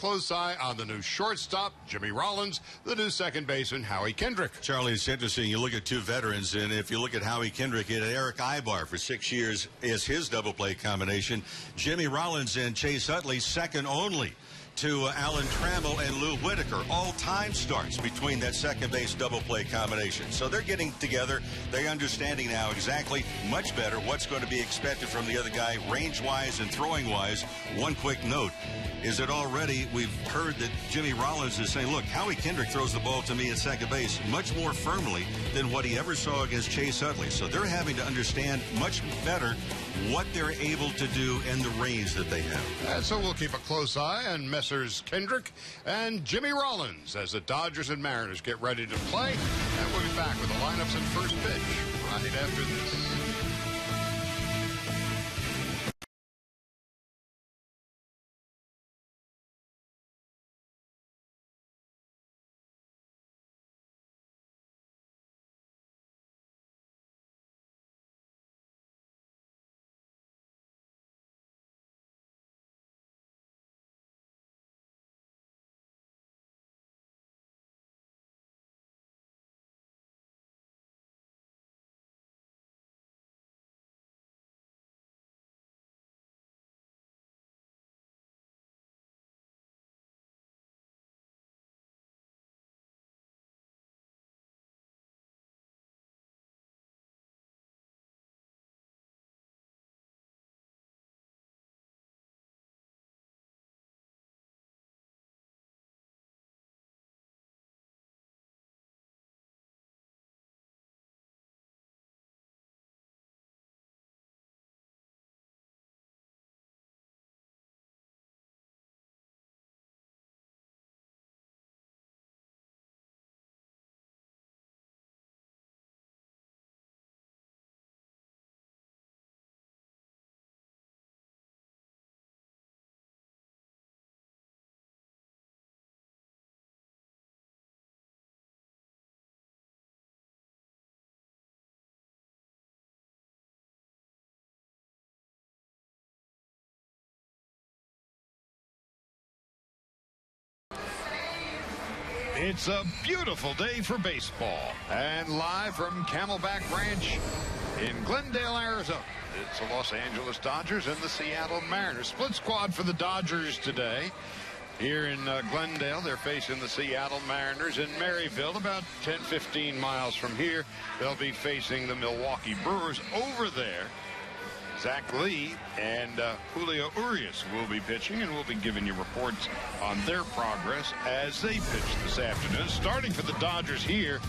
close eye on the new shortstop, Jimmy Rollins, the new second baseman, Howie Kendrick. Charlie, it's interesting. You look at two veterans, and if you look at Howie Kendrick, he had Eric Ibar for 6 years as his double play combination. Jimmy Rollins and Chase Utley, second only to Alan Trammell and Lou Whitaker. All-time starts between that second base double play combination. So they're getting together. They're understanding now exactly much better what's going to be expected from the other guy, range-wise and throwing-wise. One quick note is that already we've heard that Jimmy Rollins is saying, look, Howie Kendrick throws the ball to me at second base much more firmly than what he ever saw against Chase Utley. So they're having to understand much better what they're able to do and the range that they have. And so we'll keep a close eye on Messrs. Kendrick and Jimmy Rollins as the Dodgers and Mariners get ready to play. And we'll be back with the lineups and first pitch right after this. It's a beautiful day for baseball. And live from Camelback Ranch in Glendale, Arizona, it's the Los Angeles Dodgers and the Seattle Mariners. Split squad for the Dodgers today. Here in Glendale, they're facing the Seattle Mariners. In Maryville, about 10-15 miles from here, they'll be facing the Milwaukee Brewers. Over there, Zach Lee and Julio Urias will be pitching, and we'll be giving you reports on their progress as they pitch this afternoon. Starting for the Dodgers here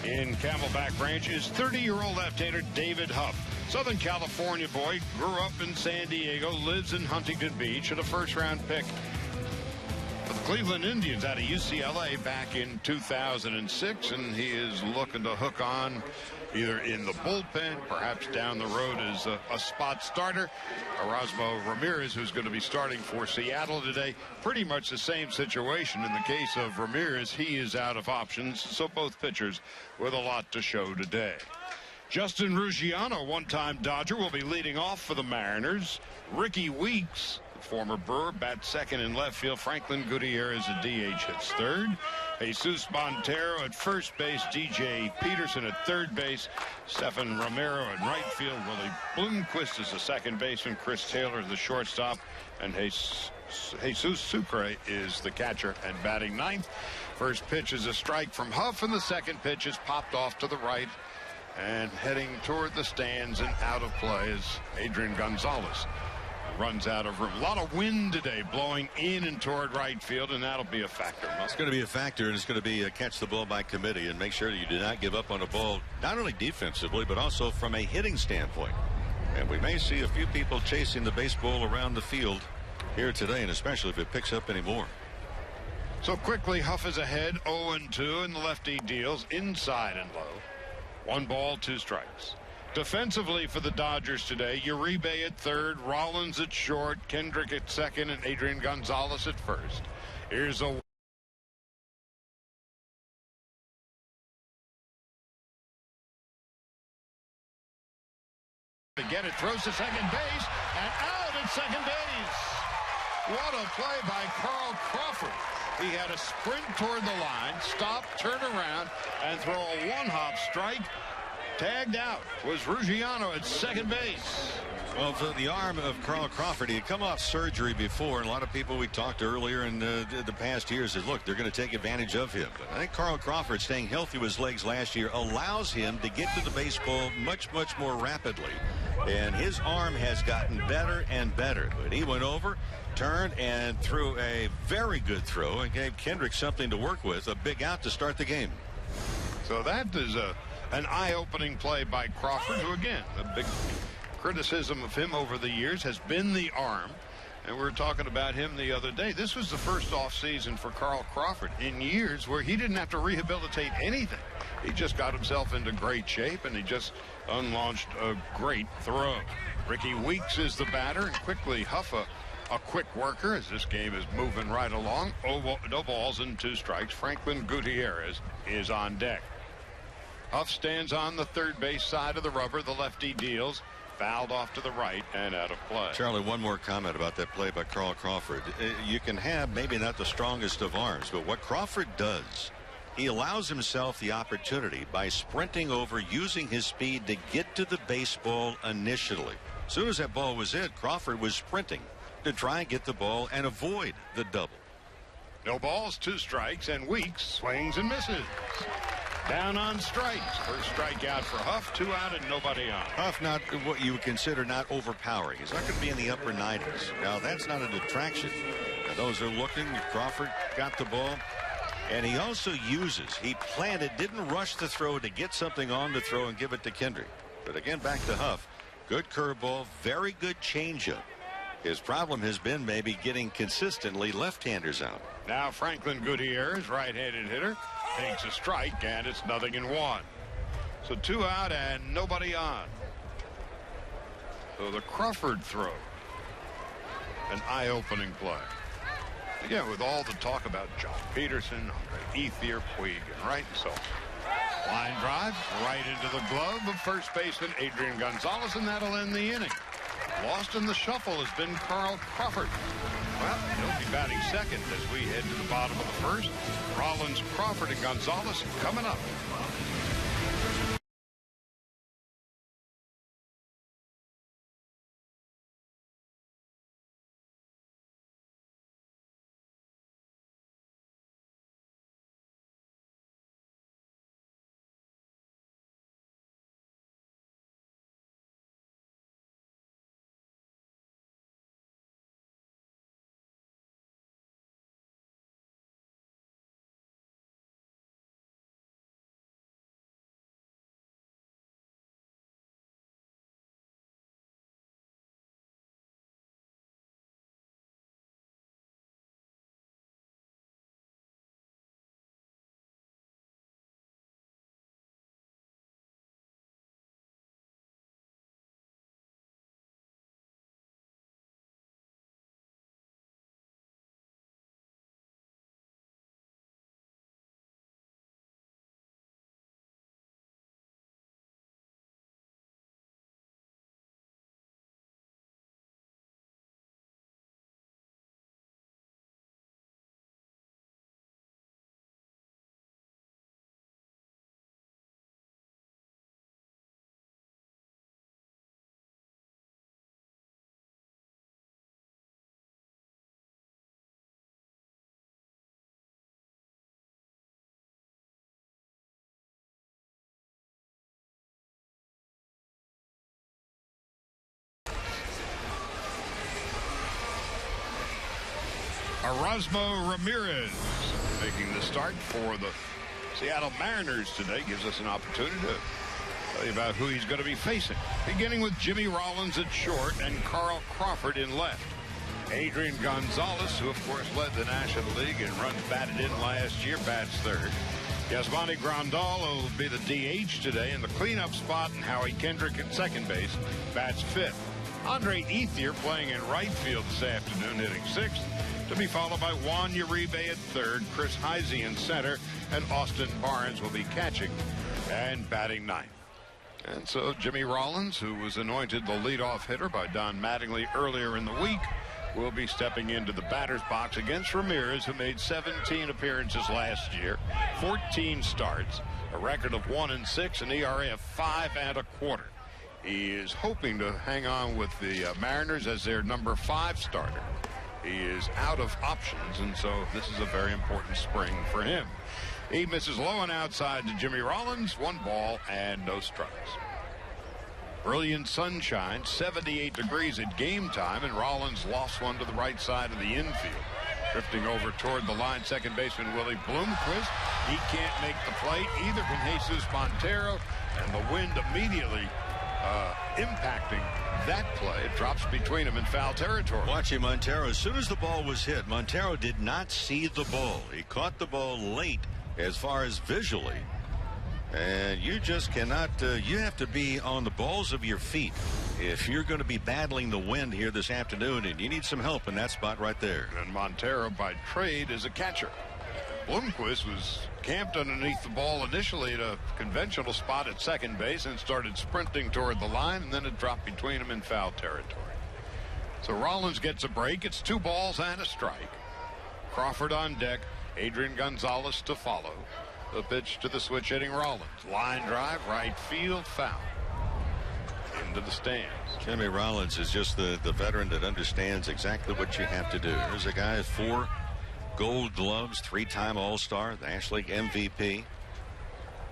in Camelback Ranch is 30-year-old left-hander David Huff. Southern California boy, grew up in San Diego, lives in Huntington Beach, and a first-round pick for the Cleveland Indians out of UCLA back in 2006, and he is looking to hook on either in the bullpen, perhaps down the road as a spot starter. Erasmo Ramirez, who's going to be starting for Seattle today, pretty much the same situation. In the case of Ramirez, he is out of options, so both pitchers with a lot to show today. Justin Ruggiano, one-time Dodger, will be leading off for the Mariners. Ricky Weeks, the former Brewer, bats second in left field. Franklin Gutierrez, a DH, hits third. Jesus Montero at first base. DJ Peterson at third base. Stephan Romero at right field. Willie Bloomquist is the second baseman. Chris Taylor the shortstop. And Jesus Sucre is the catcher and batting ninth. First pitch is a strike from Huff, and the second pitch is popped off to the right and heading toward the stands and out of play is Adrian Gonzalez. Runs out of room. A lot of wind today blowing in and toward right field, and that'll be a factor. It's going to be a factor, and it's going to be a catch the ball by committee and make sure that you do not give up on a ball, not only defensively, but also from a hitting standpoint. And we may see a few people chasing the baseball around the field here today, and especially if it picks up any more. So quickly, Huff is ahead 0-2, and the lefty deals inside and low. 1 ball, 2 strikes. Defensively for the Dodgers today, Uribe at third, Rollins at short, Kendrick at second, and Adrian Gonzalez at first. Here's a to get it, throws to second base, and out at second base. What a play by Carl Crawford. He had a sprint toward the line, stop, turn around, and throw a one-hop strike. Tagged out was Ruggiano at second base. Well, the arm of Carl Crawford, he had come off surgery before, and a lot of people we talked to earlier in the past years said, look, they're going to take advantage of him. But I think Carl Crawford staying healthy with his legs last year allows him to get to the baseball much more rapidly. And his arm has gotten better and better. But he went over, turned, and threw a very good throw and gave Kendrick something to work with, a big out to start the game. So that is an eye-opening play by Crawford, who, again, the big criticism of him over the years has been the arm. And we were talking about him the other day. This was the first offseason for Carl Crawford in years where he didn't have to rehabilitate anything. He just got himself into great shape, and he just unlaunched a great throw. Ricky Weeks is the batter, and quickly Huff a quick worker as this game is moving right along. No balls and 2 strikes. Franklin Gutierrez is on deck. Huff stands on the third base side of the rubber. The lefty deals. Fouled off to the right and out of play. Charlie, one more comment about that play by Carl Crawford. You can have maybe not the strongest of arms, but what Crawford does, he allows himself the opportunity by sprinting over, using his speed to get to the baseball initially. As soon as that ball was in, Crawford was sprinting to try and get the ball and avoid the double. No balls, 2 strikes, and Weeks swings and misses. Down on strikes. First strikeout for Huff, 2 out and nobody on. Huff, not what you would consider not overpowering. He's not going to be in the upper 90s. Now, that's not a detraction. Now, those are looking. Crawford got the ball. And he also he planted, didn't rush the throw to get something on the throw and give it to Kendrick. But again, back to Huff. Good curveball, very good changeup. His problem has been maybe getting consistently left-handers out. Now Franklin Gutierrez, right-handed hitter, takes a strike, and it's 0-1. So 2 out and nobody on. So the Crawford throw, an eye-opening play. Again, with all the talk about John Peterson, Andre Ethier, Puig, and Wright, so line drive right into the glove of first baseman Adrian Gonzalez, and that'll end the inning. Lost in the shuffle has been Carl Crawford. Well, he'll be batting second as we head to the bottom of the first. Rollins, Crawford, and Gonzalez coming up. Erasmo Ramirez making the start for the Seattle Mariners today. Gives us an opportunity to tell you about who he's going to be facing. Beginning with Jimmy Rollins at short and Carl Crawford in left. Adrian Gonzalez, who of course led the National League in runs batted in last year, bats third. Yasmani Grandal will be the DH today in the cleanup spot, and Howie Kendrick at second base bats fifth. Andre Ethier playing in right field this afternoon, hitting sixth, to be followed by Juan Uribe at third, Chris Heisey in center, and Austin Barnes will be catching and batting ninth. And so Jimmy Rollins, who was anointed the leadoff hitter by Don Mattingly earlier in the week, will be stepping into the batter's box against Ramirez, who made 17 appearances last year, 14 starts, a record of 1-6, an ERA of 5.25. He is hoping to hang on with the Mariners as their number 5 starter. He is out of options, and so this is a very important spring for him. He misses low and outside to Jimmy Rollins, 1 ball and no strikes. Brilliant sunshine, 78 degrees at game time, and Rollins lost one to the right side of the infield. Drifting over toward the line, second baseman Willie Bloomquist. He can't make the play. Either can Jesus Montero, and the wind immediately impacting that play. It drops between them in foul territory. Watching Montero, as soon as the ball was hit, Montero did not see the ball. He caught the ball late as far as visually. And you just cannot, you have to be on the balls of your feet if you're going to be battling the wind here this afternoon, and you need some help in that spot right there. And Montero by trade is a catcher. Bloomquist was camped underneath the ball initially at a conventional spot at second base and started sprinting toward the line, and then it dropped between them in foul territory. So Rollins gets a break. It's 2 balls and a strike. Crawford on deck. Adrian Gonzalez to follow. The pitch to the switch hitting Rollins. Line drive, right field, foul. Into the stands. Jimmy Rollins is just the veteran that understands exactly what you have to do. There's a guy with 4 Gold Gloves, 3-time All-Star, National League MVP,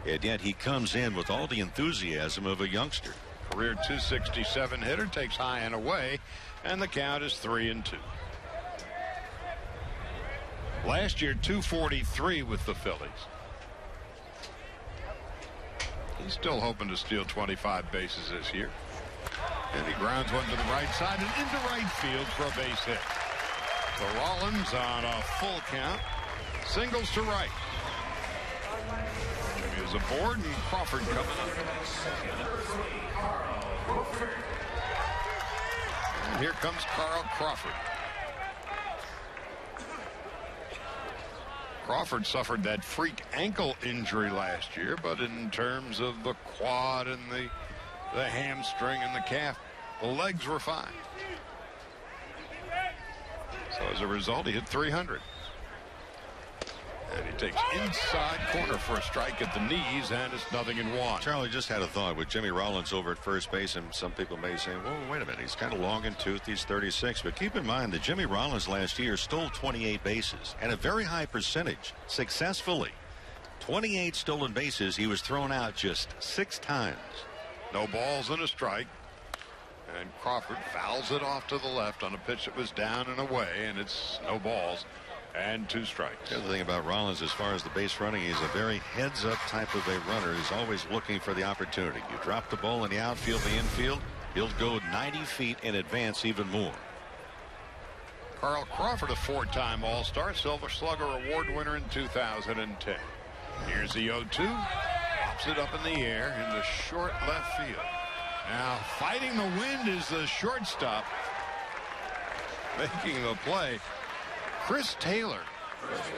and yet he comes in with all the enthusiasm of a youngster. Career .267 hitter, takes high and away, and the count is 3-2. Last year, .243 with the Phillies. He's still hoping to steal 25 bases this year. And he grounds one to the right side and into right field for a base hit. So Rollins on a full count. Singles to right. Jimmy is aboard, and Crawford coming up. And here comes Carl Crawford. Crawford suffered that freak ankle injury last year, but in terms of the quad and the hamstring and the calf, the legs were fine. So as a result, he hit 300. And he takes inside corner for a strike at the knees, and it's 0-1. Charlie, just had a thought with Jimmy Rollins over at first base, and some people may say, well, wait a minute, he's kind of long in tooth, he's 36. But keep in mind that Jimmy Rollins last year stole 28 bases and a very high percentage successfully. 28 stolen bases. He was thrown out just 6 times. No balls and a strike. And Crawford fouls it off to the left on a pitch that was down and away, and it's no balls and 2 strikes. The other thing about Rollins, as far as the base running, he's a very heads-up type of a runner. He's always looking for the opportunity. You drop the ball in the outfield, the infield, he'll go 90 feet in advance even more. Carl Crawford, a 4-time All-Star, Silver Slugger Award winner in 2010. Here's the 0-2. Pops it up in the air in the short left field. Now, fighting the wind is the shortstop making the play. Chris Taylor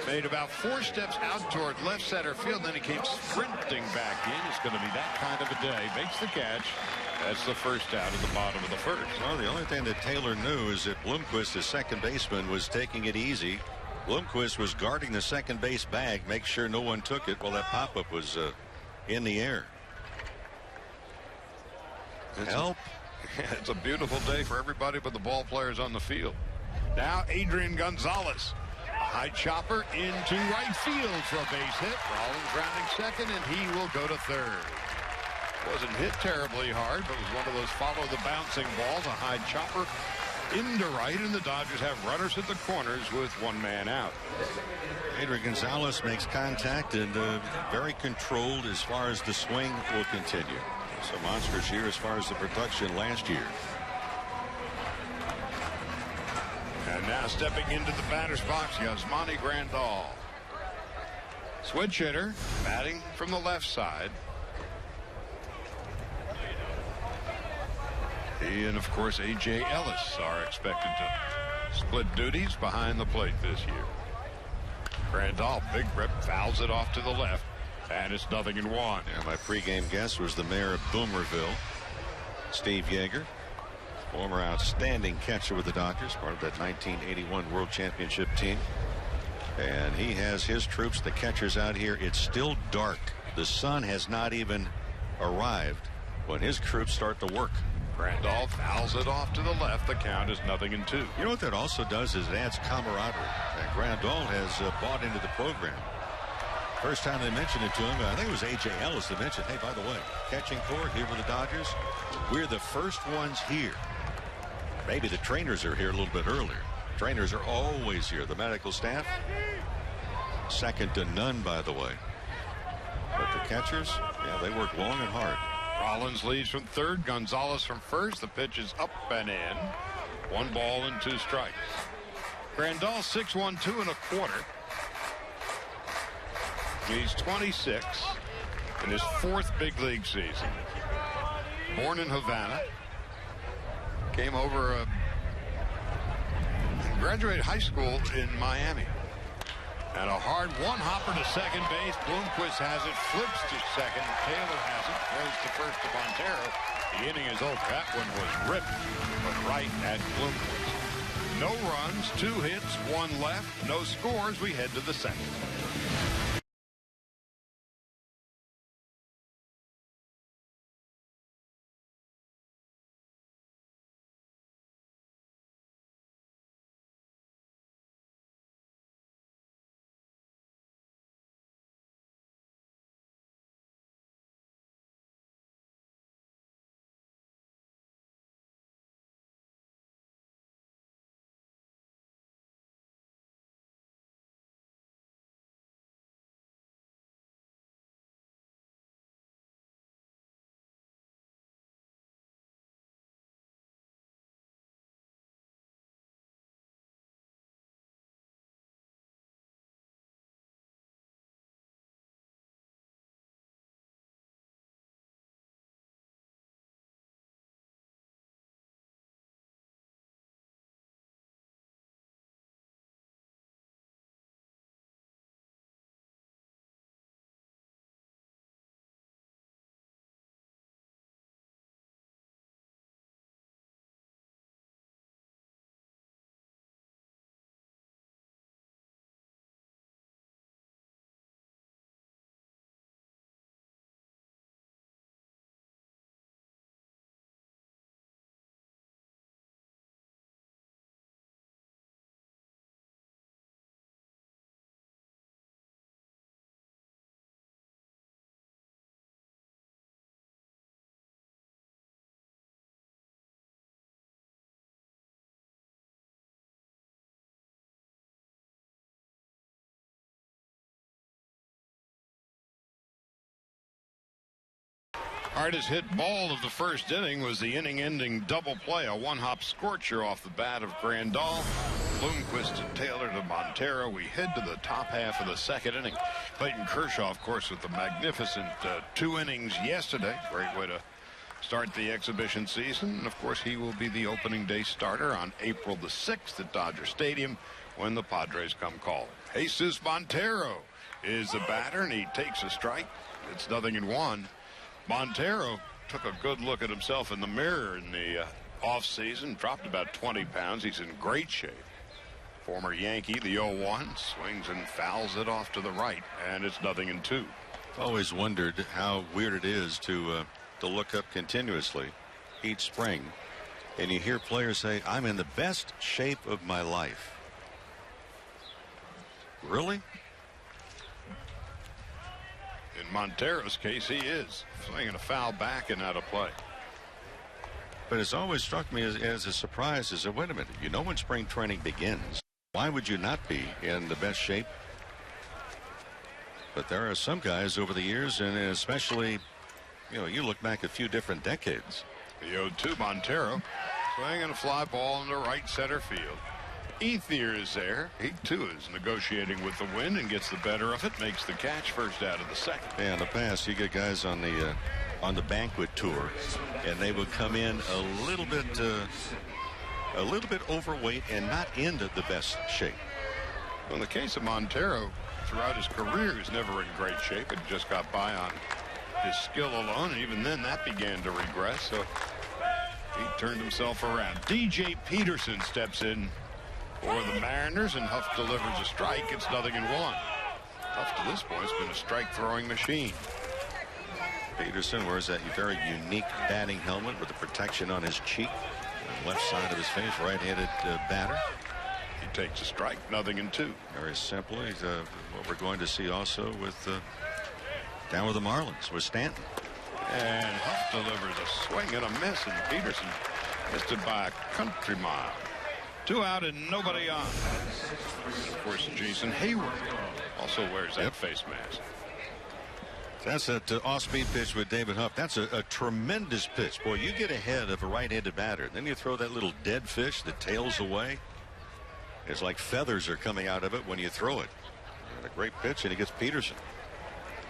made about 4 steps out toward left center field, then he came sprinting back in. It's going to be that kind of a day. Makes the catch. That's the first out at the bottom of the first. Well, the only thing that Taylor knew is that Bloomquist, the second baseman, was taking it easy. Bloomquist was guarding the second base bag, make sure no one took it while that pop-up was in the air. It's a beautiful day for everybody but the ball players on the field. Now Adrian Gonzalez, a high chopper into right field for a base hit. Rollins rounding second, and he will go to third. Wasn't hit terribly hard, but was one of those follow the bouncing balls. A high chopper into right, and the Dodgers have runners at the corners with 1 man out. Adrian Gonzalez makes contact and very controlled as far as the swing will continue. It's a monstrous year as far as the production last year. And now stepping into the batter's box, Yasmani Grandal. Switch hitter, batting from the left side. He and, of course, A.J. Ellis are expected to split duties behind the plate this year. Grandal, big rip, fouls it off to the left, and it's 0-1. Yeah, my pregame guest was the mayor of Boomerville, Steve Yeager. Former outstanding catcher with the Dodgers, part of that 1981 World Championship team. And he has his troops, the catchers, out here. It's still dark. The sun has not even arrived when his troops start to work. Grandal fouls it off to the left. The count is 0-2. You know what that also does is it adds camaraderie. And Grandal has bought into the program. First time they mentioned it to him, I think it was A.J. Ellis that mentioned, hey, by the way, catching corps here with the Dodgers, we're the first ones here. Maybe the trainers are here a little bit earlier. Trainers are always here. The medical staff, second to none, by the way. But the catchers, yeah, they work long and hard. Rollins leads from third. Gonzalez from first. The pitch is up and in. 1 ball and 2 strikes. Grandal 6-1, 2 1/4. He's 26 in his 4th big league season. Born in Havana. Came over and graduated high school in Miami. And a hard one-hopper to second base. Bloomquist has it, flips to second. Taylor has it, throws to first to Montero. The inning is over. That one was ripped, but right at Bloomquist. No runs, 2 hits, 1 left, no scores. We head to the 2nd. Hardest hit ball of the first inning was the inning-ending double play, a one-hop scorcher off the bat of Grandal. Bloomquist to Taylor to Montero. We head to the top half of the 2nd inning. Clayton Kershaw, of course, with the magnificent 2 innings yesterday. Great way to start the exhibition season. And, of course, he will be the opening day starter on April the 6th at Dodger Stadium when the Padres come calling. Jesus Montero is the batter, and he takes a strike. It's 0-1. Montero took a good look at himself in the mirror in the offseason, dropped about 20 pounds. He's in great shape. Former Yankee, the 0-1, swings and fouls it off to the right, and it's 0-2. Always wondered how weird it is to look up continuously each spring, and you hear players say, I'm in the best shape of my life. Really? In Montero's case, he is swinging a foul back and out of play. But it's always struck me as a surprise is that, wait a minute, you know when spring training begins, why would you not be in the best shape? But there are some guys over the years, and especially, you know, you look back a few different decades. The 0-2 Montero swinging a fly ball into right center field. Ethier is there. He too is negotiating with the wind and gets the better of it, makes the catch, first out of the 2nd. Yeah, in the past you get guys on the banquet tour, and they would come in a little bit overweight and not into the best shape. Well, in the case of Montero, throughout his career, he's never in great shape. It just got by on his skill alone, and even then that began to regress. So He turned himself around. DJ Peterson steps in for the Mariners, and Huff delivers a strike. It's 0-1. Huff to this point has been a strike throwing machine. Peterson wears that very unique batting helmet with the protection on his cheek, on the left side of his face, right-handed batter. He takes a strike, 0-2. Very simple. He's what we're going to see also with down with the Marlins with Stanton. And Huff delivers a swing and a miss, and Peterson missed it by a country mile. 2 out and nobody on. And of course, Jason Hayward also wears that face mask. That's that off-speed pitch with David Huff. That's a tremendous pitch. Boy, you get ahead of a right-handed batter, then you throw that little dead fish that tails away. It's like feathers are coming out of it when you throw it. And a great pitch, and he gets Peterson.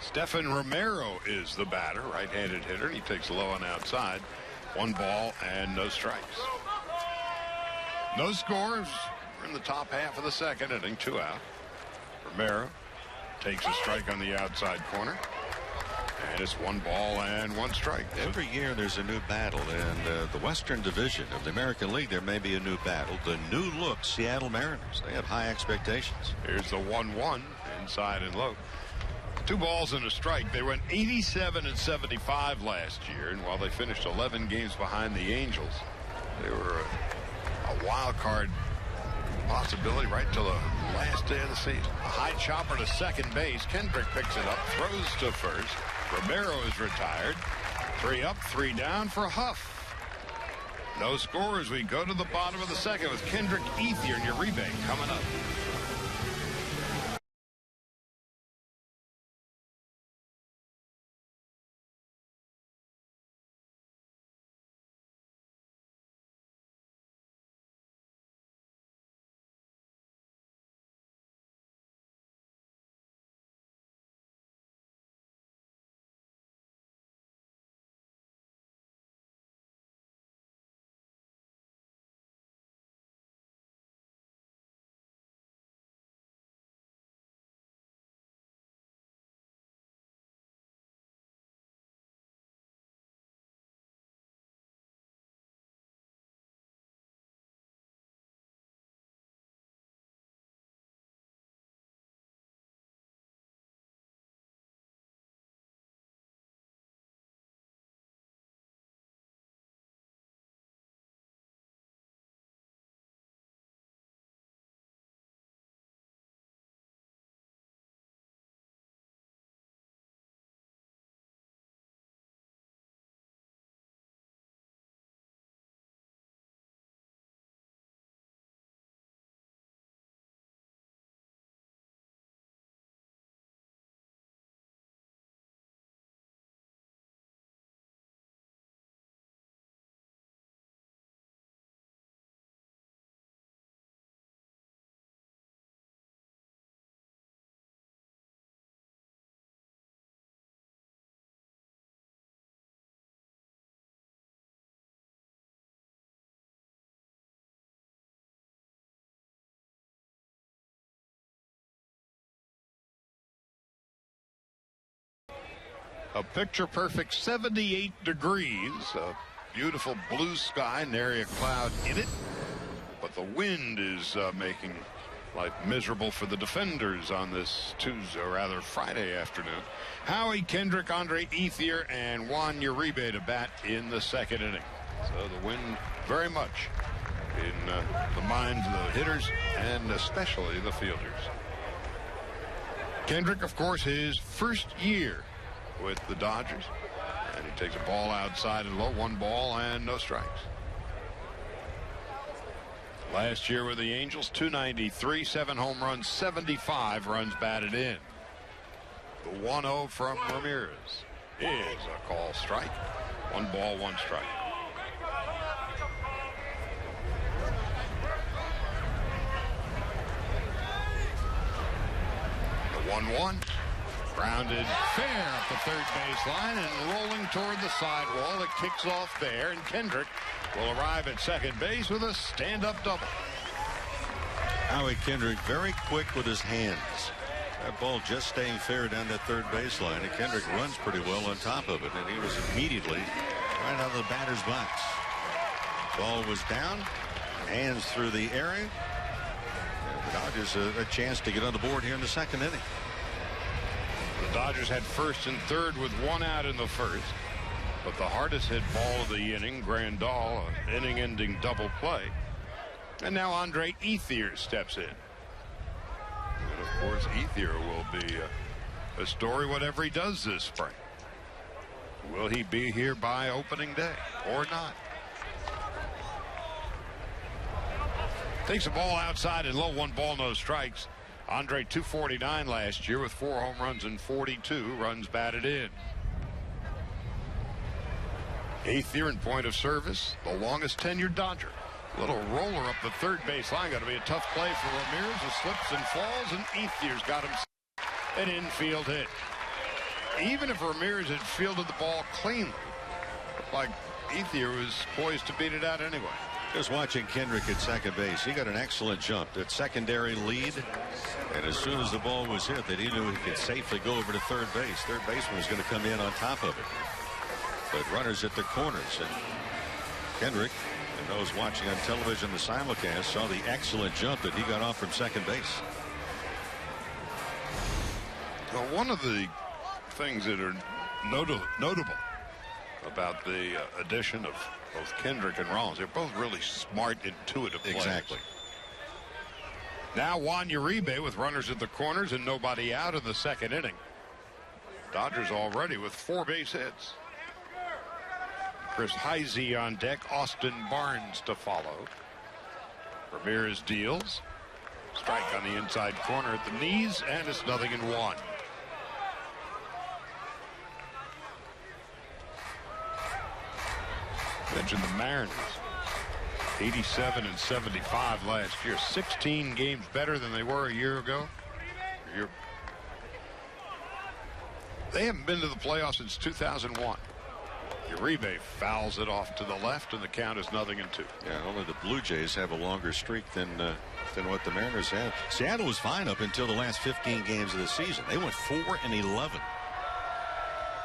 Stephan Romero is the batter, right-handed hitter, and he takes low on outside. 1 ball and no strikes. No scores. We're in the top half of the second inning, 2 out. Romero takes a strike on the outside corner. And it's 1 ball and 1 strike. Every year there's a new battle. And the Western Division of the American League, there may be a new battle. The new look Seattle Mariners. They have high expectations. Here's the 1-1 inside and low. 2 balls and a strike. They went 87-75 last year, and while they finished 11 games behind the Angels, they were a wild card possibility right till the last day of the season. A high chopper to second base. Kendrick picks it up, throws to first. Romero is retired. 3 up, 3 down for Huff. No scores. We go to the bottom of the second with Kendrick, Ethier, and Uribe coming up. A picture-perfect 78 degrees, a beautiful blue sky, nary a cloud in it. But the wind is making life miserable for the defenders on this Tuesday, or rather Friday afternoon. Howie, Kendrick, Andre Ethier, and Juan Uribe to bat in the second inning. So the wind very much in the minds of the hitters and especially the fielders. Kendrick, of course, his first year with the Dodgers, and he takes a ball outside and low, 1 ball and no strikes. Last year with the Angels, 293, 7 home runs, 75 runs batted in. The 1-0 from Ramirez is a call strike. 1 ball, 1 strike. The 1-1. Grounded fair up the third baseline and rolling toward the sidewall. It kicks off there, and Kendrick will arrive at second base with a stand-up double. Howie Kendrick very quick with his hands. That ball just staying fair down that third baseline, and Kendrick runs pretty well on top of it, and he was immediately right out of the batter's box. Ball was down. Hands through the area. And the Dodgers a chance to get on the board here in the second inning. The Dodgers had first and third with one out in the first. But the hardest hit ball of the inning, Grandal, an inning-ending double play. And now Andre Ethier steps in. And of course, Ethier will be a story whatever he does this spring. Will he be here by opening day or not? Takes the ball outside and low, 1 ball, no strikes. Andre 249 last year with 4 home runs and 42 runs batted in. Ethier in point of service, the longest tenured Dodger. Little roller up the third base line. Got to be a tough play for Ramirez. It slips and falls, and Ethier's got him an infield hit. Even if Ramirez had fielded the ball cleanly, like Ethier was poised to beat it out anyway. Just watching Kendrick at second base. He got an excellent jump. That secondary lead. And as soon as the ball was hit, that he knew he could safely go over to third base. Third baseman was going to come in on top of it. But runners at the corners. And Kendrick, and those watching on television the simulcast, saw the excellent jump that he got off from second base. Well, one of the things that are notable about the addition of both Kendrick and Rollins, they're both really smart, intuitive players. Exactly. Now Juan Uribe with runners at the corners and nobody out in the second inning. Dodgers already with 4 base hits. Chris Heisey on deck. Austin Barnes to follow. Ramirez deals. Strike on the inside corner at the knees, and it's 0-1. Mentioned the Mariners. 87 and 75 last year. 16 games better than they were a year ago. They haven't been to the playoffs since 2001. Uribe fouls it off to the left, and the count is 0-2. Yeah, only the Blue Jays have a longer streak than what the Mariners have. Seattle was fine up until the last 15 games of the season. They went 4-11.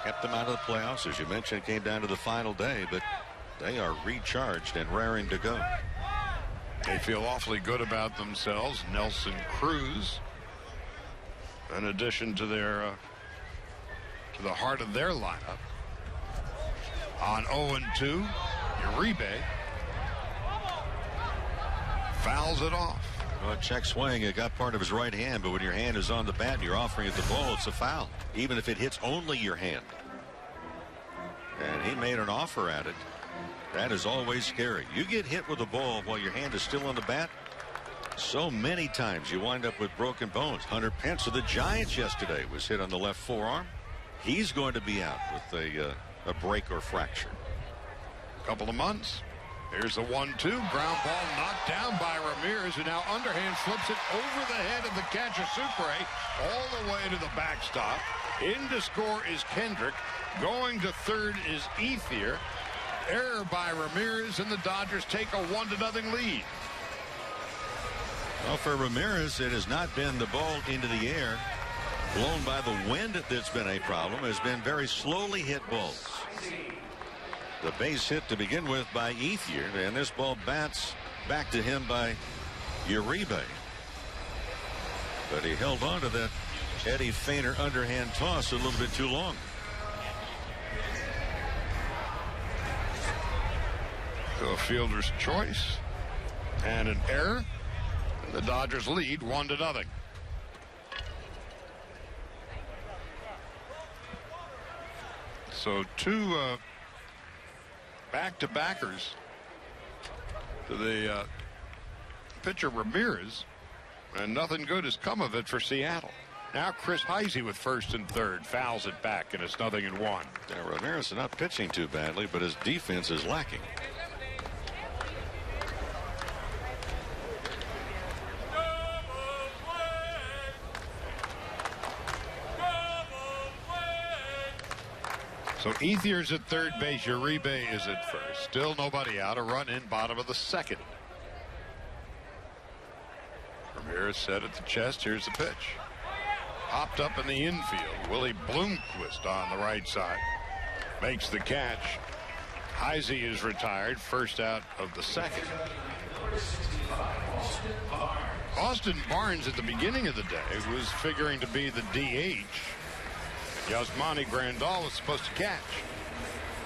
Kept them out of the playoffs. As you mentioned, it came down to the final day, but they are recharged and raring to go. They feel awfully good about themselves. Nelson Cruz, in addition to their to the heart of their lineup. On 0-2, Uribe fouls it off. Well, check swing. It got part of his right hand, but when your hand is on the bat and you're offering it the ball, it's a foul, even if it hits only your hand. And he made an offer at it. That is always scary. You get hit with the ball while your hand is still on the bat. So many times you wind up with broken bones. Hunter Pence of the Giants yesterday was hit on the left forearm. He's going to be out with a break or fracture. Couple of months. Here's the 1-2. Ground ball knocked down by Ramirez, who now underhand flips it over the head of the catcher Supre all the way to the backstop. In to score is Kendrick. Going to third is Ethier. Error by Ramirez, and the Dodgers take a 1-0 lead. Well, for Ramirez, it has not been the ball into the air blown by the wind that's been a problem. It has been very slowly hit balls. The base hit to begin with by Ethier, and this ball bats back to him by Uribe. But he held on to that Eddie Feiner underhand toss a little bit too long. So a fielder's choice and an error. And the Dodgers lead 1-0. So 2 back-to-backers to the pitcher Ramirez, and nothing good has come of it for Seattle. Now Chris Heisey with first and third fouls it back, and it's 0-1. Now, Ramirez is not pitching too badly, but his defense is lacking. So Ethier's at third base. Uribe is at first. Still nobody out. A run in bottom of the second. Ramirez set at the chest. Here's the pitch. Popped up in the infield. Willie Bloomquist on the right side makes the catch. Heisey is retired, first out of the second. Austin Barnes at the beginning of the day was figuring to be the DH. Yasmani Grandal was supposed to catch.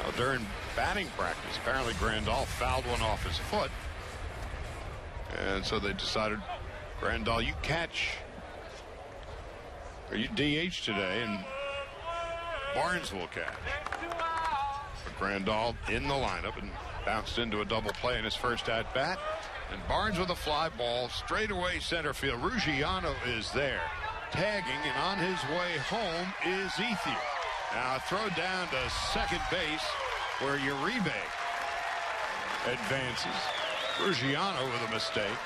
Now, during batting practice, apparently Grandal fouled one off his foot. And so they decided, Grandal, you catch, or you DH today, and Barnes will catch. But Grandal in the lineup and bounced into a double play in his first at-bat. And Barnes with a fly ball straight away center field. Ruggiano is there, tagging, and on his way home is Ethier. Now throw down to second base where Uribe advances. Ruggiano with a mistake.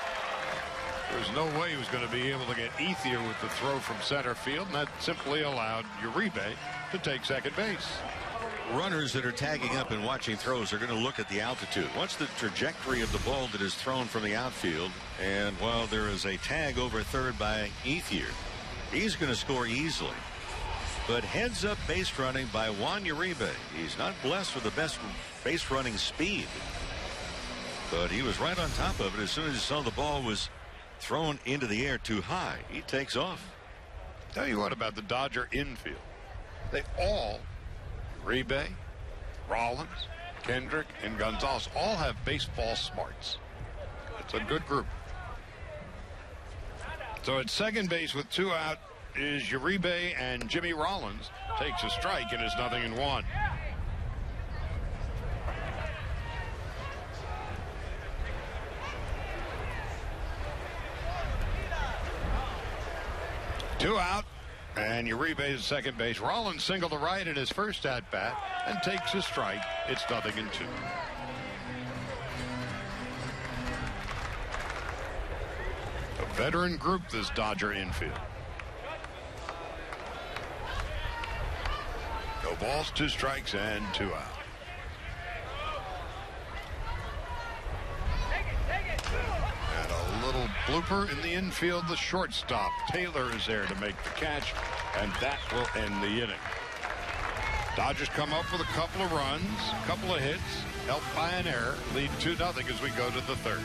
There's no way he was going to be able to get Ethier with the throw from center field, and that simply allowed Uribe to take second base. Runners that are tagging up and watching throws are going to look at the altitude. What's the trajectory of the ball that is thrown from the outfield? And while there is a tag over third by Ethier, he's going to score easily. But heads up base running by Juan Uribe. He's not blessed with the best base running speed, but he was right on top of it as soon as he saw the ball was thrown into the air too high. He takes off. Tell you what about the Dodger infield. They all, Uribe, Rollins, Kendrick, and Gonzalez, all have baseball smarts. It's a good group. So at second base with two out is Uribe, and Jimmy Rollins takes a strike and is 0-1. Two out, and Uribe is at second base. Rollins single to right in his first at bat and takes a strike. It's 0-2. A veteran group, this Dodger infield. No balls, 2 strikes, and 2 out. And a little blooper in the infield. The shortstop, Taylor, is there to make the catch, and that will end the inning. Dodgers come up with a couple of runs, a couple of hits, helped by an error, lead 2-0 as we go to the third.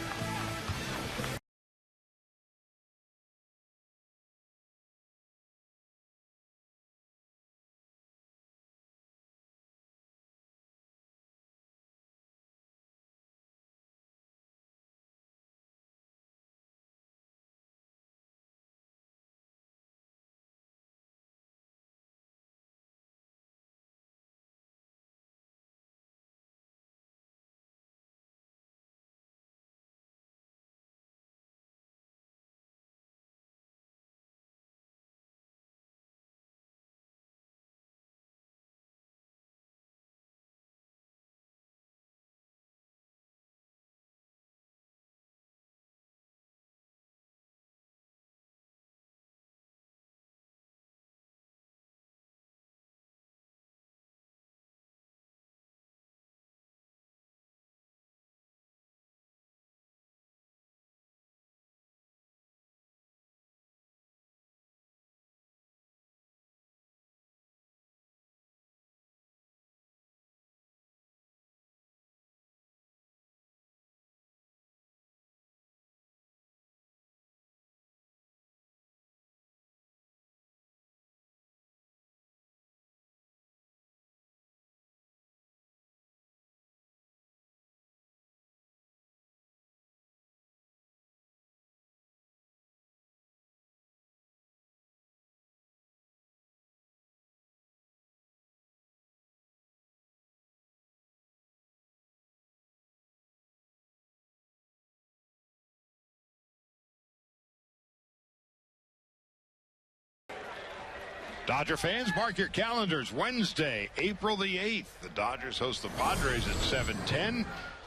Dodger fans, mark your calendars. Wednesday, April the 8th. The Dodgers host the Padres at 7:10.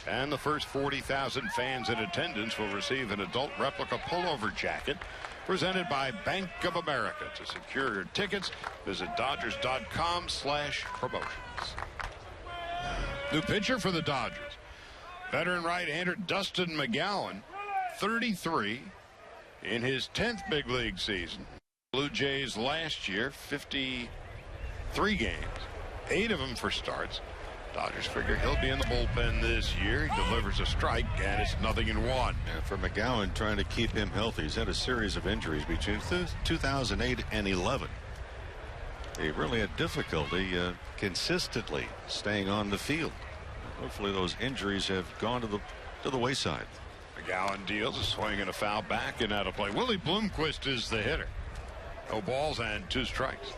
And the first 40,000 fans in attendance will receive an adult replica pullover jacket presented by Bank of America. To secure your tickets, visit Dodgers.com/promotions. New pitcher for the Dodgers. Veteran right-hander Dustin McGowan, 33 in his 10th big league season. Blue Jays last year, 53 games, 8 of them for starts. Dodgers figure he'll be in the bullpen this year. He delivers a strike, and it's 0-1. And for McGowan, trying to keep him healthy, he's had a series of injuries between 2008 and 11. He really had difficulty consistently staying on the field. Hopefully those injuries have gone to the wayside. McGowan deals a swing and a foul back and out of play. Willie Bloomquist is the hitter. No balls and 2 strikes.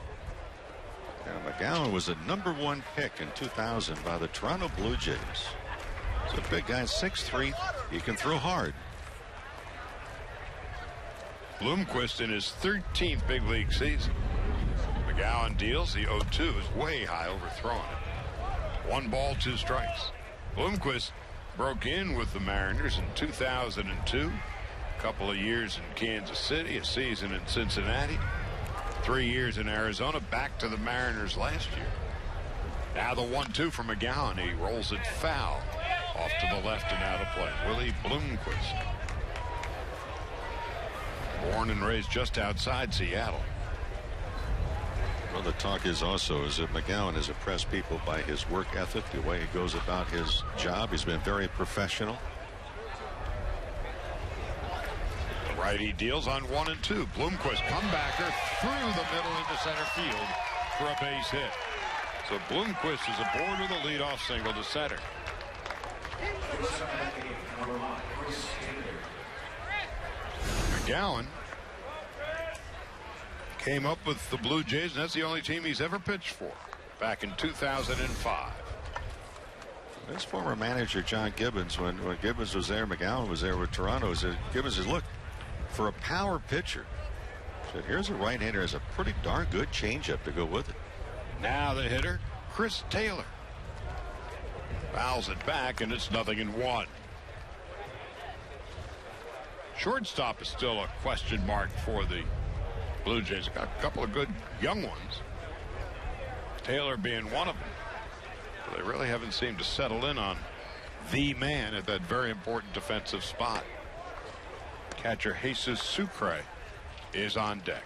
Now, McGowan was a #1 pick in 2000 by the Toronto Blue Jays. He's a big guy, 6'3". He can throw hard. Bloomquist in his 13th big league season. McGowan deals. The 0-2 is way high, overthrowing it. 1 ball, 2 strikes. Bloomquist broke in with the Mariners in 2002. A couple of years in Kansas City, a season in Cincinnati, 3 years in Arizona, back to the Mariners last year. Now the 1-2 from McGowan. He rolls it foul off to the left and out of play. Willie Bloomquist. Born and raised just outside Seattle. Well, the talk is also is that McGowan has impressed people by his work ethic, the way he goes about his job. He's been very professional. The righty deals on 1 and 2. Bloomquist comebacker through the middle into center field for a base hit. So Bloomquist is aboard with a leadoff single to center. McGowan came up with the Blue Jays, and that's the only team he's ever pitched for, back in 2005. His former manager, John Gibbons, when Gibbons was there, McGowan was there with Toronto. Gibbons said, look, for a power pitcher, said, here's a right-hander has a pretty darn good changeup to go with it. Now the hitter, Chris Taylor. Fouls it back, and it's 0-1. Shortstop is still a question mark for the Blue Jays. Got a couple of good young ones, Taylor being one of them. But they really haven't seemed to settle in on the man at that very important defensive spot. Catcher Jesus Sucre is on deck.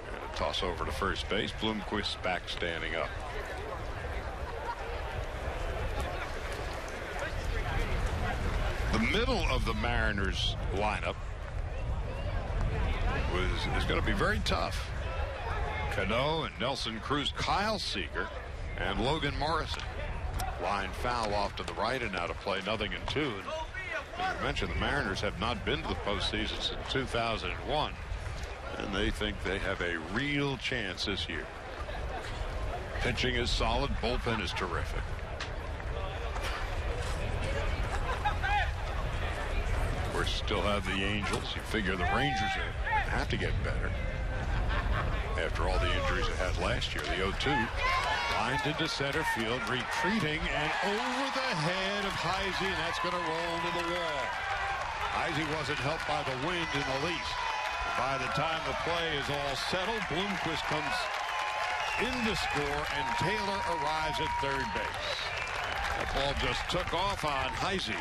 And a toss over to first base. Bloomquist back standing up. The middle of the Mariners lineup is going to be very tough. Cano and Nelson Cruz, Kyle Seager, and Logan Morrison. Line foul off to the right and out of play, 0-2. And as you mentioned, the Mariners have not been to the postseason since 2001, and they think they have a real chance this year. Pitching is solid, bullpen is terrific. Of course, still have the Angels. You figure the Rangers have to get better after all the injuries they had last year. The 0-2 lined into center field, retreating and over the head of Heisey, and that's going to roll to the wall. Heisey wasn't helped by the wind in the least. By the time the play is all settled, Bloomquist comes in to score, and Taylor arrives at third base. That ball just took off on Heisey,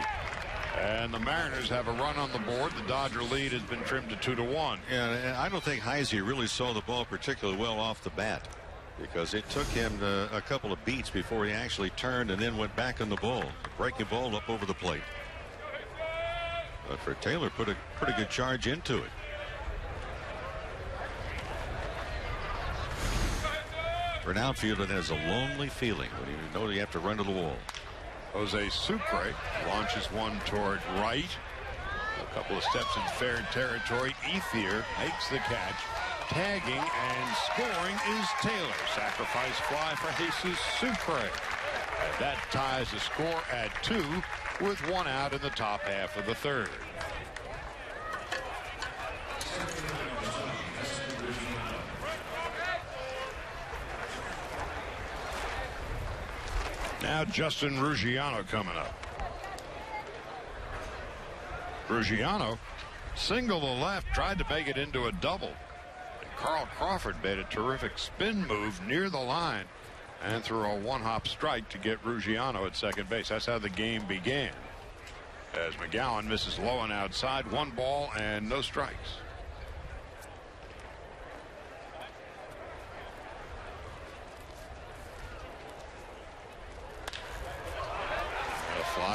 and the Mariners have a run on the board. The Dodger lead has been trimmed to 2-1. Yeah, and I don't think Heisey really saw the ball particularly well off the bat, because it took him a couple of beats before he actually turned and then went back on the ball, breaking ball up over the plate. But for Taylor, put a pretty good charge into it. For an outfielder that has a lonely feeling when you know you have to run to the wall. Jose Sucre launches one toward right. A couple of steps in fair territory. Ethier makes the catch. Tagging and scoring is Taylor. Sacrifice fly for Jesus Sucre. And that ties the score at 2 with 1 out in the top half of the third. Now Justin Ruggiano coming up. Ruggiano single to left, tried to make it into a double. And Carl Crawford made a terrific spin move near the line and threw a one-hop strike to get Ruggiano at second base. That's how the game began. As McGowan misses low and outside, 1 ball and no strikes.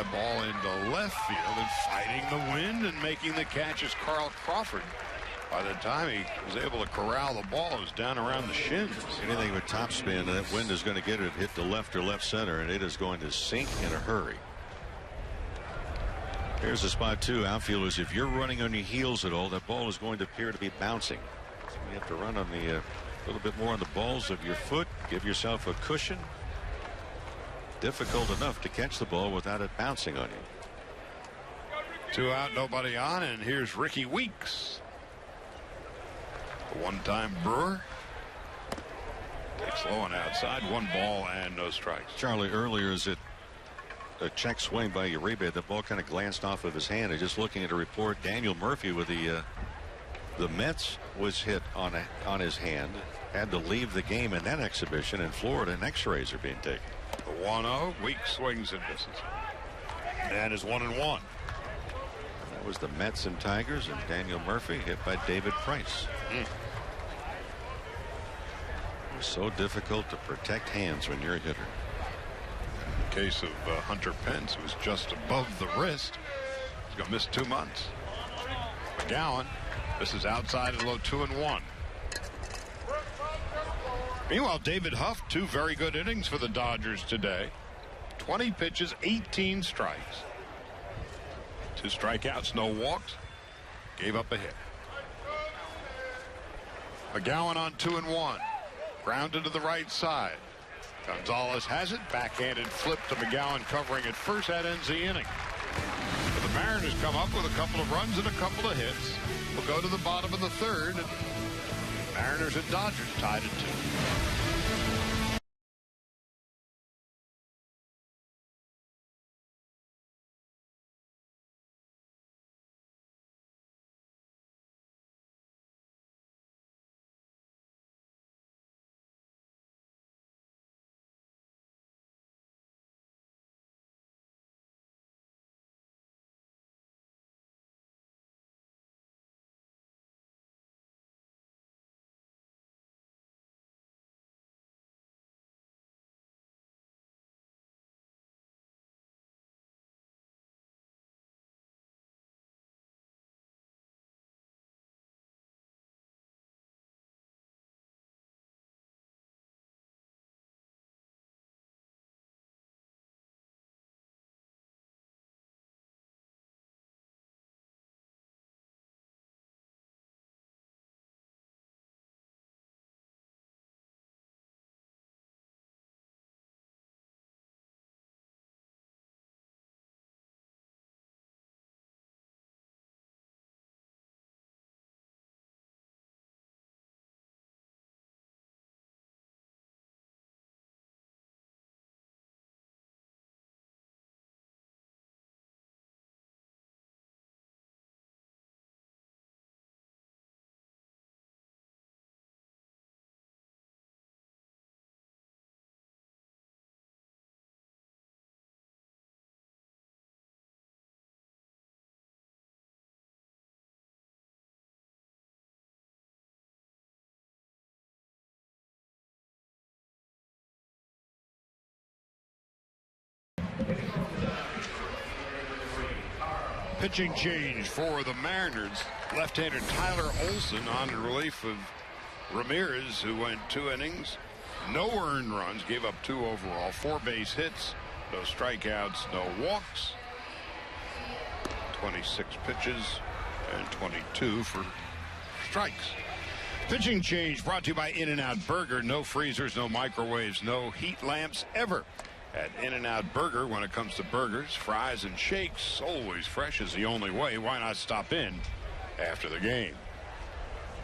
fly ball into left field, and fighting the wind and making the catch is Carl Crawford. By the time he was able to corral the ball, it was down around the shins. Anything with topspin, that wind is going to get it hit the left or left center, and it is going to sink in a hurry. Here's the spot too, outfielders. If you're running on your heels at all, that ball is going to appear to be bouncing. So you have to run on the little bit more on the balls of your foot. Give yourself a cushion. Difficult enough to catch the ball without it bouncing on you. 2 out, nobody on, and here's Ricky Weeks. A one-time Brewer. Takes low and outside. 1 ball and no strikes. Charlie, earlier is it a check swing by Uribe? The ball kind of glanced off of his hand. And just looking at a report, Daniel Murphy with the Mets was hit on his hand. Had to leave the game in that exhibition in Florida, and X-rays are being taken. The 1-0. Weeks swings and misses. And is 1-1. That was the Mets and Tigers, and Daniel Murphy hit by David Price. It's so difficult to protect hands when you're a hitter. In case of Hunter Pence, who was just above the wrist, he's going to miss 2 months. McGowan, this is outside and low, 2-1. Meanwhile, David Huff, 2 very good innings for the Dodgers today. 20 pitches, 18 strikes. 2 strikeouts, no walks. Gave up a hit. McGowan on 2-1. Grounded to the right side. Gonzalez has it. Backhanded flip to McGowan covering at first. That ends the inning. But the Mariners come up with a couple of runs and a couple of hits. We'll go to the bottom of the 3rd. And Mariners and Dodgers tied at 2. Pitching change for the Mariners. Left-hander Tyler Olson on in relief of Ramirez, who went 2 innings. No earned runs, gave up 2 overall, 4 base hits, no strikeouts, no walks. 26 pitches and 22 for strikes. Pitching change brought to you by In-N-Out Burger. No freezers, no microwaves, no heat lamps ever. At In-N-Out Burger, when it comes to burgers, fries, and shakes, always fresh is the only way. Why not stop in after the game?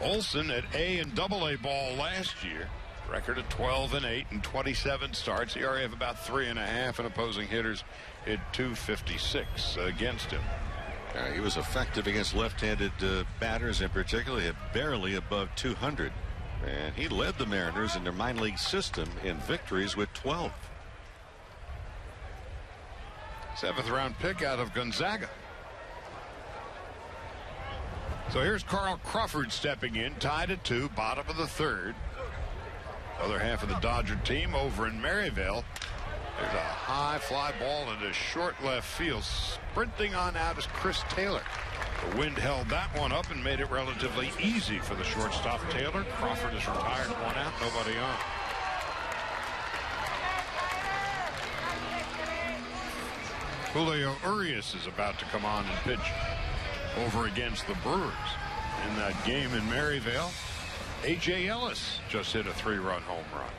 Olson at A and AA ball last year. Record of 12-8 and 27 starts. ERA of about 3.5, and opposing hitters hit .256 against him. He was effective against left-handed batters in particular. Hit barely above 200. And he led the Mariners in their minor league system in victories with 12. 7th round pick out of Gonzaga. So here's Carl Crawford stepping in, tied at 2, bottom of the 3rd. Other half of the Dodger team over in Maryville. There's a high fly ball into short left field. Sprinting on out is Chris Taylor. The wind held that one up and made it relatively easy for the shortstop Taylor. Crawford is retired, 1 out, nobody on. Julio Urias is about to come on and pitch over against the Brewers. In that game in Maryvale, A.J. Ellis just hit a 3-run home run.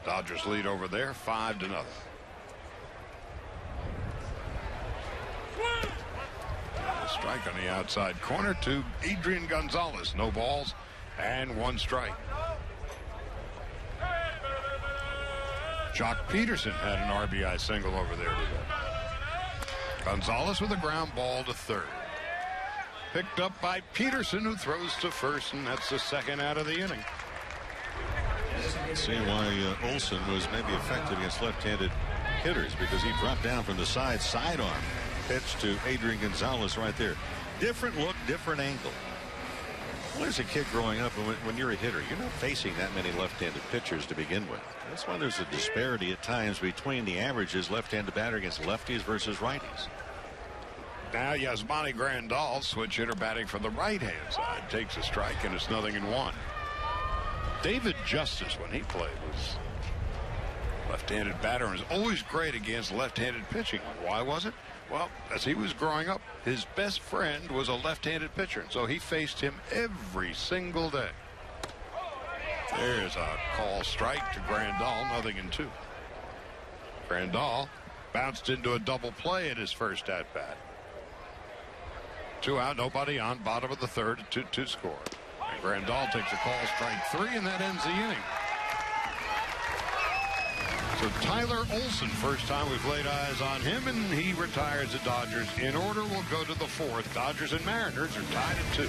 Dodgers lead over there 5-0. A strike on the outside corner to Adrian Gonzalez. No balls and 1 strike. Jock Peterson had an RBI single over there today. Gonzalez with a ground ball to third. Picked up by Peterson, who throws to first, and that's the 2nd out of the inning. See why Olson was maybe effective against left-handed hitters, because he dropped down from the sidearm pitch to Adrian Gonzalez right there. Different look, different angle. Well, as a kid growing up, when you're a hitter, you're not facing that many left-handed pitchers to begin with. That's why there's a disparity at times between the averages left-handed batter against lefties versus righties. Now Yasmani Grandal, switch hitter batting from the right-hand side, takes a strike, and it's 0-1. David Justice, when he played, was left-handed batter and was always great against left-handed pitching. Why was it? Well, as he was growing up, his best friend was a left-handed pitcher, and so he faced him every single day. There's a call strike to Grandal, 0-2. Grandal bounced into a double play at his first at-bat. 2 out, nobody on, bottom of the 3rd, 2-2 score. And Grandal takes a call, strike 3, and that ends the inning. So Tyler Olson, first time we've laid eyes on him, and he retires the Dodgers. In order, we'll go to the 4th. Dodgers and Mariners are tied at 2.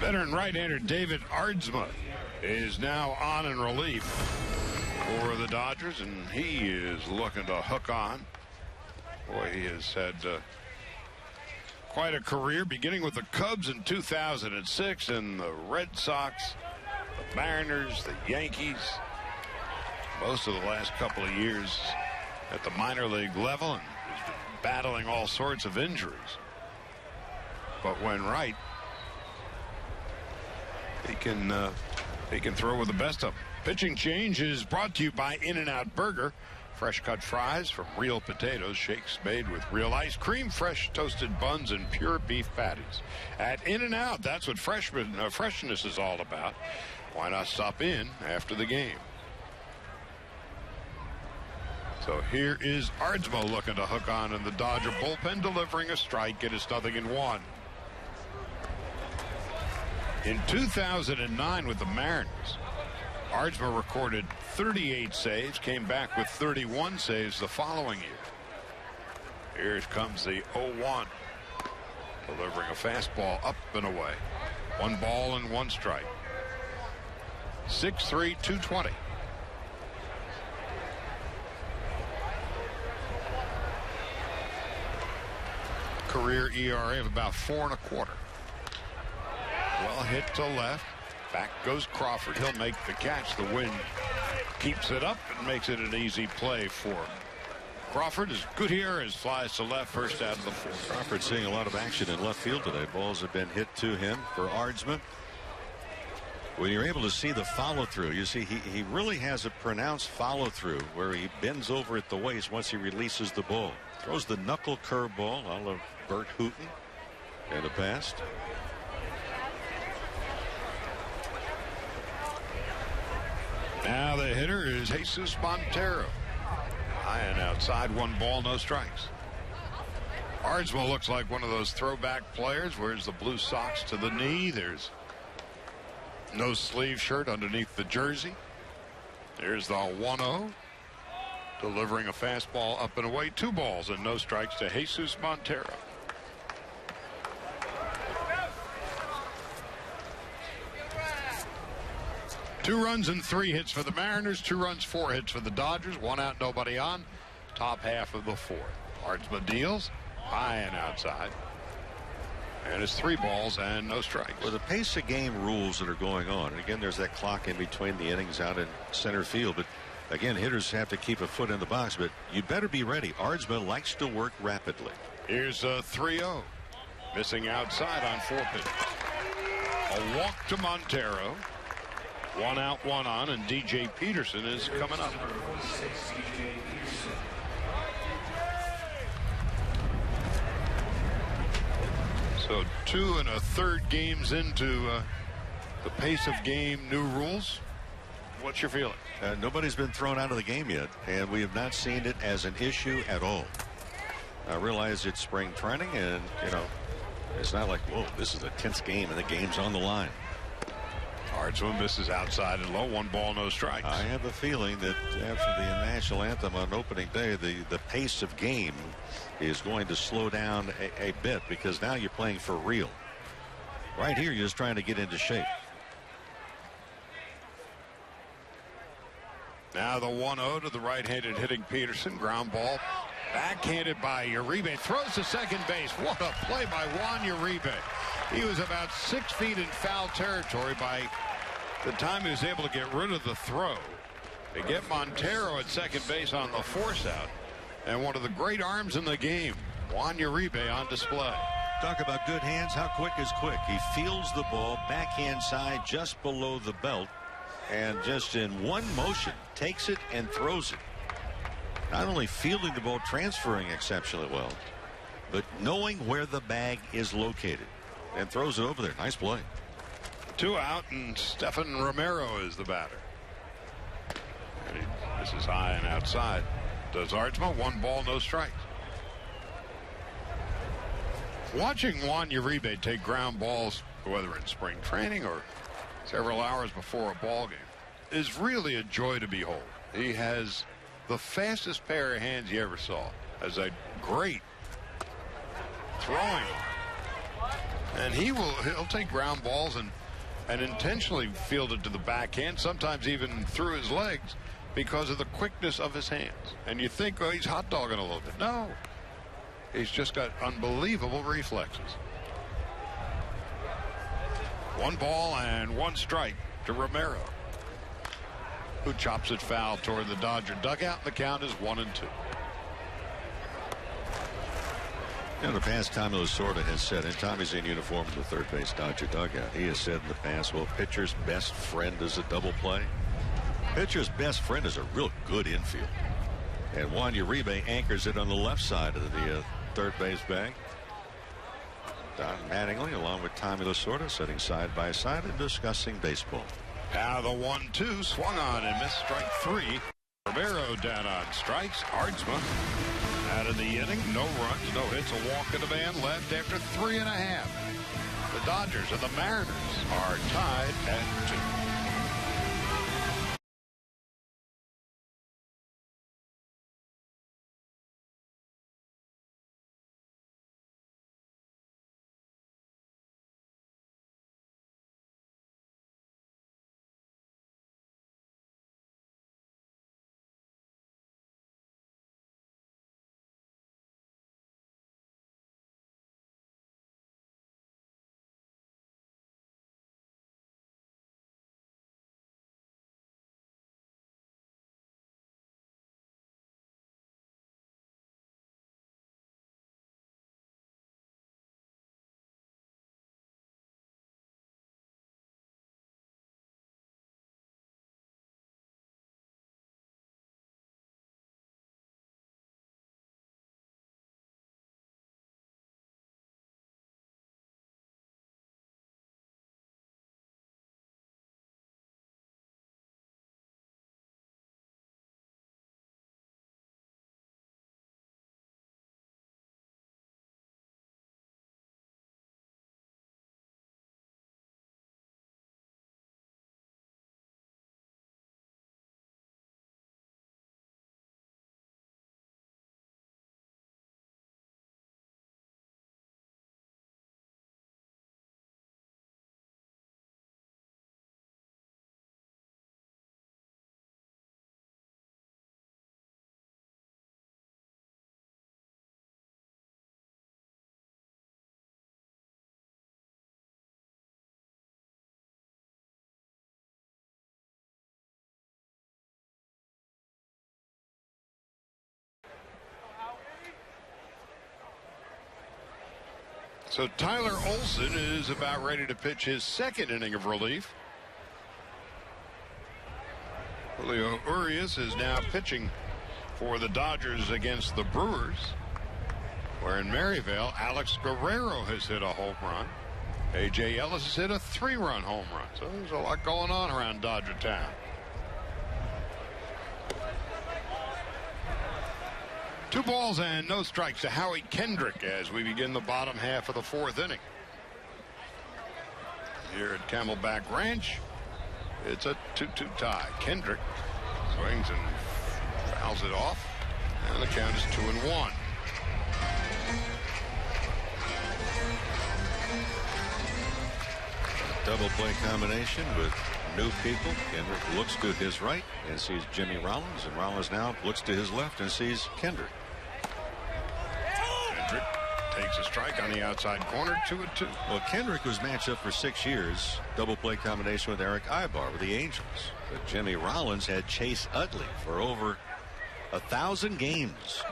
Veteran right-hander David Aardsma is now on in relief for the Dodgers, and he is looking to hook on. Boy, he has had quite a career, beginning with the Cubs in 2006 and the Red Sox, the Mariners, the Yankees. Most of the last couple of years at the minor league level, and he's been battling all sorts of injuries. But when right, he can throw with the best of them. Pitching change is brought to you by In-N-Out Burger. Fresh cut fries from real potatoes, shakes made with real ice cream, fresh toasted buns, and pure beef patties. At In-N-Out, that's what freshness is all about. Why not stop in after the game? So here is Aardsma looking to hook on in the Dodger bullpen, delivering a strike. It is 0-1. In 2009 with the Mariners, Ardsma recorded 38 saves, came back with 31 saves the following year. Here comes the 0-1. Delivering a fastball up and away. 1 ball and 1 strike. 6'3", 220. Career ERA of about 4 1/4. Well hit to left. Back goes Crawford. He'll make the catch. The wind keeps it up and makes it an easy play for him. Crawford is good here as flies to left, first out of the 4th. Crawford seeing a lot of action in left field today. Balls have been hit to him for Ardsma. When you're able to see the follow through, you see he really has a pronounced follow through where he bends over at the waist once he releases the ball. Throws the knuckle curveball a la Bert Hooton in the past. Now the hitter is Jesus Montero. High and outside, 1 ball, no strikes. Ardsma looks like one of those throwback players. Wears the blue socks to the knee. There's no sleeve shirt underneath the jersey. There's the 1-0. Delivering a fastball up and away. 2 balls and no strikes to Jesus Montero. Two runs and 3 hits for the Mariners. 2 runs, 4 hits for the Dodgers. 1 out, nobody on. Top half of the 4th. Ardsma deals high and outside. And it's 3 balls and no strikes. Well, the pace of game rules that are going on. And again, there's that clock in between the innings out in center field. But again, hitters have to keep a foot in the box. But you better be ready. Ardsma likes to work rapidly. Here's a 3-0. Missing outside on 4 pitches. A walk to Montero. 1 out, 1 on, and DJ Peterson is coming up. So 2 1/3 games into the pace of game new rules. What's your feeling? Nobody's been thrown out of the game yet, and we have not seen it as an issue at all. I realize it's spring training, and it's not like, whoa, this is a tense game and the game's on the line. Ardsma misses outside and low. 1 ball, no strikes. I have a feeling that after the national anthem on opening day, the pace of game is going to slow down a bit, because now you're playing for real. Right here, you're just trying to get into shape. Now the 1-0 to the right-handed hitting Peterson. Ground ball. Backhanded by Uribe. Throws to second base. What a play by Juan Uribe. He was about 6 feet in foul territory by the time he was able to get rid of the throw. They get Montero at second base on the force out. And one of the great arms in the game, Juan Uribe, on display. Talk about good hands. How quick is quick? He fields the ball backhand side just below the belt, and just in one motion takes it and throws it. Not only fielding the ball, transferring exceptionally well, but knowing where the bag is located, and throws it over there. Nice play. 2 out, and Stephan Romero is the batter. And this is high and outside. Does Ardsma. 1 ball, no strikes. Watching Juan Uribe take ground balls, whether in spring training or several hours before a ball game, is really a joy to behold. He has the fastest pair of hands you ever saw. Has a great throwing. And he'll take ground balls and intentionally field it to the backhand, sometimes even through his legs, because of the quickness of his hands. And you think, oh, he's hot dogging a little bit. No. He's just got unbelievable reflexes. 1 ball and 1 strike to Romero, who chops it foul toward the Dodger dugout. The count is 1-2. In the past, Tommy Lasorda has said, and Tommy's in uniform in the third base Dodger dugout, he has said in the past, well, pitcher's best friend is a double play. Pitcher's best friend is a real good infield. And Juan Uribe anchors it on the left side of the third base bag. Don Mattingly, along with Tommy Lasorda, sitting side by side and discussing baseball. Now the 1-2 swung on and missed, strike 3. Romero down on strikes. Ardsma Out of the inning, no runs, no hits, a walk and a man left after 3.5. The Dodgers and the Mariners are tied at 2. So Tyler Olson is about ready to pitch his second inning of relief. Julio Urias is now pitching for the Dodgers against the Brewers, where in Maryvale, Alex Guerrero has hit a home run. A.J. Ellis has hit a 3-run home run. So there's a lot going on around Dodger Town. 2 balls and no strikes to Howie Kendrick as we begin the bottom half of the 4th inning. Here at Camelback Ranch, it's a 2-2 tie. Kendrick swings and fouls it off, and the count is 2-1. Double play combination with new people. Kendrick looks to his right and sees Jimmy Rollins, and Rollins now looks to his left and sees Kendrick. Kendrick takes a strike on the outside corner, 2-2. Well, Kendrick was matched up for 6 years. Double play combination with Eric Ibar with the Angels. But Jimmy Rollins had Chase Utley for over 1,000 games.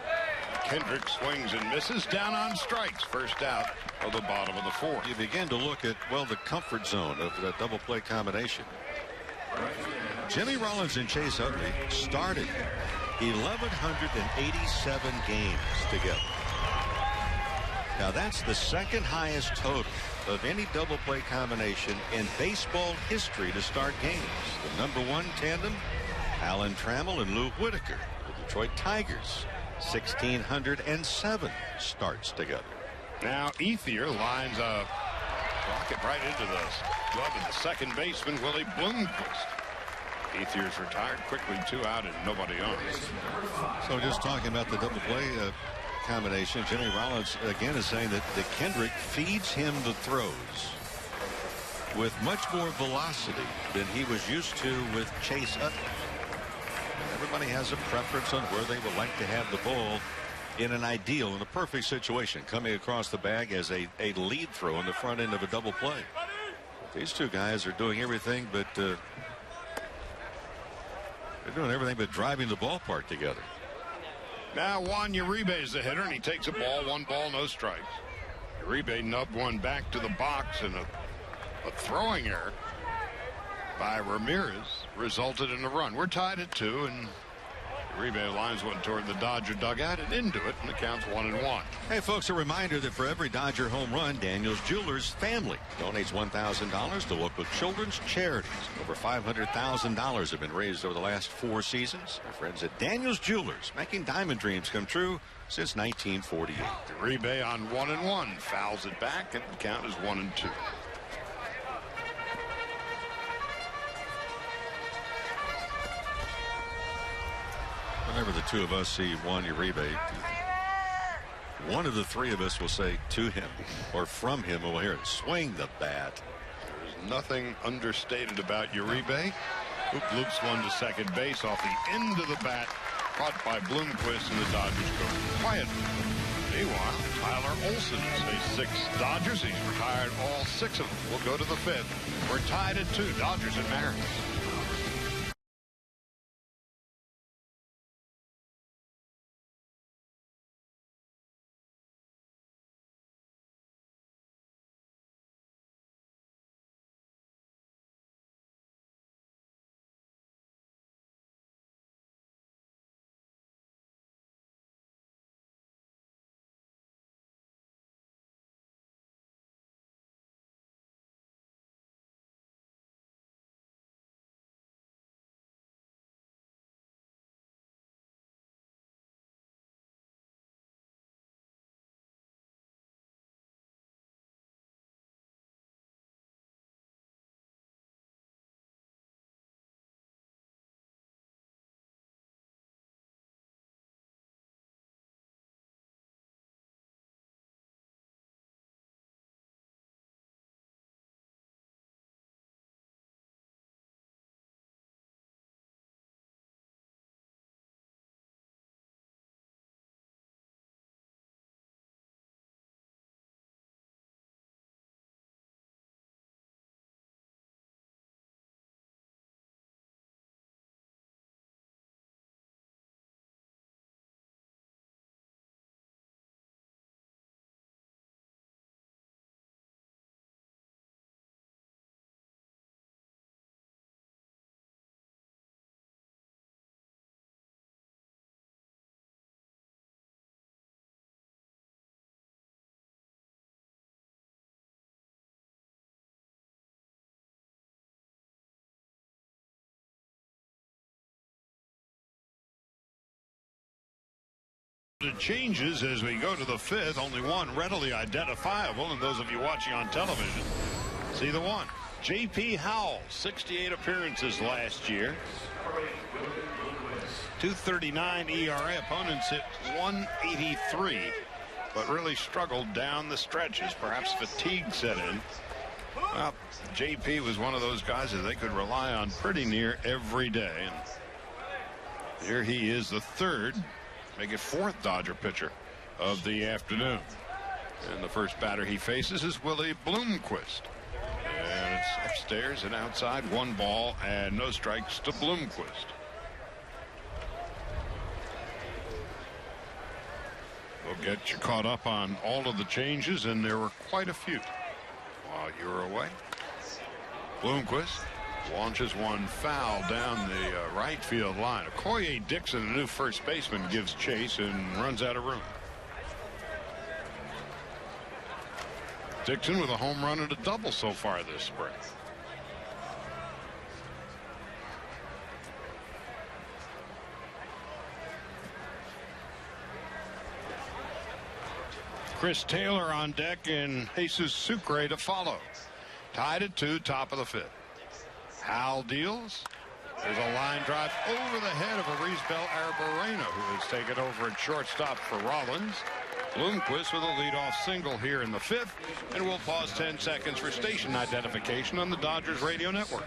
Kendrick swings and misses, down on strikes. First out of the bottom of the 4th. You begin to look at, well, the comfort zone of the double play combination. Jimmy Rollins and Chase Utley started 1,187 games together. Now that's the second highest total of any double play combination in baseball history to start games. The number 1 tandem, Alan Trammell and Lou Whitaker, the Detroit Tigers, 1,607 starts together. Now Ethier lines a rocket right into the glove of the second baseman, Willie Bloomquist. Ethier's retired quickly, 2 out and nobody on. So just talking about the double play combination, Jimmy Rollins again is saying that Kendrick feeds him the throws with much more velocity than he was used to with Chase Utley. Everybody has a preference on where they would like to have the ball in an ideal, in a perfect situation, coming across the bag as a lead throw on the front end of a double play. These two guys are doing everything but they're doing everything but driving the ballpark together. Now Juan Uribe is the hitter, and he takes a ball, 1 ball, no strikes. Uribe nubbed one back to the box, and a throwing error by Ramirez resulted in a run. We're tied at 2, and Uribe lines one toward the Dodger dugout and into it, and the count's 1-1. Hey, folks, a reminder that for every Dodger home run, Daniels Jewelers family donates $1,000 to local children's charities. Over $500,000 have been raised over the last 4 seasons. Our friends at Daniels Jewelers, making diamond dreams come true since 1948. Uribe on 1-1, fouls it back, and the count is 1-2. Whenever the two of us see Juan Uribe, one of the three of us will say to him or from him, we'll hear it, swing the bat. There's nothing understated about Uribe. Who loops one to second base off the end of the bat, caught by Bloomquist, and the Dodgers go quiet. Meanwhile, Tyler Olson has 6 Dodgers. He's retired all 6 of them. We'll go to the 5th. We're tied at 2, Dodgers and Mariners. It changes as we go to the 5th. Only one readily identifiable, and those of you watching on television see the one. J.P. Howell, 68 appearances last year. 2.39 ERA. Opponents hit 183, but really struggled down the stretches. Perhaps fatigue set in. Well, J.P. was one of those guys that they could rely on pretty near every day. And here he is, the 3rd. Make it 4th Dodger pitcher of the afternoon. And the first batter he faces is Willie Bloomquist. And it's upstairs and outside. 1 ball and no strikes to Bloomquist. We'll get you caught up on all of the changes, and there were quite a few while you were away. Bloomquist launches one foul down the right field line. Okoye Dixon, the new first baseman, gives chase and runs out of room. Dixon with a home run and a double so far this spring. Chris Taylor on deck and Jesus Sucre to follow. Tied at 2, top of the 5th. Howell deals. There's a line drive over the head of Arizbel Arborena, who has taken over at shortstop for Rollins. Bloomquist with a leadoff single here in the 5th, and we'll pause 10 seconds for station identification on the Dodgers radio network.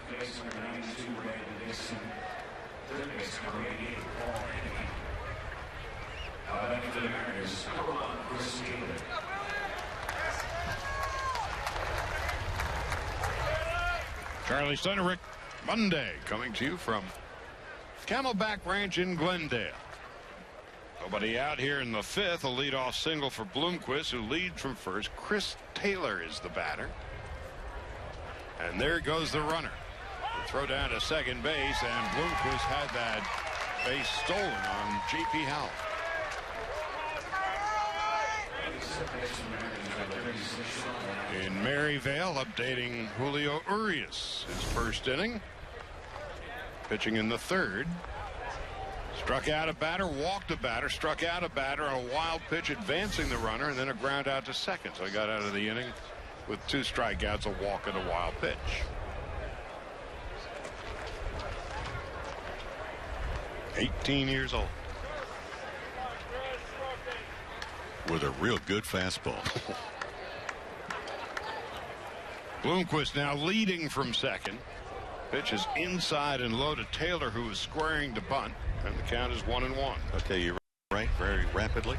Charlie Sunerick, Monday, coming to you from Camelback Ranch in Glendale. Nobody out here in the 5th. A leadoff single for Bloomquist, who leads from first. Chris Taylor is the batter. And there goes the runner. The throw down to second base, and Bloomquist had that Base stolen on J.P. Howell. In Maryvale, updating Julio Urias, his first inning. Pitching in the third. Struck out a batter, walked a batter, struck out a batter on a wild pitch, advancing the runner, and then a ground out to second. So he got out of the inning with 2 strikeouts, a walk, and a wild pitch. "18 years old. With a real good fastball. Bloomquist now leading from second. Pitch is inside and low to Taylor, who is squaring to bunt, and the count is 1-1. Okay, you're right, very rapidly.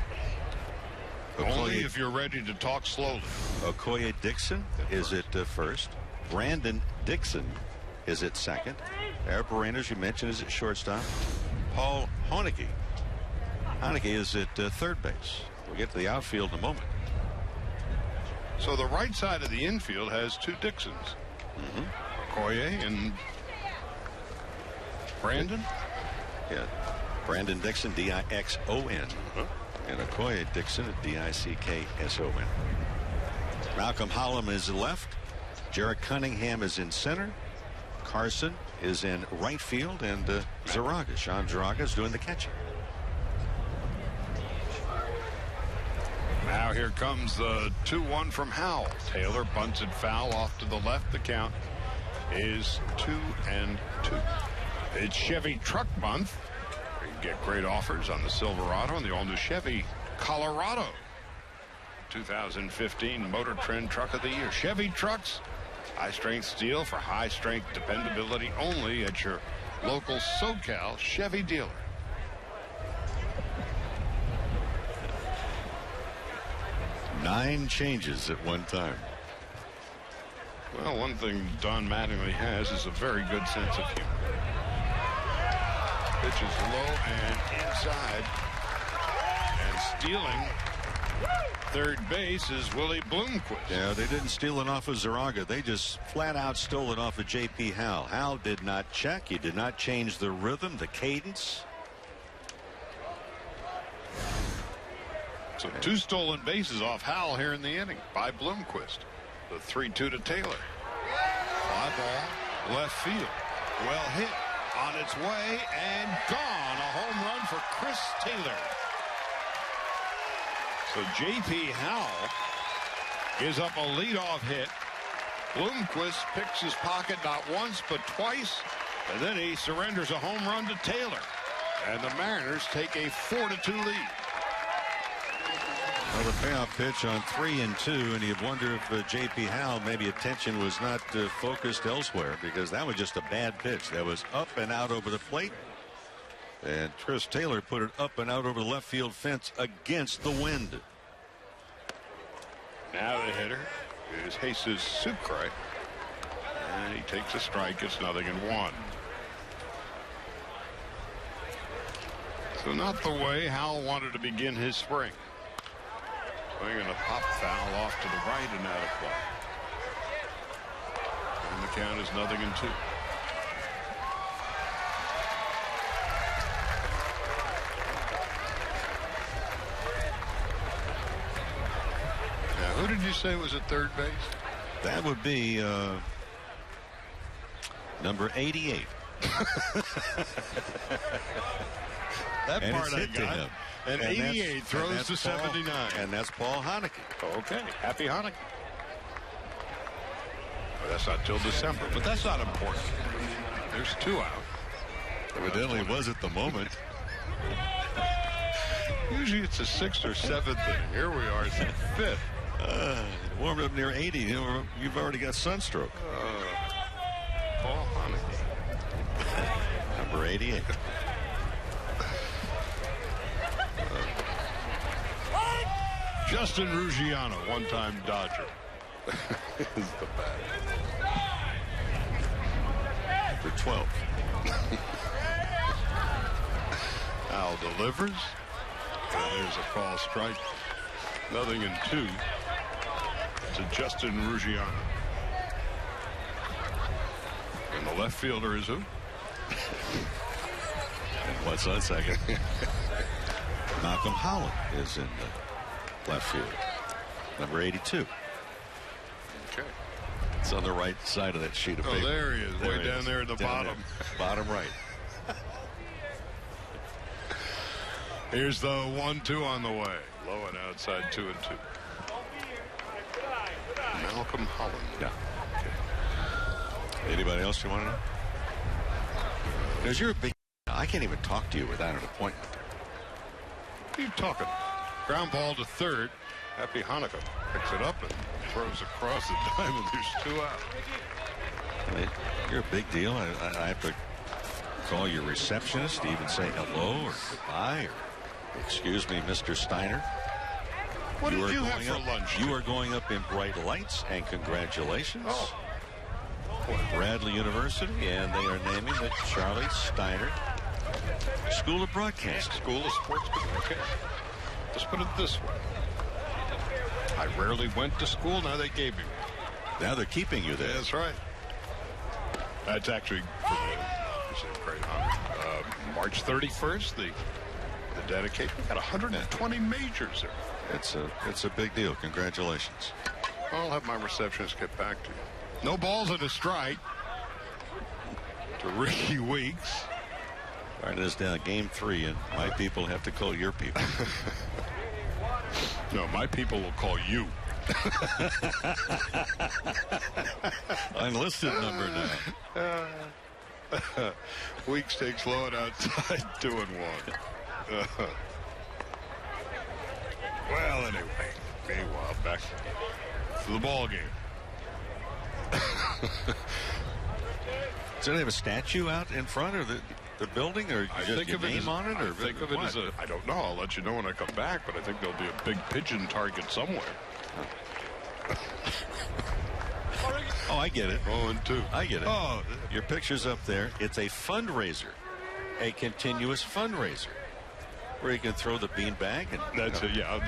Only if you're ready to talk slowly. Okoye Dixon is at first. Brandon Dixon is at second. Arparenas, you mentioned, is at shortstop. Paul Honeke is at third base. We'll get to the outfield in a moment. So the right side of the infield has 2 Dixons. Okoye and Brandon. Yeah, Brandon Dixon, D-I-X-O-N. And Okoye Dixon, D-I-C-K-S-O-N. Malcolm Holland is left. Jarrett Cunningham is in center. Carson is in right field, and Sean Zaraga is doing the catching. Now here comes the 2-1 from Howell. Taylor bunts it foul off to the left. The count is 2-2. It's Chevy Truck Month. You can get great offers on the Silverado and the all-new Chevy Colorado. 2015 Motor Trend Truck of the Year. Chevy trucks, high-strength steel for high-strength dependability only at your local SoCal Chevy dealer. Nine changes at one time. Well, one thing Don Mattingly has is a very good sense of humor. Pitch is low and inside. And stealing third base is Willie Bloomquist. Yeah, they didn't steal it off of Zaraga. They just flat out stole it off of J.P. Howell. Howell did not check. He did not change the rhythm, the cadence. So 2 stolen bases off Howell here in the inning by Bloomquist. The 3-2 to Taylor. Fly ball, left field. Well hit, on its way, and gone. A home run for Chris Taylor. So J.P. Howell gives up a leadoff hit. Bloomquist picks his pocket not once but twice, and then he surrenders a home run to Taylor. And the Mariners take a 4-2 lead. Well, the payoff pitch on 3-2, and you'd wonder if J.P. Howell, maybe attention was not focused elsewhere, because that was just a bad pitch. That was up and out over the plate, and Chris Taylor put it up and out over the left field fence against the wind. Now the hitter is Jesus Sucre, and he takes a strike. It's 0-1. So not the way Howell wanted to begin his spring. Swinging a pop foul off to the right and out of play. And the count is 0-2. Now, who did you say was at third base? That would be number 88. That and part it's I hit to got. him. And 88 throws to 79. And that's Paul Honeke. Okay, happy Hanukkah. Well, that's not till December, but that's not important. There's 2 out. Evidently it was at the moment. Usually it's the 6th or 7th inning. Here we are, it's the 5th. Warmed up near 80. You've already got sunstroke. Paul Honeke. Number 88. Justin Ruggiano, one-time Dodger, is the bat. For 12. Al delivers. And there's a call strike. 0-2 to Justin Ruggiano. And the left fielder is who? And What's on second? Malcolm Holland is in the left field. Number 82. Okay. It's on the right side of that sheet of paper. Oh, there he is. Way down there at the bottom. Bottom right. Here's the 1-2 on the way. Low and outside 2-2. Malcolm Holland. Yeah. Okay. Anybody else you want to know? Because you're a big. I can't even talk to you without an appointment. What are you talking? Ground ball to third. Happy Hanukkah picks it up and throws across the diamond. There's 2 out. I mean, you're a big deal. I have to call your receptionist to even say hello or goodbye or excuse me, Mr. Steiner. What did you have for lunch? You are going up in bright lights, and congratulations. Oh. Bradley University, and they are naming the Charlie Steiner School of Broadcasting. School of Sports Communication. Let's put it this way. I rarely went to school. Now they gave me one. Now they're keeping you there. That's right. That's actually for the great honor. March 31st, the dedication. Got 120 majors there. It's a big deal. Congratulations. I'll have my receptionist get back to you. No balls and a strike to Ricky Weeks. All right, it is down game 3, and my people have to call your people. No, my people will call you. Unlisted number now. Weeks takes low and outside 2-1. Well, anyway, meanwhile, back to the ball game. So they have a statue out in front of the building, or I just think your of it name as, on it, or I think of it as a. I don't know. I'll let you know when I come back, but I think there'll be a big pigeon target somewhere. Oh, I get it. 0-2. I get it. Oh, your picture's up there. It's a fundraiser, a continuous fundraiser, where you can throw the beanbag and that's it. Yeah,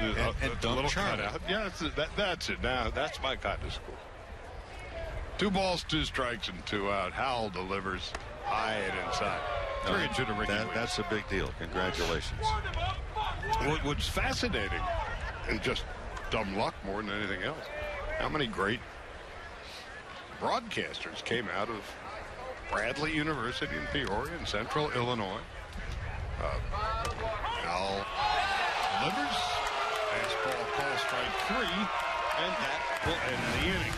and a dunk little Charlie. cutout. Yeah, that's it. Now that's my kind of school. 2 balls, 2 strikes, and 2 out. Howell delivers high and inside. 3-2 to Ricky Weeks. That's a big deal. Congratulations. What's fascinating, and just dumb luck more than anything else, how many great broadcasters came out of Bradley University in Peoria in central Illinois. Howell delivers. Fastball call strike 3, and that will end the inning.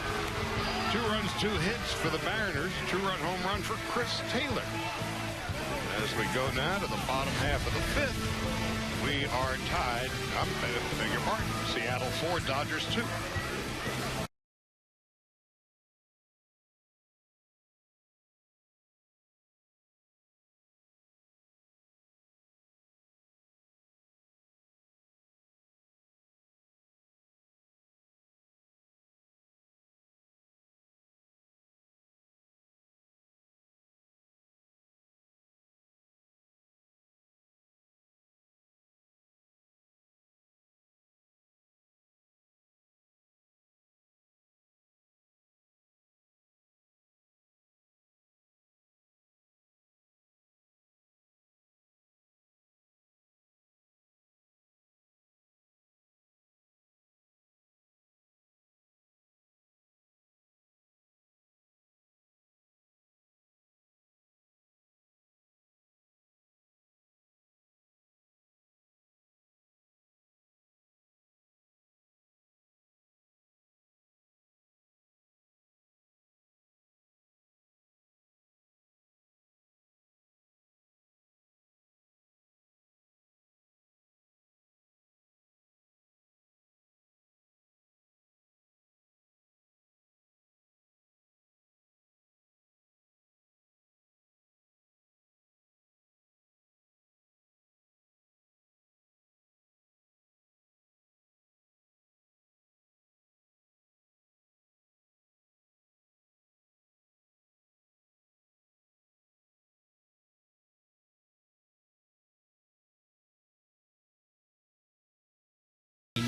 2 runs, 2 hits for the Mariners. 2-run home run for Chris Taylor. As we go now to the bottom half of the 5th, we are tied. Beg your pardon. Seattle 4, Dodgers 2.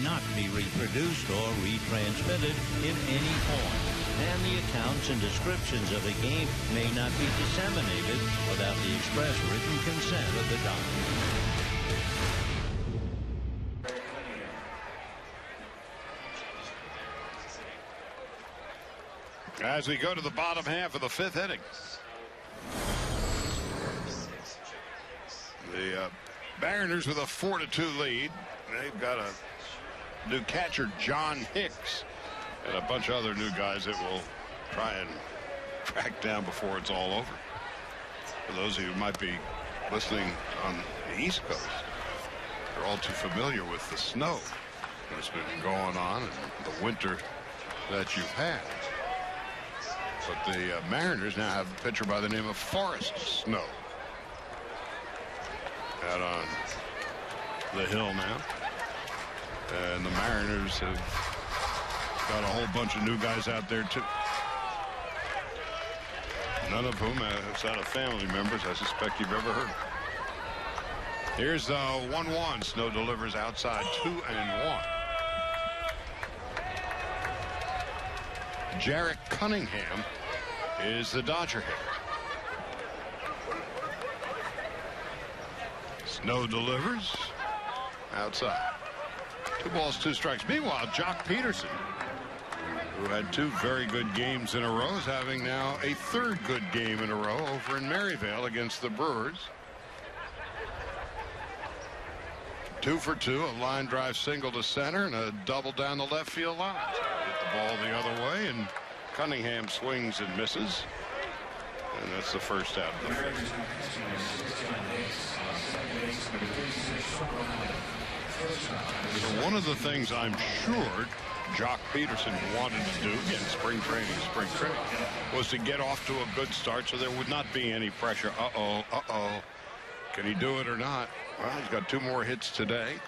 Not be reproduced or retransmitted in any form. and the accounts and descriptions of the game may not be disseminated without the express written consent of the doctor. As we go to the bottom half of the 5th inning. The Mariners with a 4-2 lead. They've got a new catcher, John Hicks, and a bunch of other new guys that will try and track down before it's all over. For those of you who might be listening on the East Coast, they're all too familiar with the snow that's been going on and the winter that you've had. But the Mariners now have a pitcher by the name of Forrest Snow out on the hill now. And the Mariners have got a whole bunch of new guys out there too. None of whom outside of family members I suspect you've ever heard of. Here's the 1-1. Snow delivers outside 2-1. Jarrett Cunningham is the Dodger hitter. Snow delivers outside. 2 balls, 2 strikes. Meanwhile, Jock Peterson, who had 2 very good games in a row, is having now a 3rd good game in a row over in Maryvale against the Brewers. 2 for 2, a line drive single to center and a double down the left field line. So hit the ball the other way, and Cunningham swings and misses. And that's the first out of the 5th. So one of the things I'm sure Jock Peterson wanted to do, again, spring training, was to get off to a good start so there would not be any pressure. Can he do it or not? Well, he's got 2 more hits today.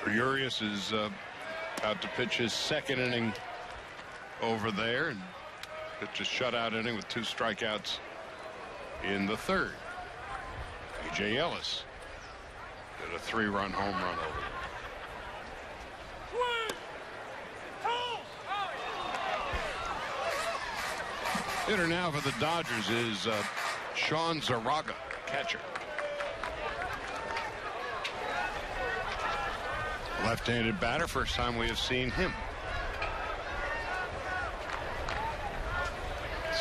Urias is out to pitch his 2nd inning over there, and pitch a shutout inning with 2 strikeouts in the 3rd. A.J. Ellis did a 3-run home run over there. Hitter now for the Dodgers is Sean Zaraga, catcher. Left-handed batter, first time we have seen him.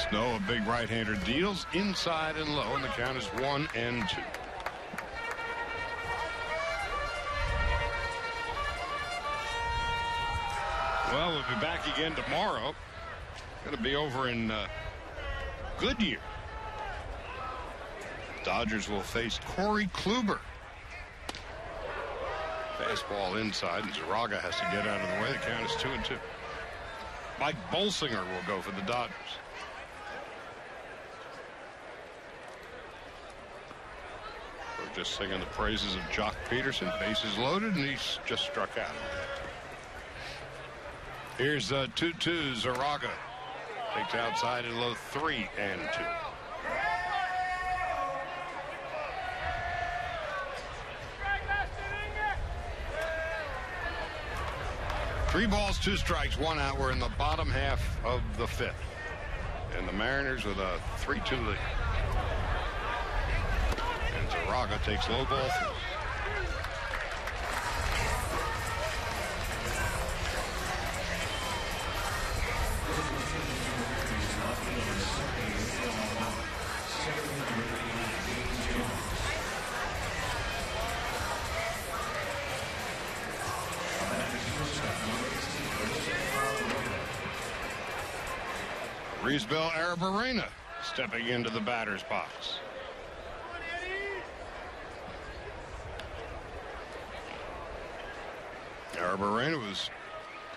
Snow, a big right-hander, deals inside and low, and the count is 1-2. Well, we'll be back again tomorrow. Going to be over in Goodyear. Dodgers will face Corey Kluber. Fastball inside, and Zaraga has to get out of the way. The count is 2-2. Mike Bolsinger will go for the Dodgers. We're just singing the praises of Jock Peterson. Bases loaded, and he's just struck out. Here's 2-2. Zaraga takes outside and low, 3-2. 3 balls, 2 strikes, 1 out. We're in the bottom half of the 5th. And the Mariners with a 3-2 lead. And Zaraga takes low ball 3. Reesbell Arabarena stepping into the batter's box. Arabarena was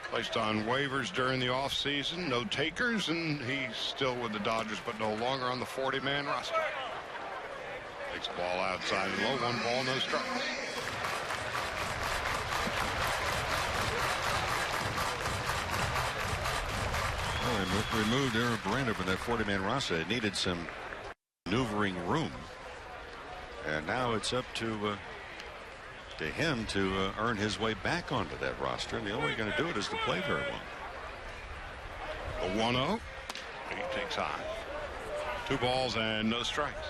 placed on waivers during the offseason. No takers, and he's still with the Dodgers, but no longer on the 40-man roster. Takes the ball outside and low. 1 ball, no strikes. Well, they removed Arabarena from that 40-man roster. It needed some maneuvering room. And now it's up to to him to earn his way back onto that roster, and the only way you're going to do it is to play very well. The 1-0. He takes high. 2 balls and no strikes.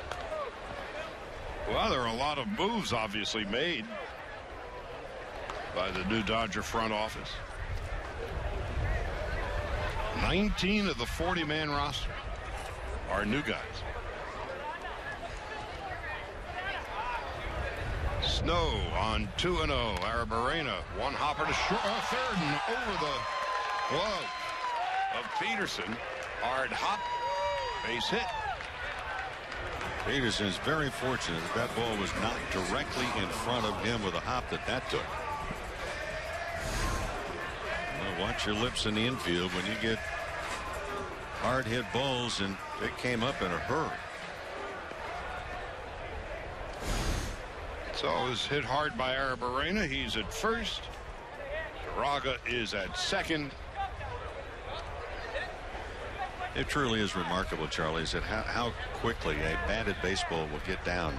Well, there are a lot of moves obviously made by the new Dodger front office. 19 of the 40-man roster are new guys. Snow on 2-0. Arbarena, one hopper to short, third and over the glove of Peterson. Hard hop, base hit. Peterson's very fortunate that that ball was not directly in front of him with a hop that took. Well, watch your lips in the infield when you get hard hit balls, and it came up in a hurry. So it was hit hard by Arbarena. He's at first. Raga is at second. It truly is remarkable, Charlie, is that how quickly a batted baseball will get down.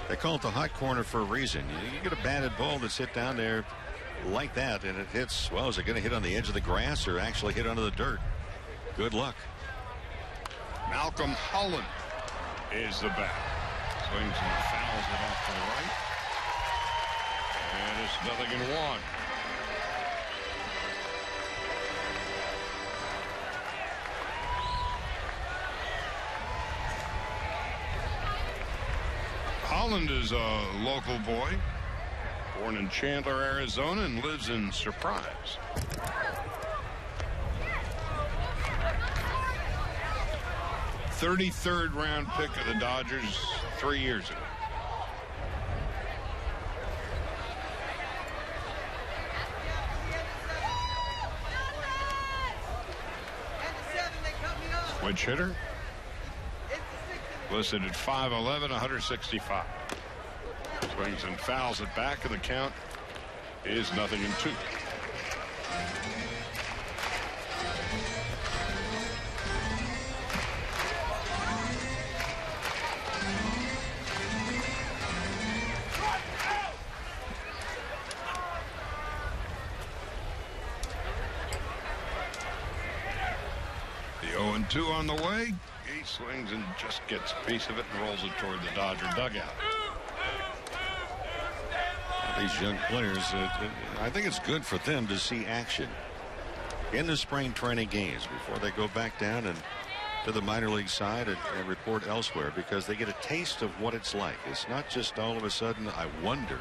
They call it the hot corner for a reason. You get a batted ball that's hit down there like that, and it hits, well, is it going to hit on the edge of the grass or actually hit onto the dirt? Good luck. Malcolm Holland is the bat. Swings and fouls it off to the right. And it's 0-1. Holland is a local boy, born in Chandler, Arizona, and lives in Surprise. '33rd round pick of the Dodgers 3 years ago. Switch hitter. Listed at 5'11", 165. Swings and fouls it back, and the count is 0-2. The 0-2 on the way. He swings and just gets a piece of it and rolls it toward the Dodger dugout. These young players, I think it's good for them to see action in the spring training games before they go back down and to the minor league side and report elsewhere, because they get a taste of what it's like. It's not just all of a sudden, I wonder.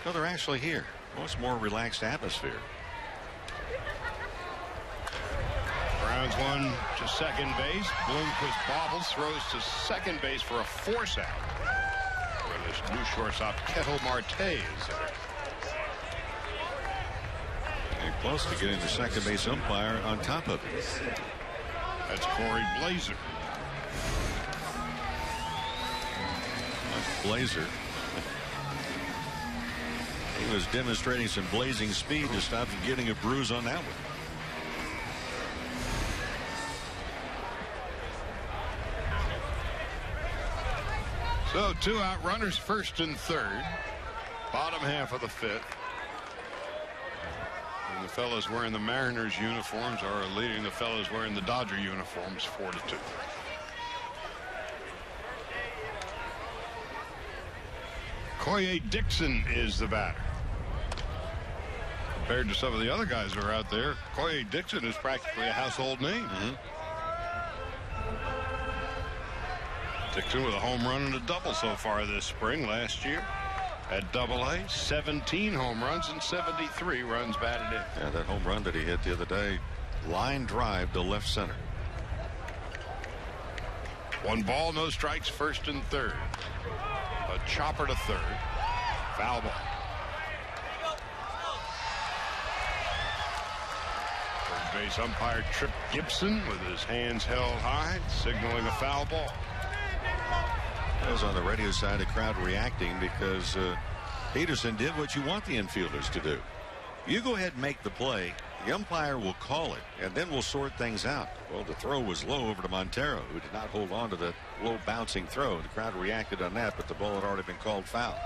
No, they're actually here. Well, it's more relaxed atmosphere. Browns one to second base. Bloomquist bobbles, throws to second base for a force out. Where this new shortstop, Ketel Marte, is there. And close to getting the second base umpire on top of it. That's Corey Blazer. That's Blazer. He was demonstrating some blazing speed to stop him getting a bruise on that one. So 2 out runners, first and third. Bottom half of the 5th. And the fellas wearing the Mariners uniforms are leading the fellas wearing the Dodger uniforms 4-2. Koye Dixon is the batter. Compared to some of the other guys who are out there, Koye Dixon is practically a household name. Dixon with a home run and a double so far this spring. Last year at Double-A, 17 home runs and 73 runs batted in. Yeah, that home run that he hit the other day, line drive to left center. 1 ball, no strikes, first and third. A chopper to third. Foul ball. Third base umpire Trip Gibson with his hands held high, signaling a foul ball. That was on the radio side, the crowd reacting because Peterson did what you want the infielders to do. You go ahead and make the play. The umpire will call it, and then we'll sort things out. Well, the throw was low over to Montero, who did not hold on to the low bouncing throw. The crowd reacted on that, but the ball had already been called foul.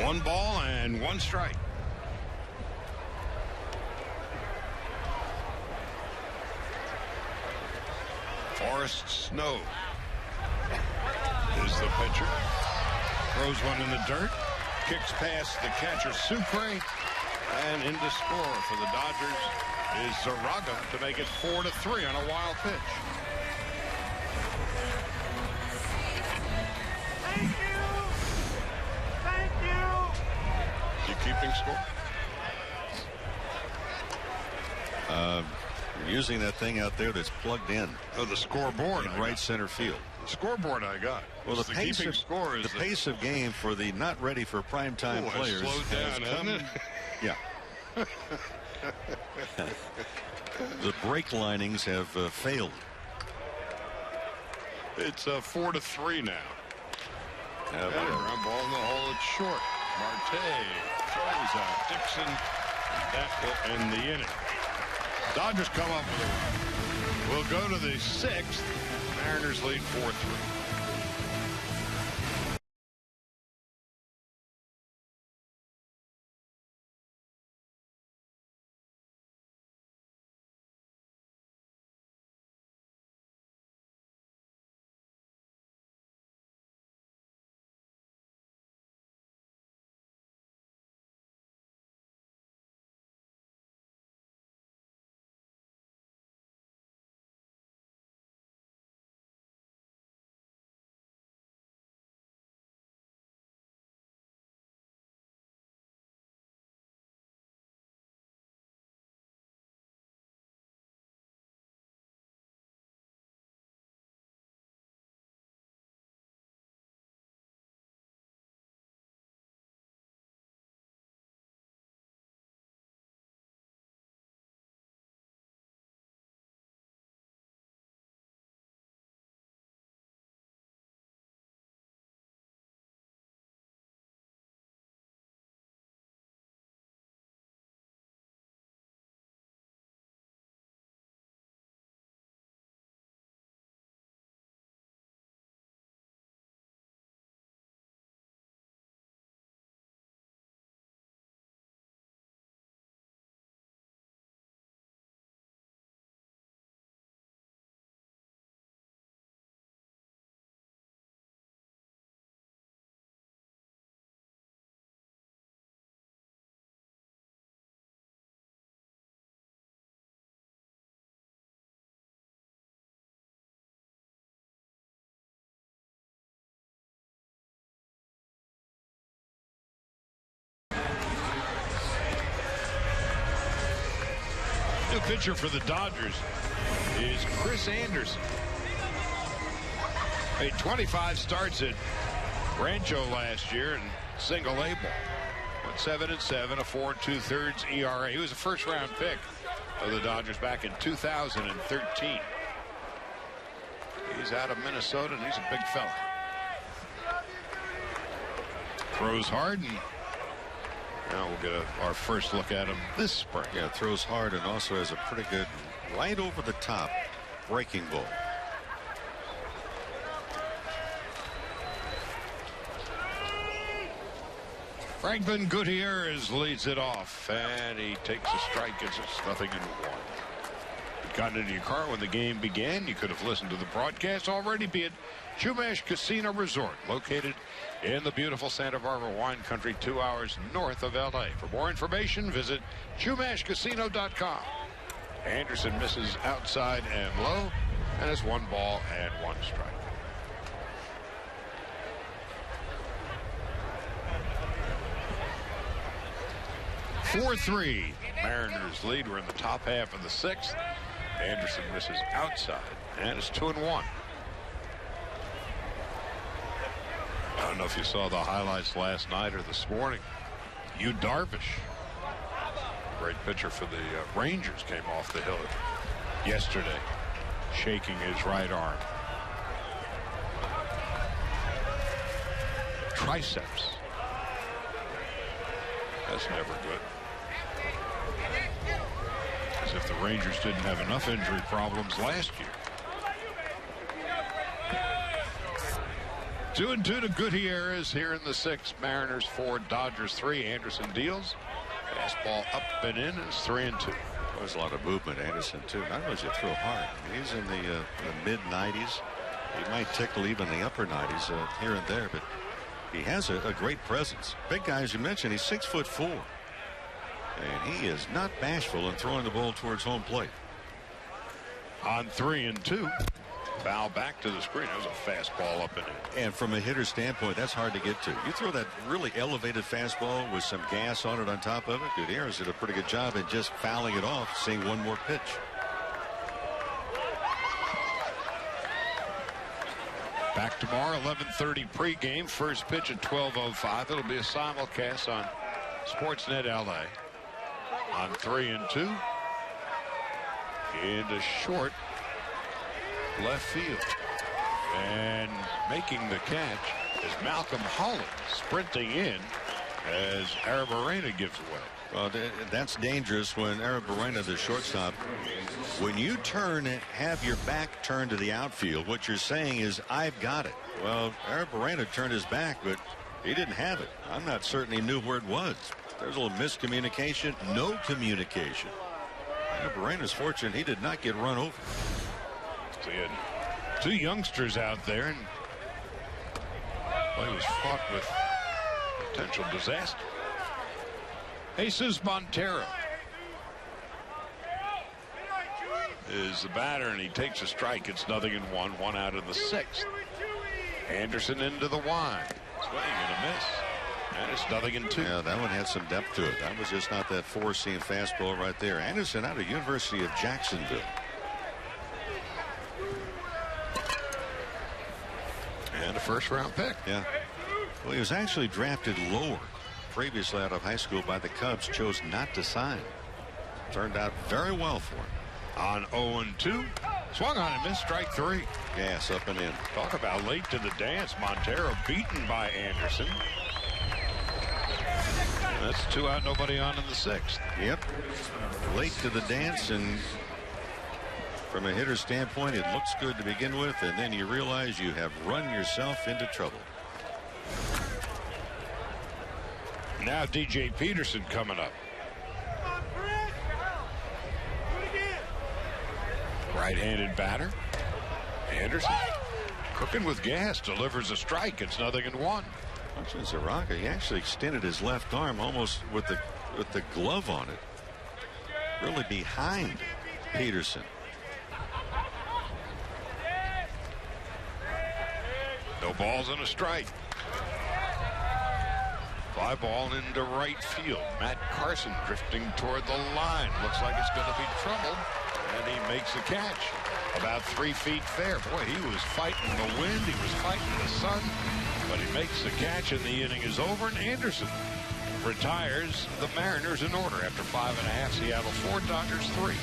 1 ball and 1 strike. Forrest Snow is the pitcher. Throws one in the dirt. Kicks past the catcher Sucre. And in to score for the Dodgers is Zaraga to make it 4-3 on a wild pitch. Thank you. Thank you. You keeping score? Using that thing out there that's plugged in. Oh, the scoreboard. In right center field. The scoreboard I got. Well, the pace keeping of score is the pace of game for the not ready for primetime players slowed down, hasn't it? Yeah. The brake linings have failed. It's 4-3 now. Yeah, Ground ball in the hole. It's short. Marte throws out. Dixon. That will end the inning. Dodgers come up with a run. We'll go to the 6th. Mariners lead 4-3. New pitcher for the Dodgers is Chris Anderson. Made 25 starts at Rancho last year and single A ball. Went 7-7, a 4 2/3 ERA. He was a first-round pick of the Dodgers back in 2013. He's out of Minnesota, and he's a big fella. Throws hard, and now we'll get our first look at him this spring. Yeah, throws hard and also has a pretty good right over the top breaking ball. Franklin Gutierrez leads it off, and he takes a strike. It's 0-1. Got into your car when the game began. You could have listened to the broadcast already. Be at Chumash Casino Resort, located in the beautiful Santa Barbara wine country, 2 hours north of L.A. For more information, visit ChumashCasino.com. Anderson misses outside and low, and it's 1 ball and 1 strike. (4-3) Mariners lead. We're in the top half of the 6th. Anderson misses outside, and it's 2-1. I don't know if you saw the highlights last night or this morning. Yu Darvish, great pitcher for the Rangers, came off the hill yesterday, shaking his right arm. Triceps. That's never good. As if the Rangers didn't have enough injury problems last year. 2-2 to Gutierrez here in the 6th. Mariners 4, Dodgers 3. Anderson deals. Fastball up and in. It's 3-2. There's a lot of movement. Anderson too. Not only does he throw hard, he's in the mid 90s. He might tickle even the upper 90s here and there, but he has a great presence. Big guy, as you mentioned, he's 6'4", and he is not bashful in throwing the ball towards home plate. On 3-2. Foul back to the screen. That was a fastball up and in. And from a hitter's standpoint, that's hard to get to. You throw that really elevated fastball with some gas on it on top of it. Gutierrez did a pretty good job at just fouling it off, seeing one more pitch. Back tomorrow, 11:30 pregame. First pitch at 12:05. It'll be a simulcast on Sportsnet LA. On 3-2. Into short left field. And making the catch is Malcolm Holland, sprinting in as Arena gives away. Well, that's dangerous when Arena, the shortstop, when you turn and have your back turned to the outfield, what you're saying is, I've got it. Well, Arena turned his back, but he didn't have it. I'm not certain he knew where it was. There's a little miscommunication, no communication. Arena's fortunate he did not get run over. So he had two youngsters out there, and he was fraught with potential disaster. Jesus Montero is the batter, and he takes a strike. It's 0-1, one out in the 6th. Anderson into the wide. Swing and a miss. And it's 0-2. Yeah, that one had some depth to it. That was just not that four-seam fastball right there. Anderson out of University of Jacksonville. And a first-round pick. Yeah. Well, he was actually drafted lower previously out of high school by the Cubs. Chose not to sign. Turned out very well for him. On 0-2. Swung on and missed, strike 3. Gas up and in. Talk about late to the dance. Montero beaten by Anderson. That's 2 out, nobody on in the 6th. Yep. Late to the dance, and from a hitter's standpoint, it looks good to begin with, and then you realize you have run yourself into trouble. Now DJ Peterson coming up. Right-handed batter. Anderson cooking with gas, delivers a strike. It's 0-1. Watching Zaraka, he actually extended his left arm almost with the glove on it, really behind Peterson. No balls and a strike. Fly ball into right field. Matt Carson drifting toward the line. Looks like it's going to be trouble, and he makes the catch. About 3 feet fair. Boy, he was fighting the wind. He was fighting the sun. But he makes the catch, and the inning is over, and Anderson retires the Mariners in order after 5.5. Seattle 4, Dodgers 3.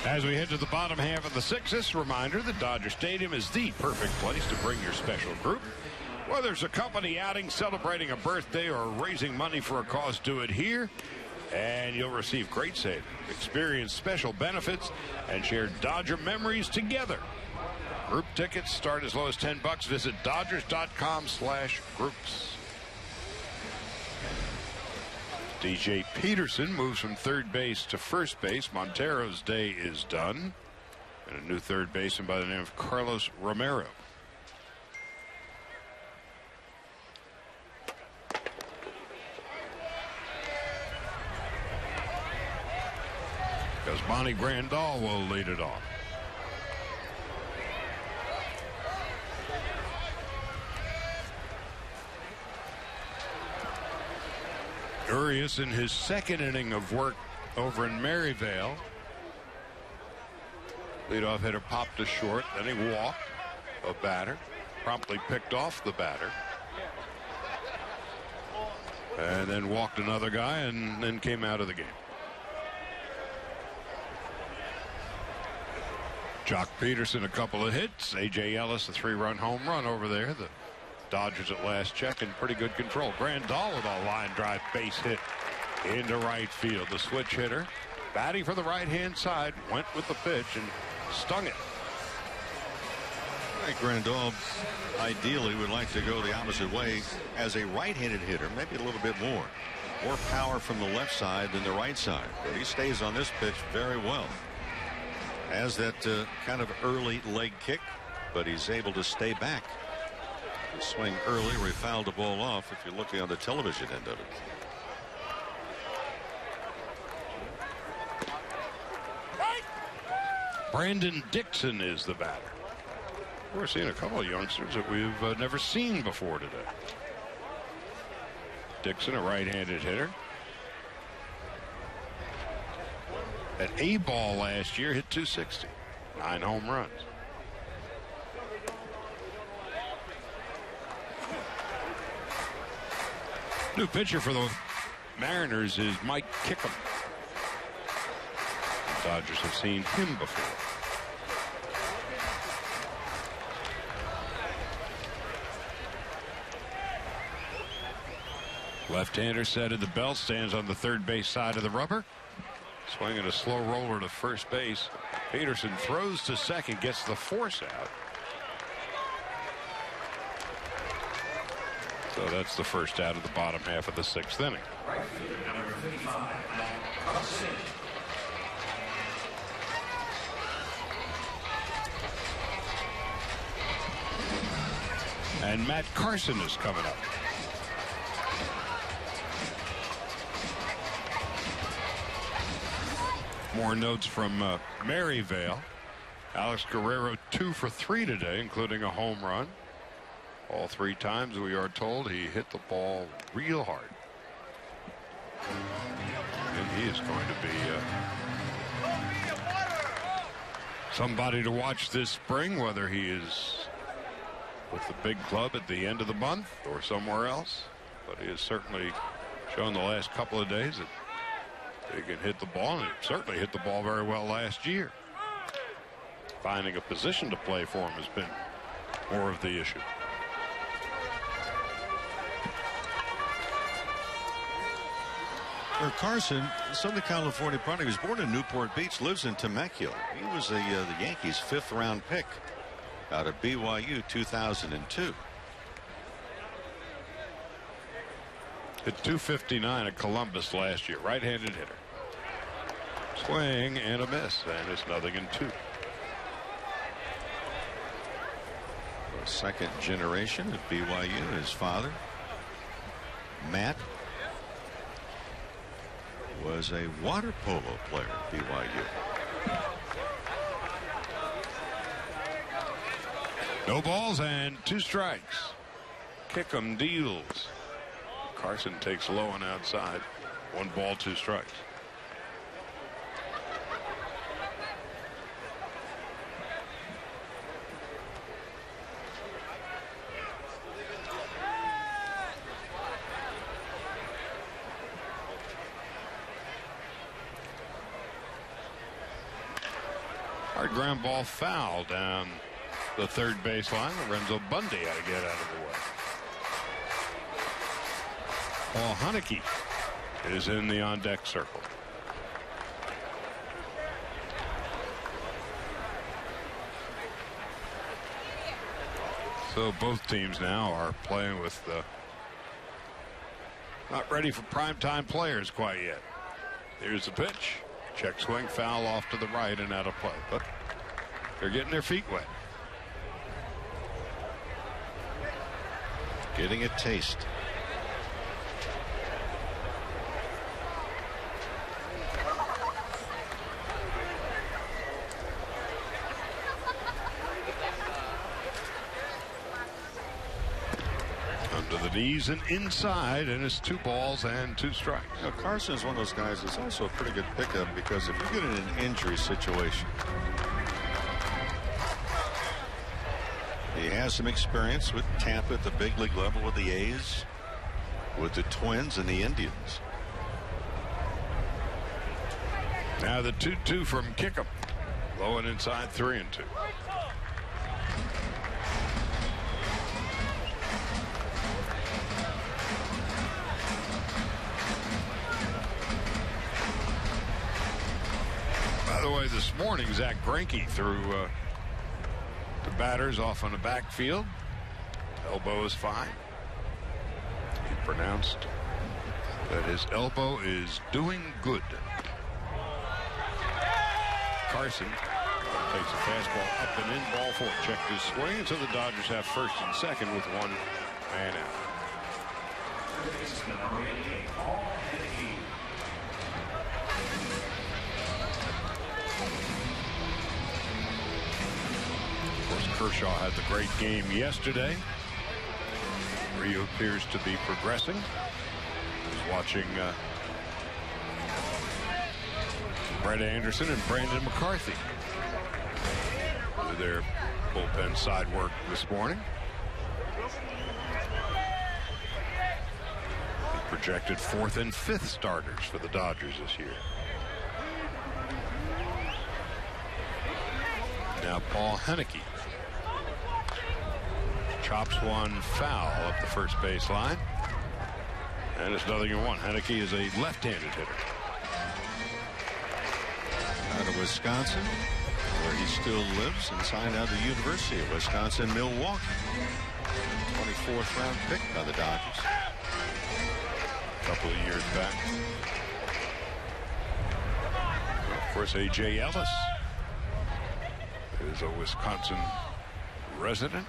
As we head to the bottom half of the sixth, this reminder that Dodger Stadium is the perfect place to bring your special group. Whether it's a company outing, celebrating a birthday, or raising money for a cause, do it here, and you'll receive great savings, experience special benefits, and share Dodger memories together. Group tickets start as low as $10. Visit Dodgers.com/groups. DJ Peterson moves from third base to first base. Montero's day is done. And a new third baseman by the name of Carlos Romero. Because Bonnie Grandal will lead it off. Urias in his second inning of work over in Maryvale. Leadoff hitter popped to short, then he walked a batter, promptly picked off the batter, and then walked another guy and then came out of the game. Jock Peterson a couple of hits. A.J. Ellis a 3-run home run over there. The Dodgers at last check in pretty good control. Grandal with a line drive base hit into right field. The switch hitter batting for the right-hand side went with the pitch and stung it. Grandal ideally would like to go the opposite way as a right-handed hitter, maybe a little bit more power from the left side than the right side, but he stays on this pitch very well. Has that kind of early leg kick, but he's able to stay back. The swing early where he fouled the ball off, if you're looking on the television end of it. Brandon Dixon is the batter. We're seeing a couple of youngsters that we've never seen before today. Dixon, a right-handed hitter. At A-ball last year, hit .260. 9 home runs. New pitcher for the Mariners is Mike Kickham. The Dodgers have seen him before. Left-hander set in the belt, stands on the third base side of the rubber. Swinging a slow roller to first base. Peterson throws to second, gets the force out. So that's the first out of the bottom half of the sixth inning. Right fielder number 55, Carson. And Matt Carson is coming up. More notes from Maryvale. Alex Guerrero 2 for 3 today, including a home run. All 3 times, we are told, he hit the ball real hard. And he is going to be somebody to watch this spring, whether he is with the big club at the end of the month or somewhere else. But he has certainly shown the last couple of days that he can hit the ball, and he certainly hit the ball very well last year. Finding a position to play for him has been more of the issue. For Carson, Southern California product. He was born in Newport Beach, lives in Temecula. He was the Yankees' 5th-round pick out of BYU 2002. Hit .259 at Columbus last year. Right-handed hitter. Swing and a miss, and it's 0-2. Second generation at BYU. His father, Matt, was a water polo player at BYU. No balls and 2 strikes. Kickham deals. Carson takes low and outside. 1 ball, 2 strikes. Hard ground ball foul down the third baseline. Lorenzo Bundy had to get out of the way. Paul Haneke is in the on-deck circle. So both teams now are playing with not ready for primetime players quite yet. Here's the pitch. Check swing, foul off to the right and out of play. But they're getting their feet wet. Getting a taste. Under the knees and inside, and it's 2 balls and 2 strikes. You know, Carson is one of those guys that's also a pretty good pickup, because if you get in an injury situation, he has some experience with Tampa at the big league level with the A's, with the Twins and the Indians. Now the 2-2 from Kickham. Low and inside, 3-2. By the way, this morning, Zach Greinke threw the batters off on the backfield. Elbow is fine. He pronounced that his elbow is doing good. Carson takes a fastball up and in, ball 4. Checked his swing until the Dodgers have first and second with 1 man out. Of course, Kershaw had the great game yesterday. Rio appears to be progressing. Was watching Brett Anderson and Brandon McCarthy do their bullpen side work this morning. The projected 4th and 5th starters for the Dodgers this year. Now Paul Haneke chops one foul up the first base line. And it's 0-1. Haneke is a left-handed hitter. Out of Wisconsin, where he still lives, and signed out of the University of Wisconsin, Milwaukee. 24th round pick by the Dodgers A couple of years back. Of course, A.J. Ellis is a Wisconsin resident.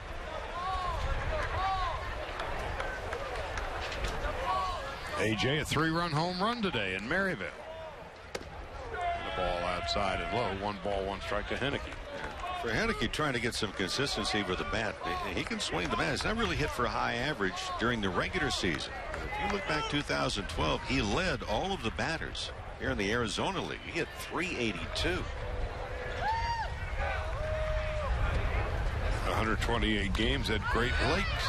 A.J. a 3-run home run today in Maryville. And the ball outside and low. 1 ball, 1 strike to Haneke. For Haneke, trying to get some consistency with the bat. He can swing the bat. It's not really hit for a high average during the regular season. But if you look back 2012, he led all of the batters here in the Arizona League. He hit .382. 128 games at Great Lakes.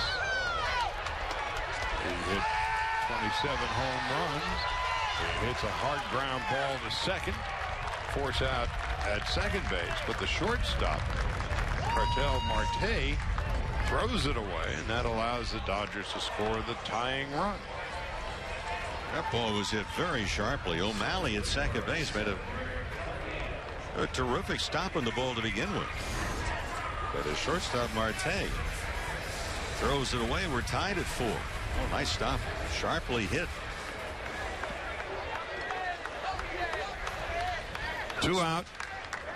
He hit 27 home runs. He hits a hard ground ball to second. Force out at second base, but the shortstop, Cartel Marte, throws it away, and that allows the Dodgers to score the tying run. That ball was hit very sharply. O'Malley at second base made a terrific stop on the ball to begin with. But as shortstop Marte throws it away, we're tied at 4. Oh, nice stop. Sharply hit. 2 out,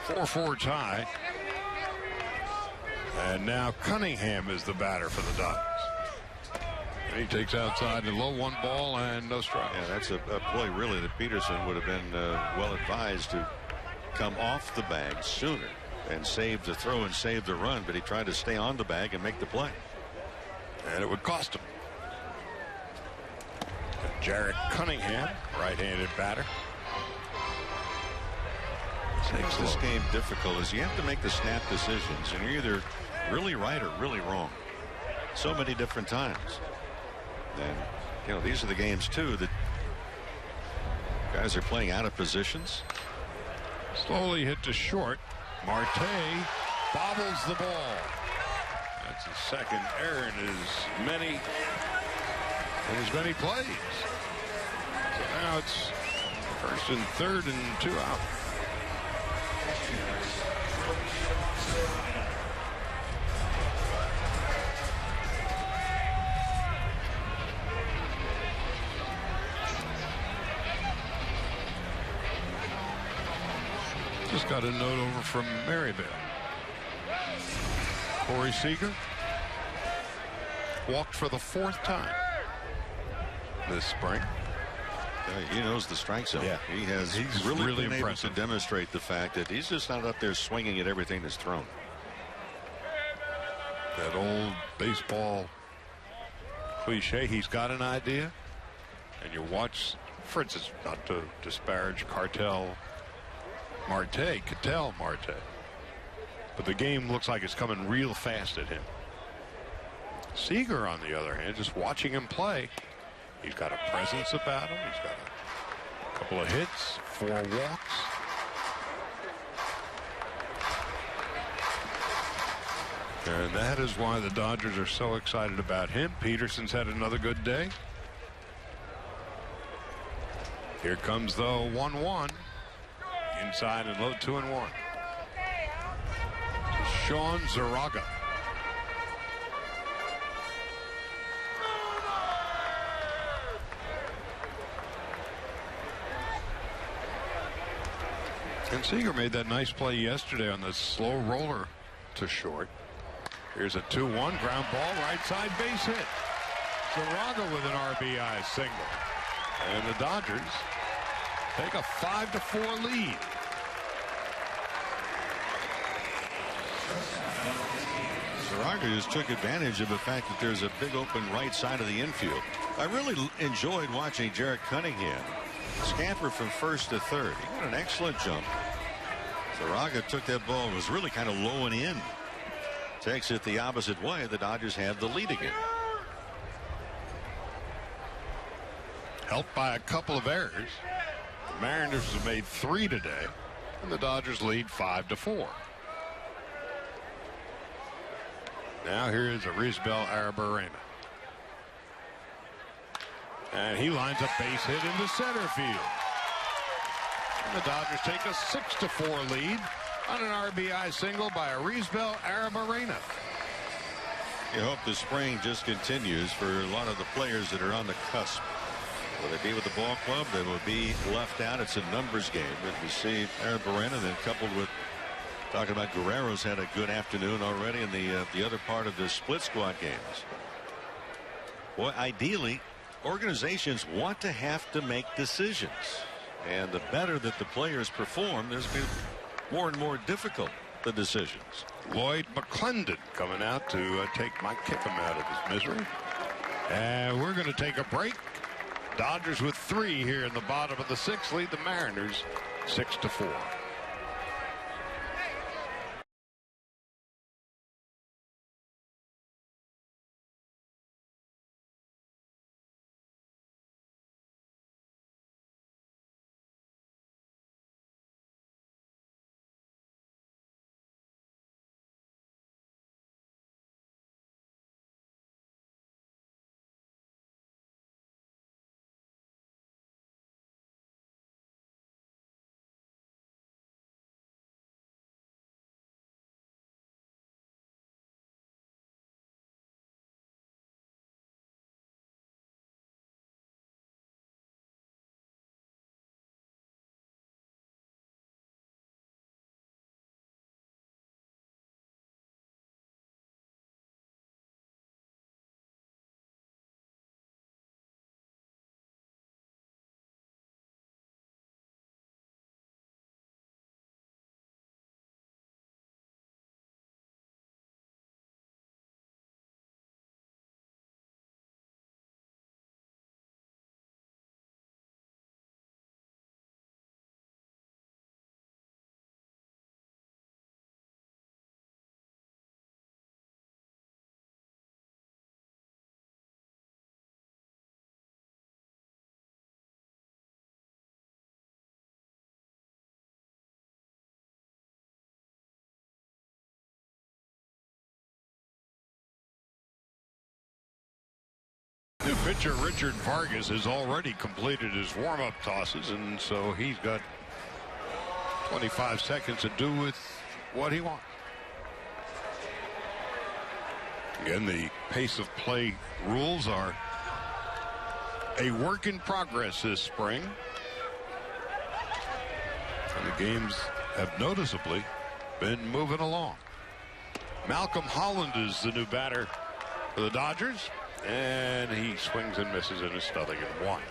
4-4 tie. And now Cunningham is the batter for the Dodgers. And he takes outside the low, 1 ball and no strike. Yeah, that's a play really that Peterson would have been well advised to come off the bag sooner and save the throw and save the run, but he tried to stay on the bag and make the play. And it would cost him. Jarrett Cunningham, right-handed batter. What makes this game difficult is you have to make the snap decisions, and you're either really right or really wrong. So many different times. And, you know, these are the games, too, that guys are playing out of positions. Slowly hit to short. Marte bobbles the ball. That's his second error in as many plays. So now it's first and third and 2 out. Just got a note over from Maryvale. Corey Seager walked for the 4th time this spring. He knows the strike zone. Yeah. He's really been able to demonstrate the fact that he's just not up there swinging at everything that's thrown. That old baseball cliche, he's got an idea, and you watch, for instance, not to disparage Cattell Marte, but the game looks like it's coming real fast at him. Seager, on the other hand, just watching him play, he's got a presence about him. He's got a couple of hits, 4 walks. And that is why the Dodgers are so excited about him. Peterson's had another good day. Here comes the 1-1. Inside and low, 2-1. Sean Zaraga. And Seager made that nice play yesterday on the slow roller to short. Here's a 2-1 ground ball, right side base hit. Zaraga with an RBI single. And the Dodgers take a 5-4 lead. Zaraga just took advantage of the fact that there's a big open right side of the infield. I really enjoyed watching Jarrett Cunningham scamper from first to third. He got an excellent jump. Zaraga took that ball and was really kind of low and in. Takes it the opposite way. The Dodgers have the lead again. Helped by a couple of errors. The Mariners have made 3 today, and the Dodgers lead 5-4. Now here is Arizbel Arabarena. And he lines a base hit into center field. And the Dodgers take a 6-4 lead on an RBI single by Arizbel Arabarena. You hope the spring just continues for a lot of the players that are on the cusp. Will they be with the ball club? They will be left out. It's a numbers game. And you see Arabarena, then coupled with talking about Guerrero's had a good afternoon already in the other part of the split squad games. Boy, ideally, organizations want to have to make decisions. And the better that the players perform, there's been more and more difficult the decisions. Lloyd McClendon coming out to take Mike Kickham out of his misery. And we're going to take a break. Dodgers with 3 here in the bottom of the 6th lead the Mariners 6-4. Pitcher Richard Vargas has already completed his warm-up tosses, and so he's got 25 seconds to do with what he wants. Again, the pace of play rules are a work in progress this spring. And the games have noticeably been moving along. Malcolm Holland is the new batter for the Dodgers, and he swings and misses and is nothing in one.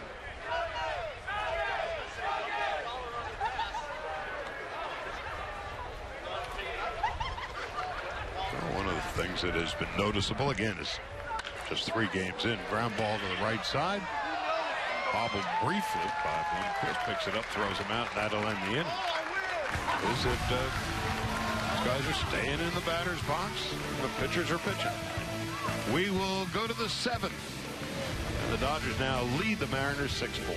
Well, one of the things that has been noticeable, again, is just 3 games in. Ground ball to the right side. Bobbled briefly by Bloomquist. Picks it up, throws him out, and that'll end the inning. Is it these guys are staying in the batter's box? The pitchers are pitching. We will go to the 7th. And the Dodgers now lead the Mariners 6-4.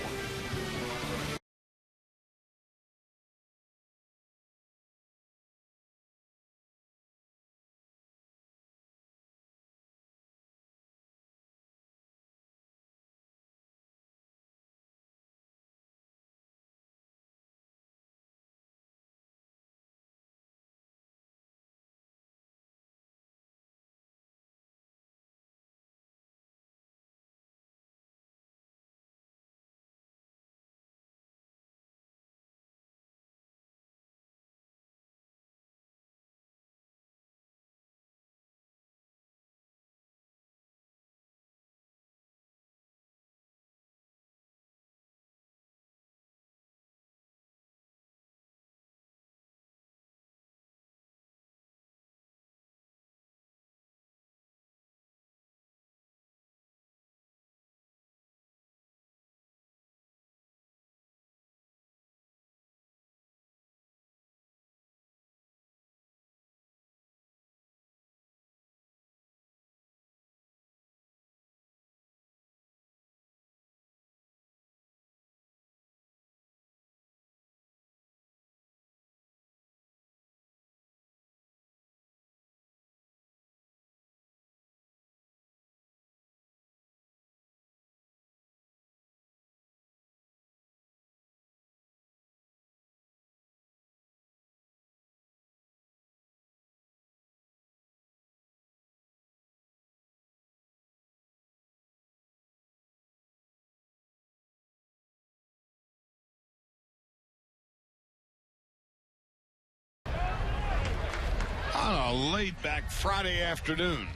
On a laid-back Friday afternoon,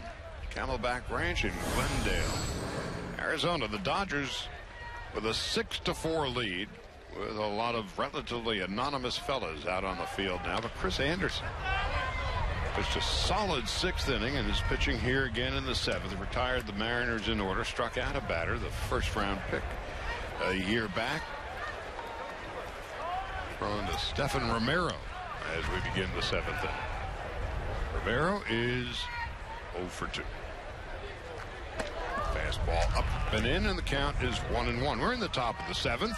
Camelback Ranch in Glendale, Arizona. The Dodgers with a 6-4 lead, with a lot of relatively anonymous fellas out on the field now. But Chris Anderson pitched a solid 6th inning and is pitching here again in the 7th. Retired the Mariners in order, struck out a batter, the first-round pick a year back. Throwing to Stephan Romero as we begin the 7th inning. Romero is 0 for 2. Fastball up and in, and the count is 1-1. We're in the top of the 7th.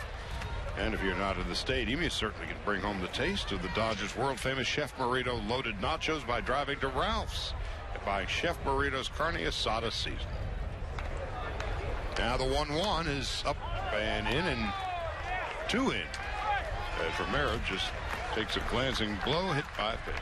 And if you're not in the stadium, you certainly can bring home the taste of the Dodgers' world-famous Chef Burrito loaded nachos by driving to Ralph's and buying Chef Burrito's carne asada season. Now the 1-1 is up and in and 2 in, as Romero just takes a glancing blow hit by a pitch.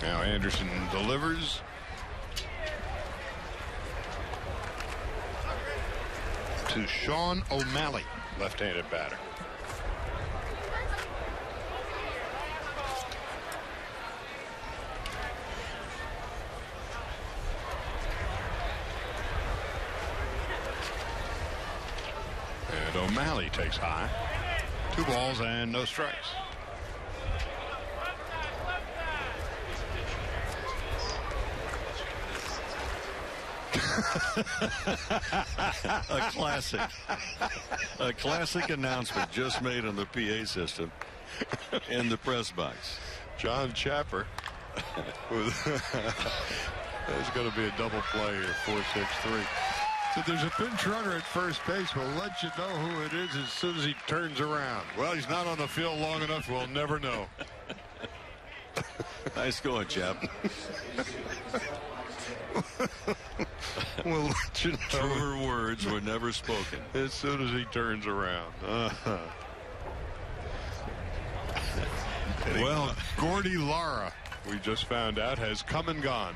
Now Anderson delivers. To Sean O'Malley, left-handed batter. And O'Malley takes high. 2 balls and no strikes. A classic announcement just made on the PA system in the press box. John Chapper. There's going to be a double play here, 4-6-3. So there's a pinch runner at first base. We'll let you know who it is as soon as he turns around. Well, he's not on the field long enough. We'll never know. Nice going, Chap. We'll let you know. Truer words were never spoken. As soon as he turns around. Well, Gordy Lara, we just found out, has come and gone.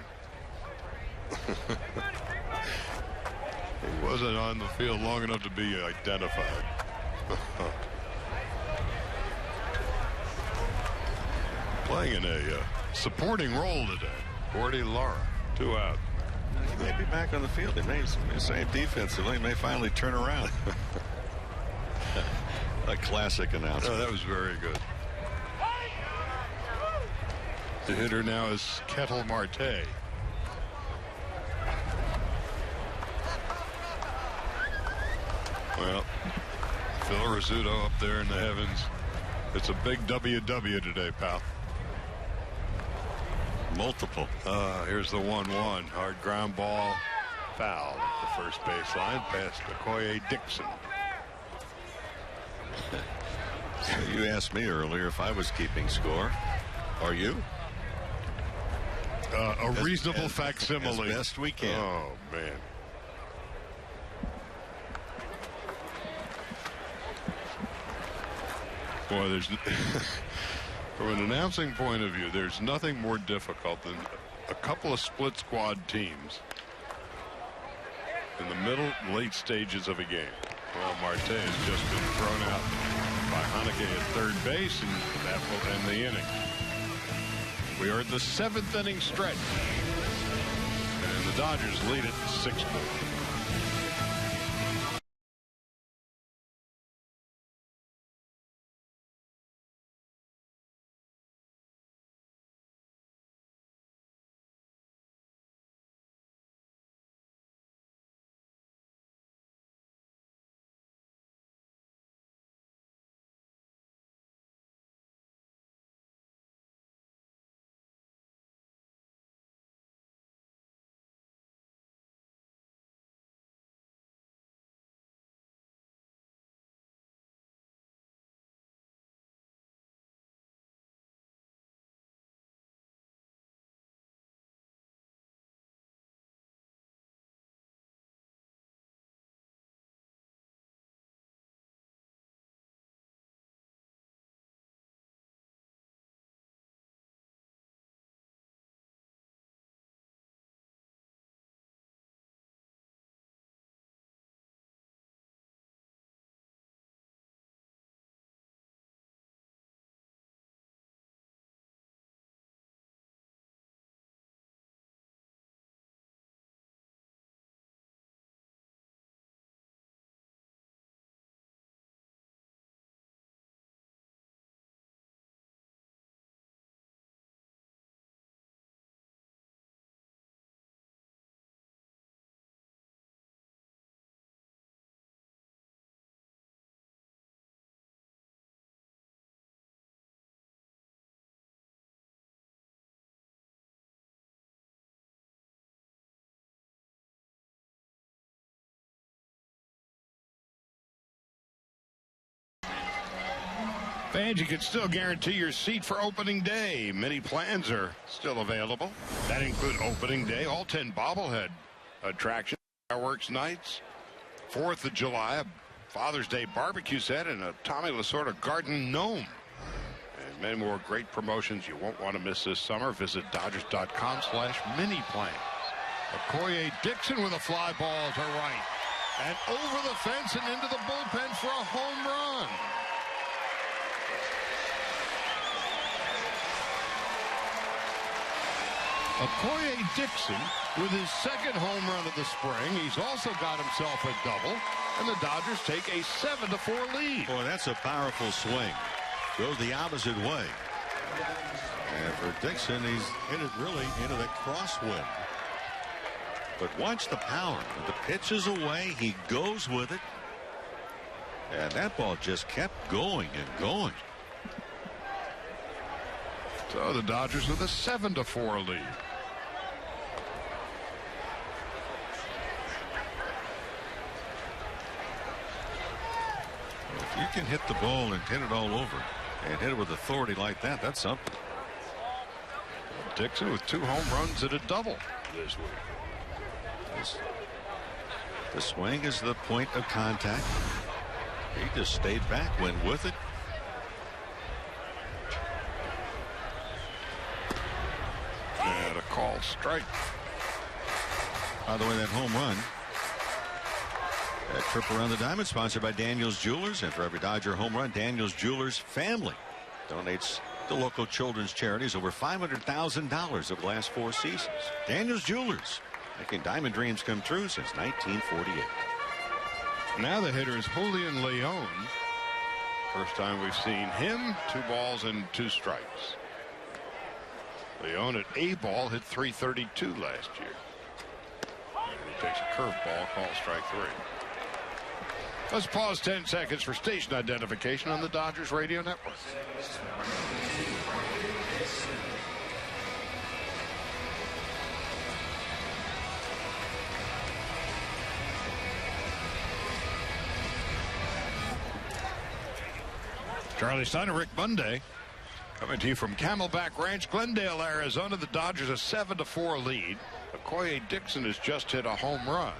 He wasn't on the field long enough to be identified. Playing in a supporting role today. Gordy Lara, 2 out. He may be back on the field. They may, same defensively, may finally turn around. A classic announcement. Oh, that was very good. The hitter now is Ketel Marte. Well, Phil Rizzuto up there in the heavens. It's a big WW today, pal. Multiple. Here's the 1-1. Hard ground ball. Foul at the first baseline past Okoye Dixon. You asked me earlier if I was keeping score. Are you? A reasonable facsimile. As best we can. Oh, man. Boy, there's from an announcing point of view, there's nothing more difficult than a couple of split squad teams in the middle, late stages of a game. Well, Marte has just been thrown out by Haneke at third base, and that will end the inning. We are at the 7th inning stretch, and the Dodgers lead it 6-4. Fans, you can still guarantee your seat for opening day. Many plans are still available. That include opening day, all 10 bobblehead attractions, fireworks nights, 4th of July, a Father's Day barbecue set, and a Tommy Lasorda garden gnome. And many more great promotions you won't want to miss this summer. Visit Dodgers.com/mini-plan. Okoye Dixon with a fly ball to right. And over the fence and into the bullpen for a home run. Okoye Dixon with his 2nd home run of the spring. He's also got himself a double, and the Dodgers take a 7-4 lead. Boy, that's a powerful swing. Goes the opposite way. And for Dixon, he's hit it really into the crosswind. But watch the power. The pitch is away. He goes with it. And that ball just kept going and going. So the Dodgers with a 7-4 lead. If you can hit the ball and hit it all over and hit it with authority like that, that's something. Dixon with 2 home runs and a double this week. The swing is the point of contact. He just stayed back, went with it. And a call strike. By the way, that home run, that trip around the diamond, sponsored by Daniels Jewelers. And for every Dodger home run, Daniels Jewelers family donates to local children's charities over $500,000 over the last 4 seasons. Daniels Jewelers, making diamond dreams come true since 1948. Now the hitter is Julian Leon. First time we've seen him. 2 balls and 2 strikes. Leon at A ball hit .332 last year. And he takes a curveball, called strike 3. Let's pause 10 seconds for station identification on the Dodgers radio network. Charlie Steiner, Rick Monday, coming to you from Camelback Ranch, Glendale, Arizona. The Dodgers a 7-4 lead. Okoye Dixon has just hit a home run.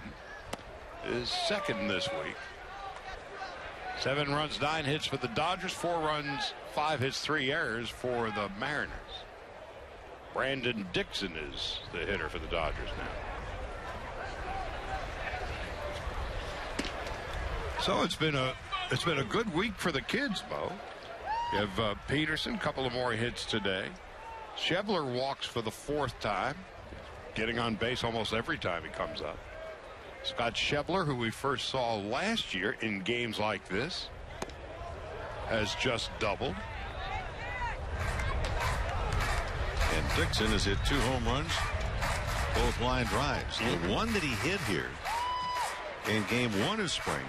His second this week. 7 runs, 9 hits for the Dodgers. 4 runs, 5 hits, 3 errors for the Mariners. Brandon Dixon is the hitter for the Dodgers now. So it's been a good week for the kids, Bo. You have Peterson, a couple of more hits today. Schebler walks for the 4th time, getting on base almost every time he comes up. Scott Schebler, who we first saw last year in games like this, has just doubled. And Dixon has hit 2 home runs, both line drives. The one that he hit here in game 1 of spring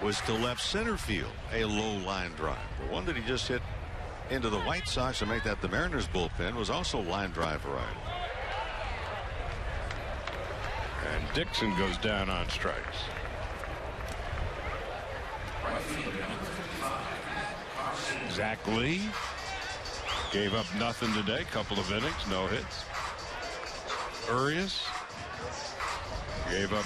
was to left center field, a low line drive. The one that he just hit into the White Sox to make that the Mariners bullpen was also line drive variety. And Dixon goes down on strikes. Zach Lee gave up nothing today, couple of innings, no hits. Urias gave up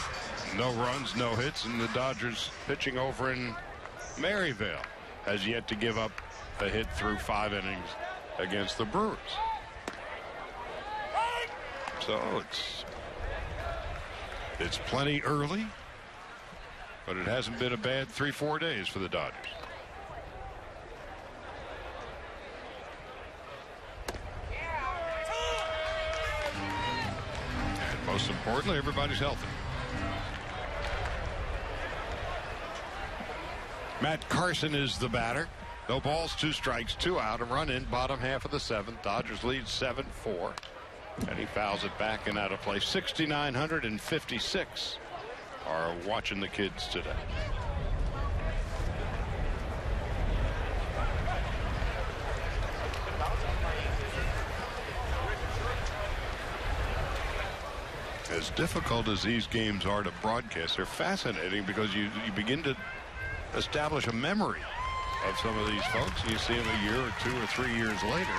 no runs, no hits, and the Dodgers pitching over in Maryville has yet to give up a hit through 5 innings against the Brewers. So it's plenty early, but it hasn't been a bad 3-4 days for the Dodgers. And most importantly, everybody's healthy. Matt Carson is the batter. No balls, 2 strikes, 2 out, a run in, bottom half of the 7th. Dodgers lead 7-4. And he fouls it back and out of play. 6,956 are watching the kids today. As difficult as these games are to broadcast, they're fascinating because you begin to establish a memory of some of these folks. You see them a year or 2 or 3 years later.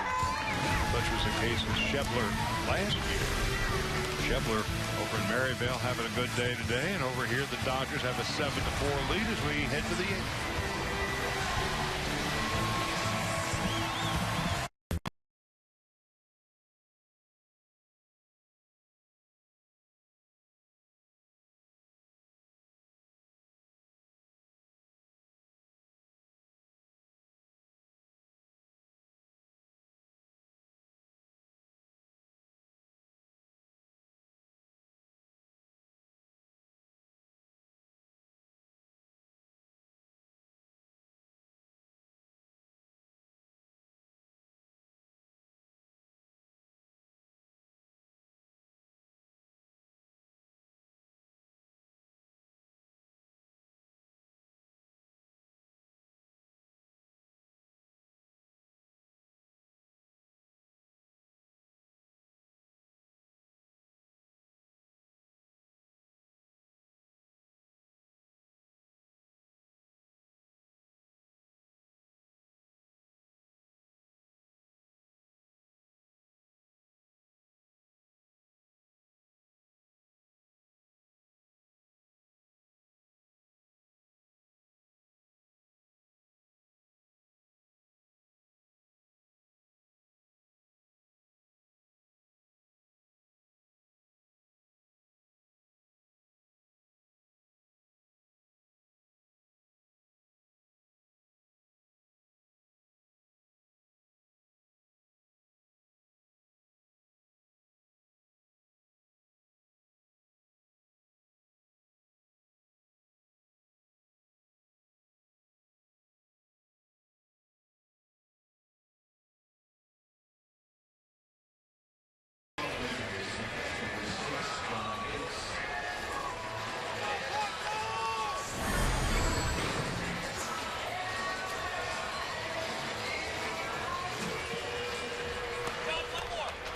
Such was the case with Schebler last year. Schebler over in Maryville having a good day today, and over here the Dodgers have a 7-4 lead as we head to the 8th.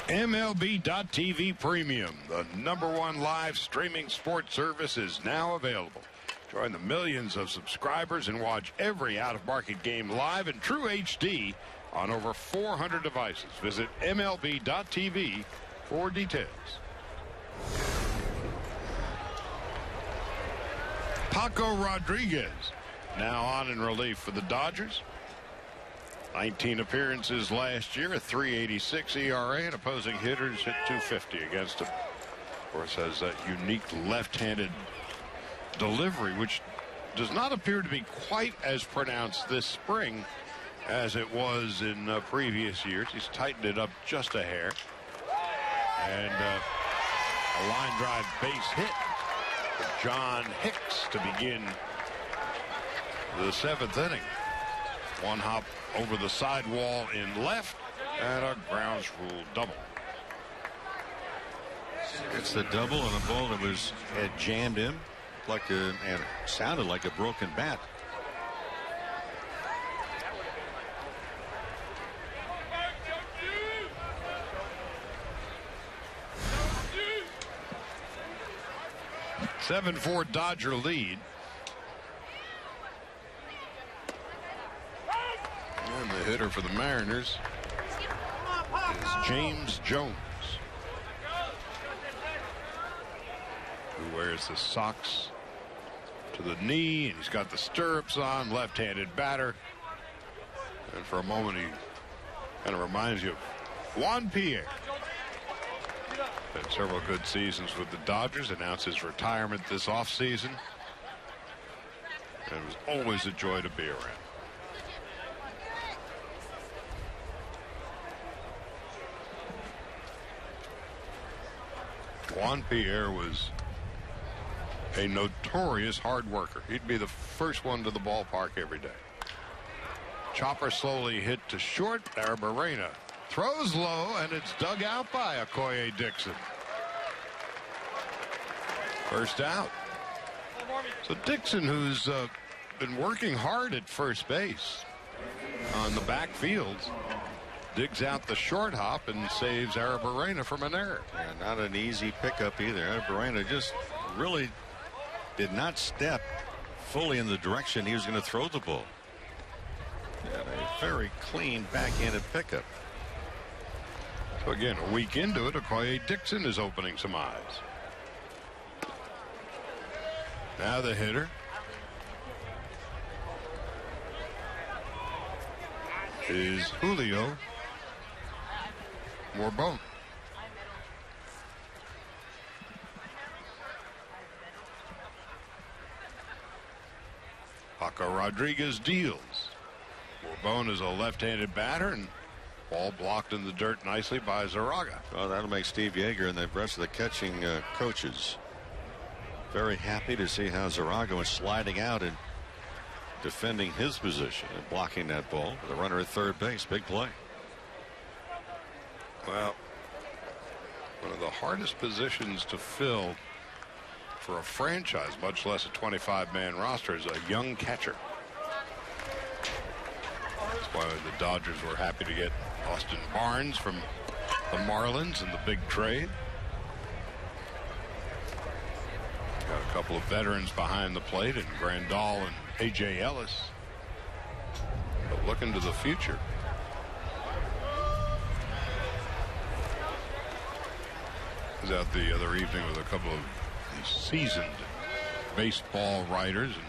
MLB.TV Premium, the #1 live streaming sports service, is now available. Join the millions of subscribers and watch every out-of-market game live in true HD on over 400 devices. Visit MLB.TV for details. Paco Rodriguez now on in relief for the Dodgers. 19 appearances last year, a 3.86 ERA, and opposing hitters hit .250 against him. Of course, has that unique left-handed delivery, which does not appear to be quite as pronounced this spring as it was in previous years. He's tightened it up just a hair. And a line drive base hit for John Hicks to begin the 7th inning. One hop over the sidewall in left and a grounds rule double. It's the double and a ball that had jammed him like and sounded like a broken bat. (7-4) Dodger lead. And the hitter for the Mariners is James Jones, who wears the socks to the knee, and he's got the stirrups on, left-handed batter. And for a moment, he kind of reminds you of Juan Pierre. Had several good seasons with the Dodgers, announced his retirement this offseason, and it was always a joy to be around. Juan Pierre was a notorious hard worker. He'd be the first one to the ballpark every day. Chopper slowly hit to short. Arborena throws low, and it's dug out by Okoye Dixon. First out. So Dixon, who's been working hard at first base on the backfield, digs out the short hop and saves Arborena from an error. Yeah, not an easy pickup either. Arborena just really did not step fully in the direction he was going to throw the ball. And a very clean backhanded pickup. So again, a week into it, Okoye Dixon is opening some eyes. Now the hitter is Julio Morbone. Paco Rodriguez deals. Morbone is a left-handed batter, and ball blocked in the dirt nicely by Zaraga. Well, that'll make Steve Yeager and the rest of the catching coaches very happy to see how Zaraga was sliding out and defending his position and blocking that ball with a runner at third base. Big play. Well, one of the hardest positions to fill for a franchise, much less a 25-man roster, is a young catcher. That's why the Dodgers were happy to get Austin Barnes from the Marlins in the big trade. Got a couple of veterans behind the plate in Grandal and A.J. Ellis. But looking to the future. I was out the other evening with a couple of seasoned baseball writers, and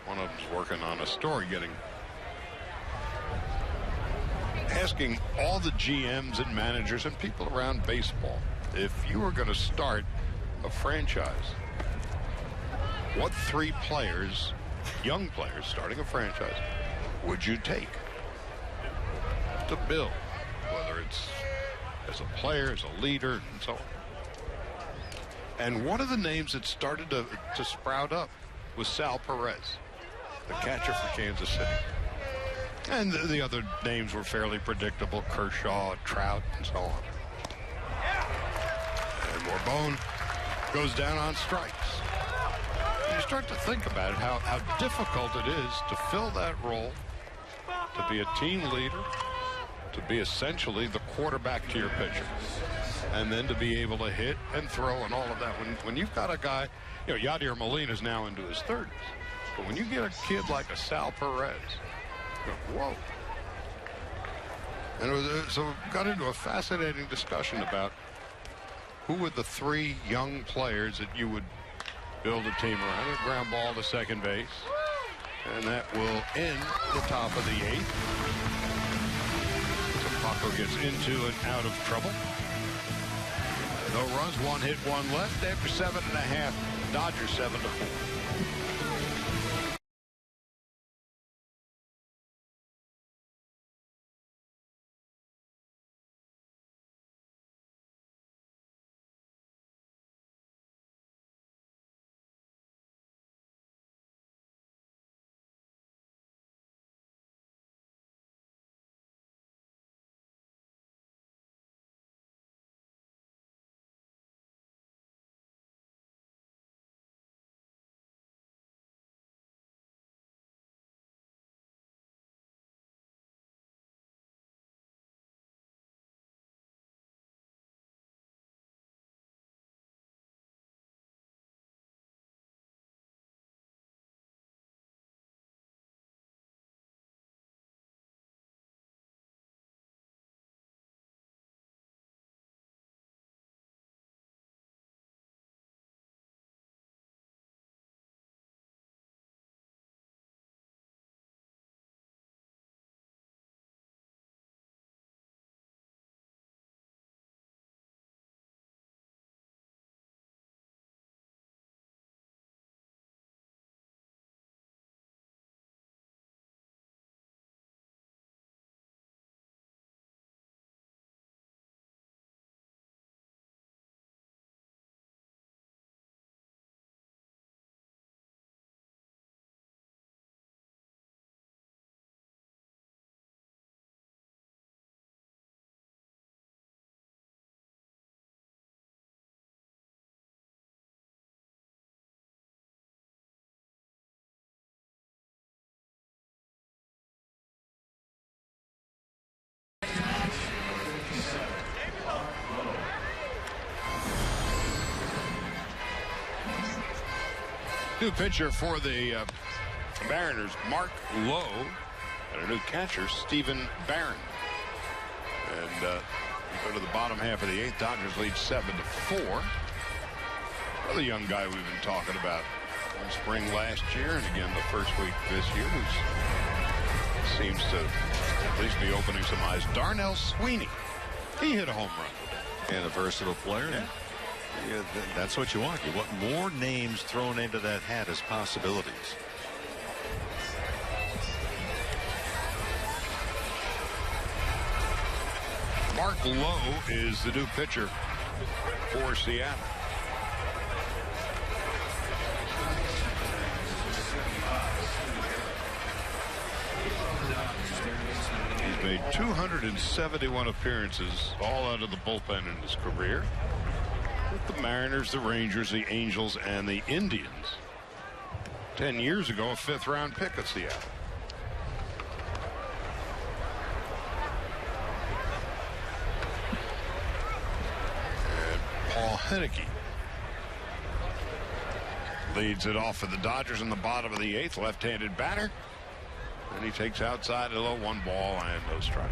one of them's working on a story asking all the GMs and managers and people around baseball, if you were going to start a franchise, what 3 players, young players starting a franchise, would you take to build, whether it's as a player, as a leader, and so on? And one of the names that started to sprout up was Sal Perez, the catcher for Kansas City. And the other names were fairly predictable: Kershaw, Trout, and so on. And Morbone goes down on strikes. You start to think about it, how difficult it is to fill that role, to be a team leader, to be essentially the quarterback to your pitcher. and then to be able to hit and throw and all of that. When you've got a guy, Yadier Molina is now into his 30s, but when you get a kid like a Sal Perez, whoa. And so we got into a fascinating discussion about who were the 3 young players that you would build a team around. A ground ball to second base, and that will end the top of the 8th. So Paco gets into and out of trouble. No runs, 1 hit, 1 left. After 7.5, Dodgers 7-4. New pitcher for the Mariners, Mark Lowe, and a new catcher, Stephen Barron. And we go to the bottom half of the 8th. Dodgers lead 7-4. Another young guy we've been talking about in spring last year, and again the first week this year, who seems to at least be opening some eyes. Darnell Sweeney. He hit a home run today. And a versatile player. Yeah, that's what you want. You want more names thrown into that hat as possibilities. Mark Lowe is the new pitcher for Seattle. He's made 271 appearances, all out of the bullpen in his career. With the Mariners, the Rangers, the Angels, and the Indians. 10 years ago, a 5th-round pick at Seattle. And Paul Henneke leads it off for the Dodgers in the bottom of the 8th. Left-handed batter. And he takes outside a low, 1 ball and no strikes.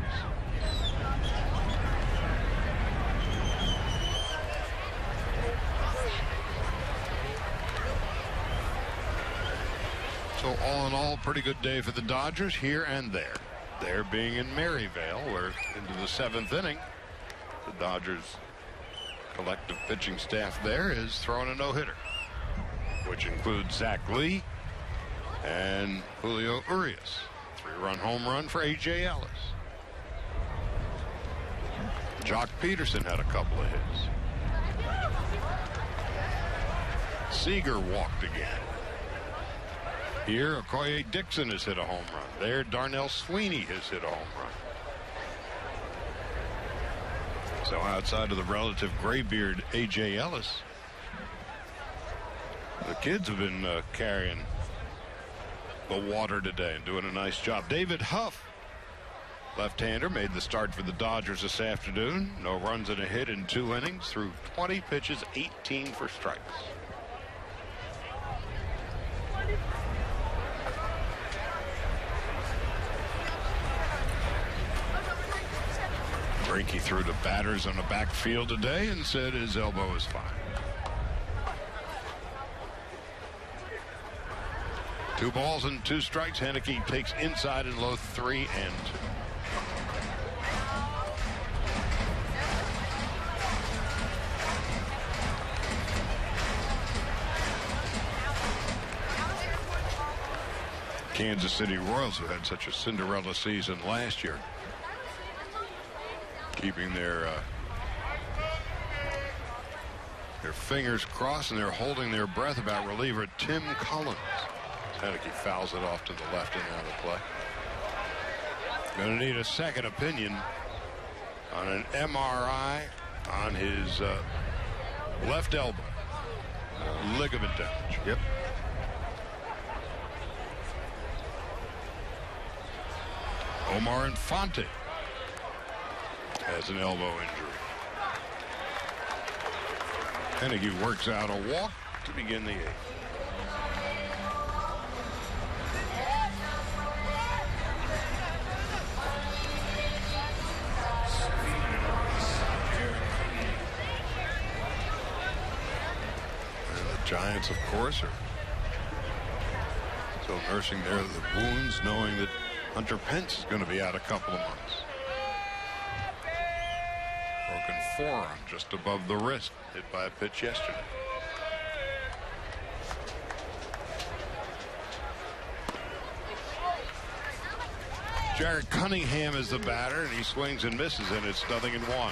So all in all, pretty good day for the Dodgers here and there. There being in Maryvale, where into the 7th inning, the Dodgers collective pitching staff there is throwing a no-hitter, which includes Zach Lee and Julio Urias. 3-run home run for A.J. Ellis. Jock Peterson had a couple of hits. Seager walked again. Here, Okoye Dixon has hit a home run. There, Darnell Sweeney has hit a home run. So outside of the relative graybeard A.J. Ellis, the kids have been carrying the water today and doing a nice job. David Huff Left-hander made the start for the Dodgers this afternoon. No runs and a hit in 2 innings through 20 pitches, 18 for strikes. Greinke threw to batters on the backfield today and said his elbow is fine. 2 balls and 2 strikes. Henneke takes inside in low 3-2. Kansas City Royals, who had such a Cinderella season last year, keeping their fingers crossed, and they're holding their breath about reliever Tim Collins. Henneke fouls it off to the left and out of play. Going to need a second opinion on an MRI on his left elbow. Ligament damage. Yep. Omar Infante has an elbow injury. Henneke works out a walk to begin the 8th. And the Giants, of course, are still nursing their wounds, knowing that Hunter Pence is going to be out a couple of months. Broken forearm just above the wrist, hit by a pitch yesterday. Jared Cunningham is the batter, and he swings and misses, and it's 0-1.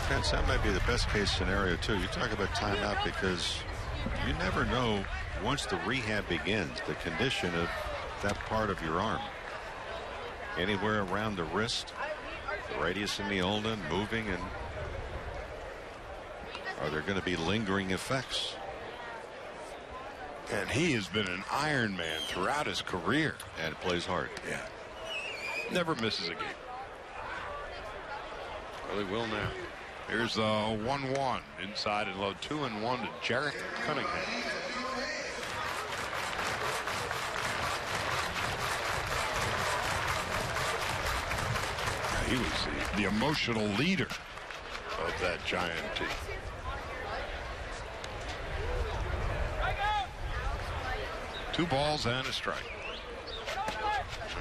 Pence, that might be the best case scenario too. You talk about timeout because you never know once the rehab begins the condition of that part of your arm. Anywhere around the wrist, the radius in the ulna moving, and are there going to be lingering effects? And he has been an Iron Man throughout his career. And plays hard. Yeah. Never misses a game. Well, he will now. Here's the 1-1 inside and low 2-1 to Jared Cunningham. He was the emotional leader of that Giant team. Two balls and a strike.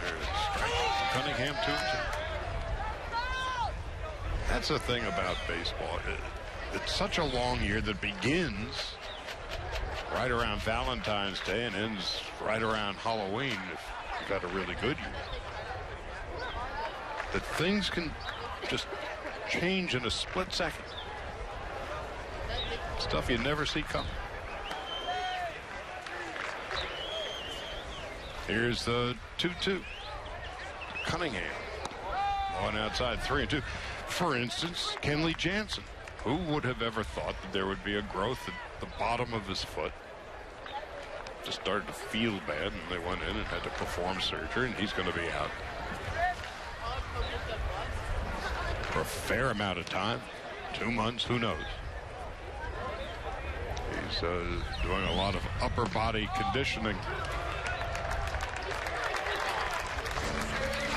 There's a strike. Cunningham 2-2. That's the thing about baseball. It's such a long year that begins right around Valentine's Day and ends right around Halloween if you've got a really good year. That things can just change in a split second. Stuff you never see coming. Here's the 2-2. Cunningham. On outside 3-2. For instance, Kenley Jansen. Who would have ever thought that there would be a growth at the bottom of his foot? Just started to feel bad, and they went in and had to perform surgery, and he's going to be out for a fair amount of time. 2 months, who knows? He's doing a lot of upper body conditioning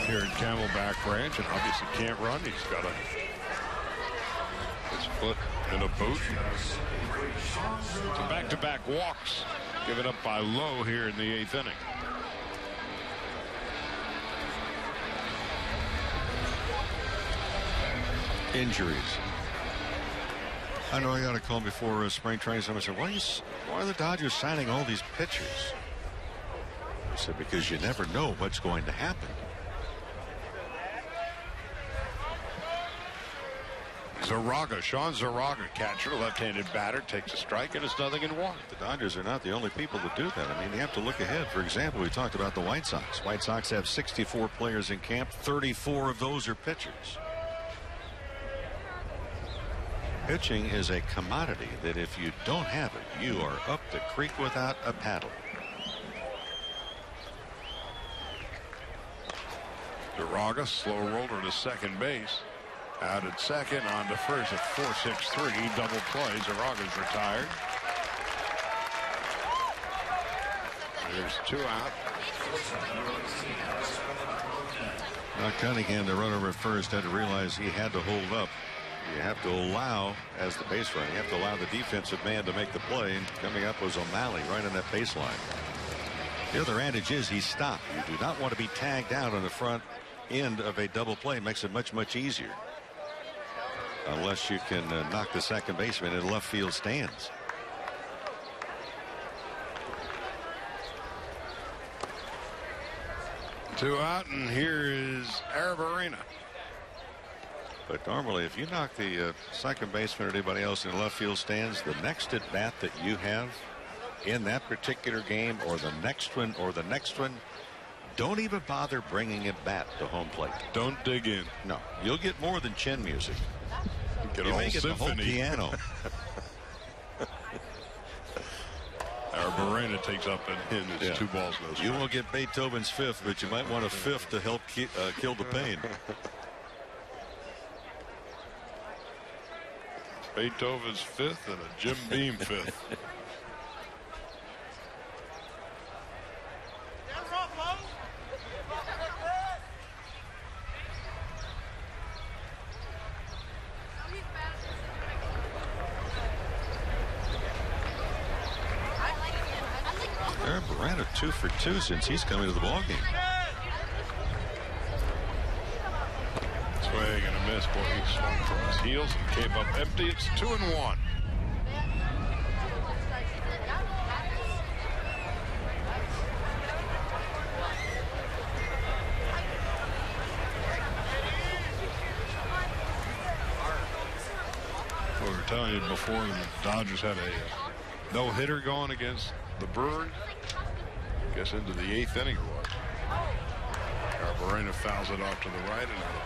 here at Camelback Ranch, and obviously can't run. He's got his foot in a boot. So back-to-back walks given up by Lowe here in the 8th inning. Injuries. I know I got a call before spring training. Someone said, why are the Dodgers signing all these pitchers? I said, because you never know what's going to happen. Sean Zaraga, catcher, left-handed batter, takes a strike, and it's 0-1. The Dodgers are not the only people that do that. I mean, you have to look ahead. For example, we talked about the White Sox. White Sox have 64 players in camp. 34 of those are pitchers. Pitching is a commodity that if you don't have it, you are up the creek without a paddle. Duraga, slow roller to second base. Out at second, on to first at 4-6-3. Double play. Duraga's retired. There's 2 out. Now Cunningham, the runner at first, had to realize he had to hold up. You have to allow, as the base runner, you have to allow the defensive man to make the play. And coming up was O'Malley right on that baseline. The other adage is he stopped. You do not want to be tagged out on the front end of a double play. It makes it much easier. Unless you can knock the second baseman in left field stands. Two out, and here is Arena. But normally, if you knock the second baseman or anybody else in the left field stands, the next at bat that you have in that particular game, or the next one, don't even bother bringing it back to home plate. Don't dig in. No, you'll get more than chin music. Get you a may whole get the whole symphony. piano. Arena takes up and in. It's 2 balls, no strikes. You won't get Beethoven's Fifth, but you might want a fifth to help kill the pain. Beethoven's Fifth and a Jim Beam Fifth. Arena 2 for 2 since he's coming to the ball game. Swing and a miss. Boy, he swung from his heels and came up empty. It's 2-1. We were telling you before the Dodgers had a no-hitter going against the Brewers. Guess into the 8th inning or what. Arena fouls it off to the right, another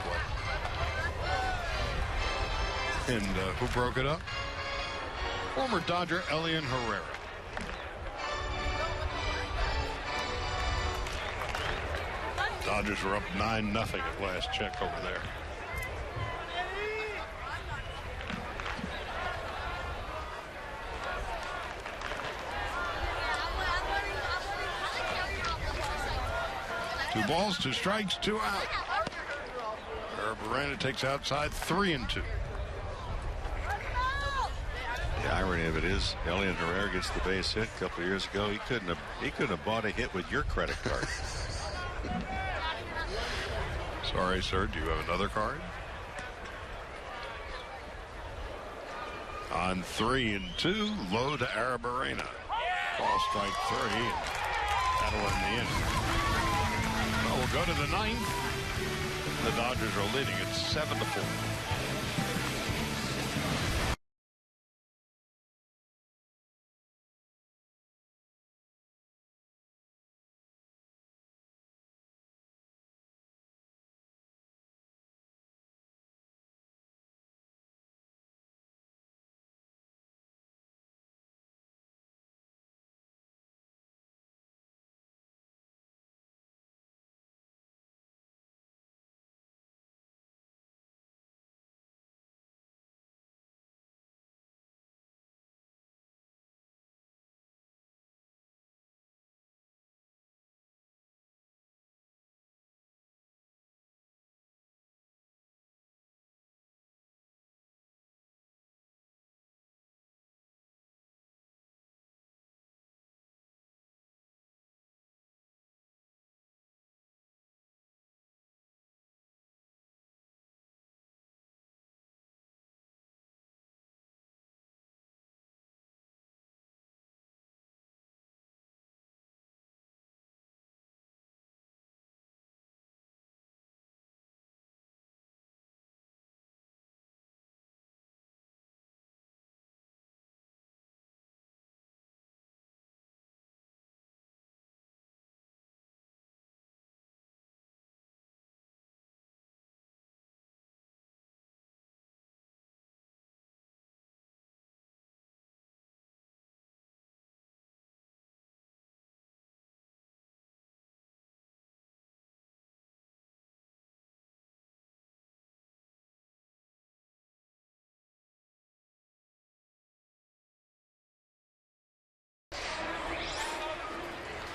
play. And who broke it up? Former Dodger Elian Herrera. Dodgers were up 9-0 at last check over there. Two balls, 2 strikes, 2 out. Arena takes outside 3-2. The irony of it is, Elian Herrera gets the base hit a couple of years ago. He couldn't have bought a hit with your credit card. Sorry, sir. Do you have another card? On 3-2, low to Arena. Ball strike 3. That'll end the inning. Well, we'll go to the 9th. The Dodgers are leading at 7-4.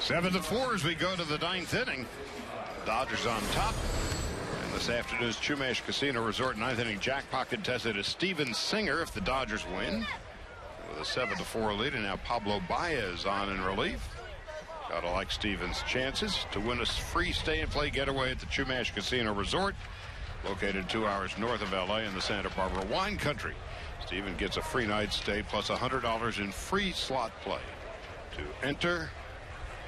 7-4 as we go to the 9th inning. Dodgers on top. And this afternoon's Chumash Casino Resort 9th inning jackpot contested is Steven Singer if the Dodgers win. With a 7-4 lead, and now Pablo Baez on in relief. Gotta like Steven's chances to win a free stay and play getaway at the Chumash Casino Resort, located 2 hours north of LA in the Santa Barbara wine country. Steven gets a free night stay plus $100 in free slot play. To enter,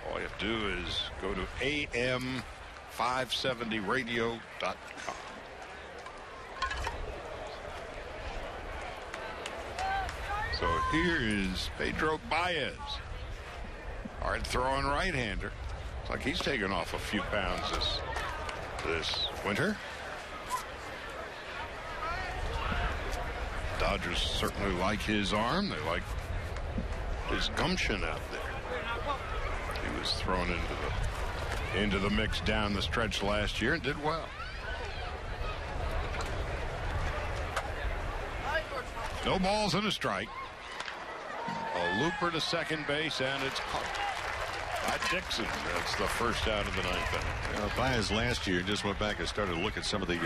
all you have to do is go to am570radio.com. So here is Pedro Baez. Hard throwing right-hander. It's like he's taken off a few pounds this winter. Dodgers certainly like his arm. They like his gumption out there. He was thrown into the mix down the stretch last year and did well. No balls and a strike. A looper to second base, and it's caught by Dixon. That's the first out of the 9th inning. Baez last year just went back and started to look at some of the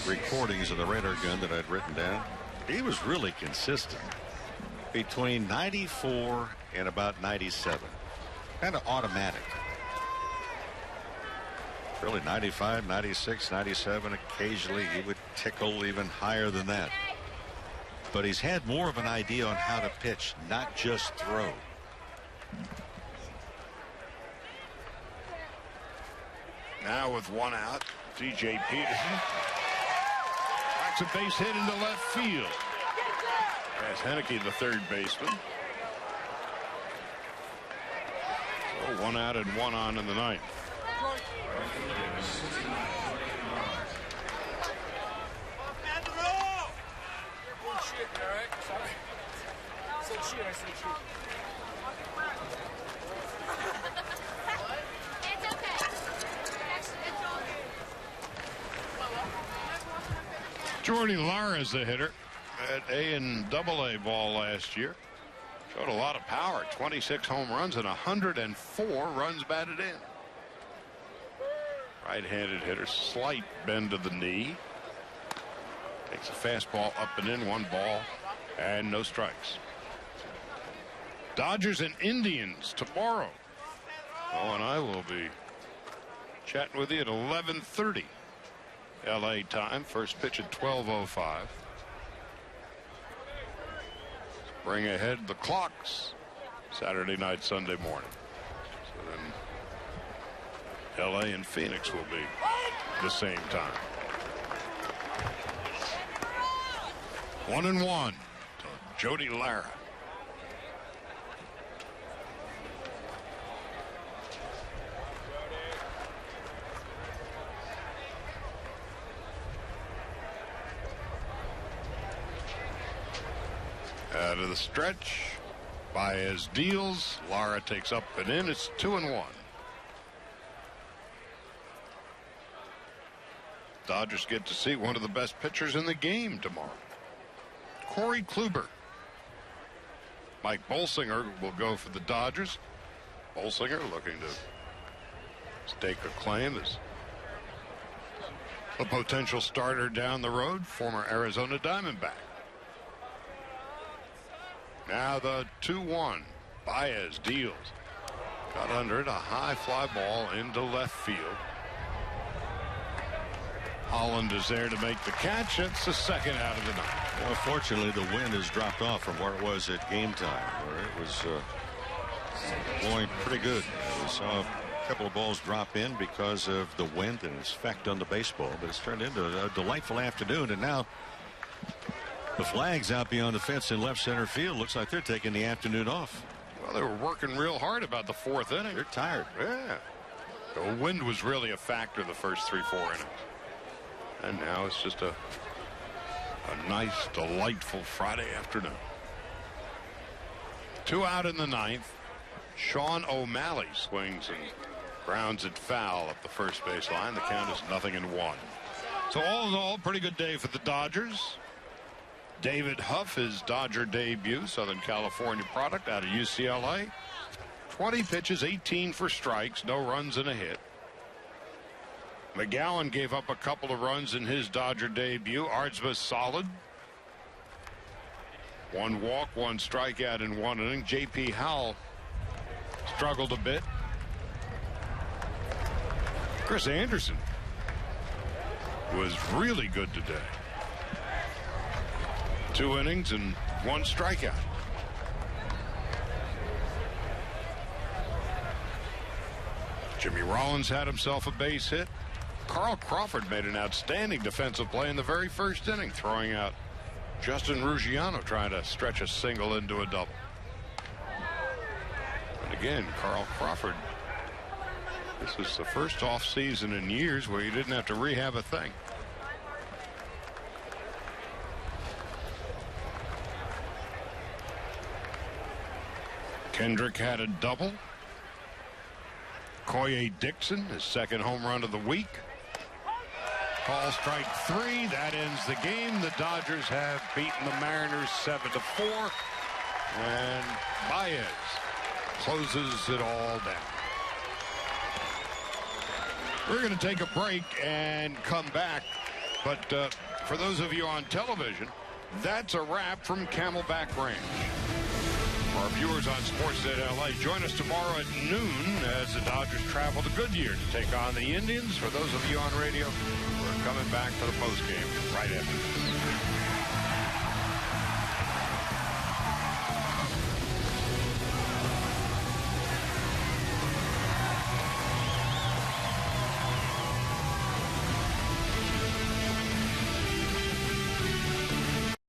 recordings of the radar gun that I'd written down. He was really consistent between 94 and about 97. Kind of automatic. Really 95, 96, 97. Occasionally he would tickle even higher than that. But he's had more of an idea on how to pitch, not just throw. Now with one out, DJ Peterson backs a base hit into left field. As Henneke, the third baseman. So 1 out and 1 on in the 9th. Jordy Lara is the hitter at A and AA ball last year. Showed a lot of power. 26 home runs and 104 runs batted in. Right-handed hitter, slight bend of the knee. Takes a fastball up and in, 1 ball and no strikes. Dodgers and Indians tomorrow. Oh, and I will be chatting with you at 11:30 LA time. First pitch at 12:05. Bring ahead the clocks Saturday night, Sunday morning. So then LA and Phoenix will be the same time. 1-1 to Jody Lara. Out of the stretch, Baez deals. Lara takes up and in. It's 2-1. Dodgers get to see one of the best pitchers in the game tomorrow. Corey Kluber. Mike Bolsinger will go for the Dodgers. Bolsinger looking to stake a claim as a potential starter down the road. Former Arizona Diamondback. Now the 2-1. Baez deals. Got under it. A high fly ball into left field. Holland is there to make the catch. It's the second out of the 9th. Well, fortunately, the wind has dropped off from where it was at game time, where it was blowing pretty good. We saw a couple of balls drop in because of the wind and its effect on the baseball, but it's turned into a delightful afternoon. And now the flags out beyond the fence in left center field. Looks like they're taking the afternoon off. Well, they were working real hard about the 4th inning. They're tired. Yeah. The wind was really a factor the first 3-4 innings. And now it's just a nice, delightful Friday afternoon. 2 out in the 9th. Sean O'Malley swings and grounds it foul up the first base line. The count is 0-1. So all in all, pretty good day for the Dodgers. David Huff, his Dodger debut, Southern California product out of UCLA. 20 pitches, 18 for strikes, no runs and a hit. McGowan gave up a couple of runs in his Dodger debut. Ardsma solid. 1 walk, 1 strikeout in 1 inning. J.P. Howell struggled a bit. Chris Anderson was really good today. 2 innings and 1 strikeout. Jimmy Rollins had himself a base hit. Carl Crawford made an outstanding defensive play in the very first inning, throwing out Justin Ruggiano, trying to stretch a single into a double. And again, Carl Crawford, this is the first off season in years where you didn't have to rehab a thing. Kendrick had a double. Koye Dixon, his 2nd home run of the week. Call strike 3. That ends the game. The Dodgers have beaten the Mariners 7-4. And Baez closes it all down. We're going to take a break and come back. But for those of you on television, that's a wrap from Camelback Ranch. For our viewers on Sportsnet LA, join us tomorrow at noon as the Dodgers travel to Goodyear to take on the Indians. For those of you on radio, we're coming back for the postgame right after this.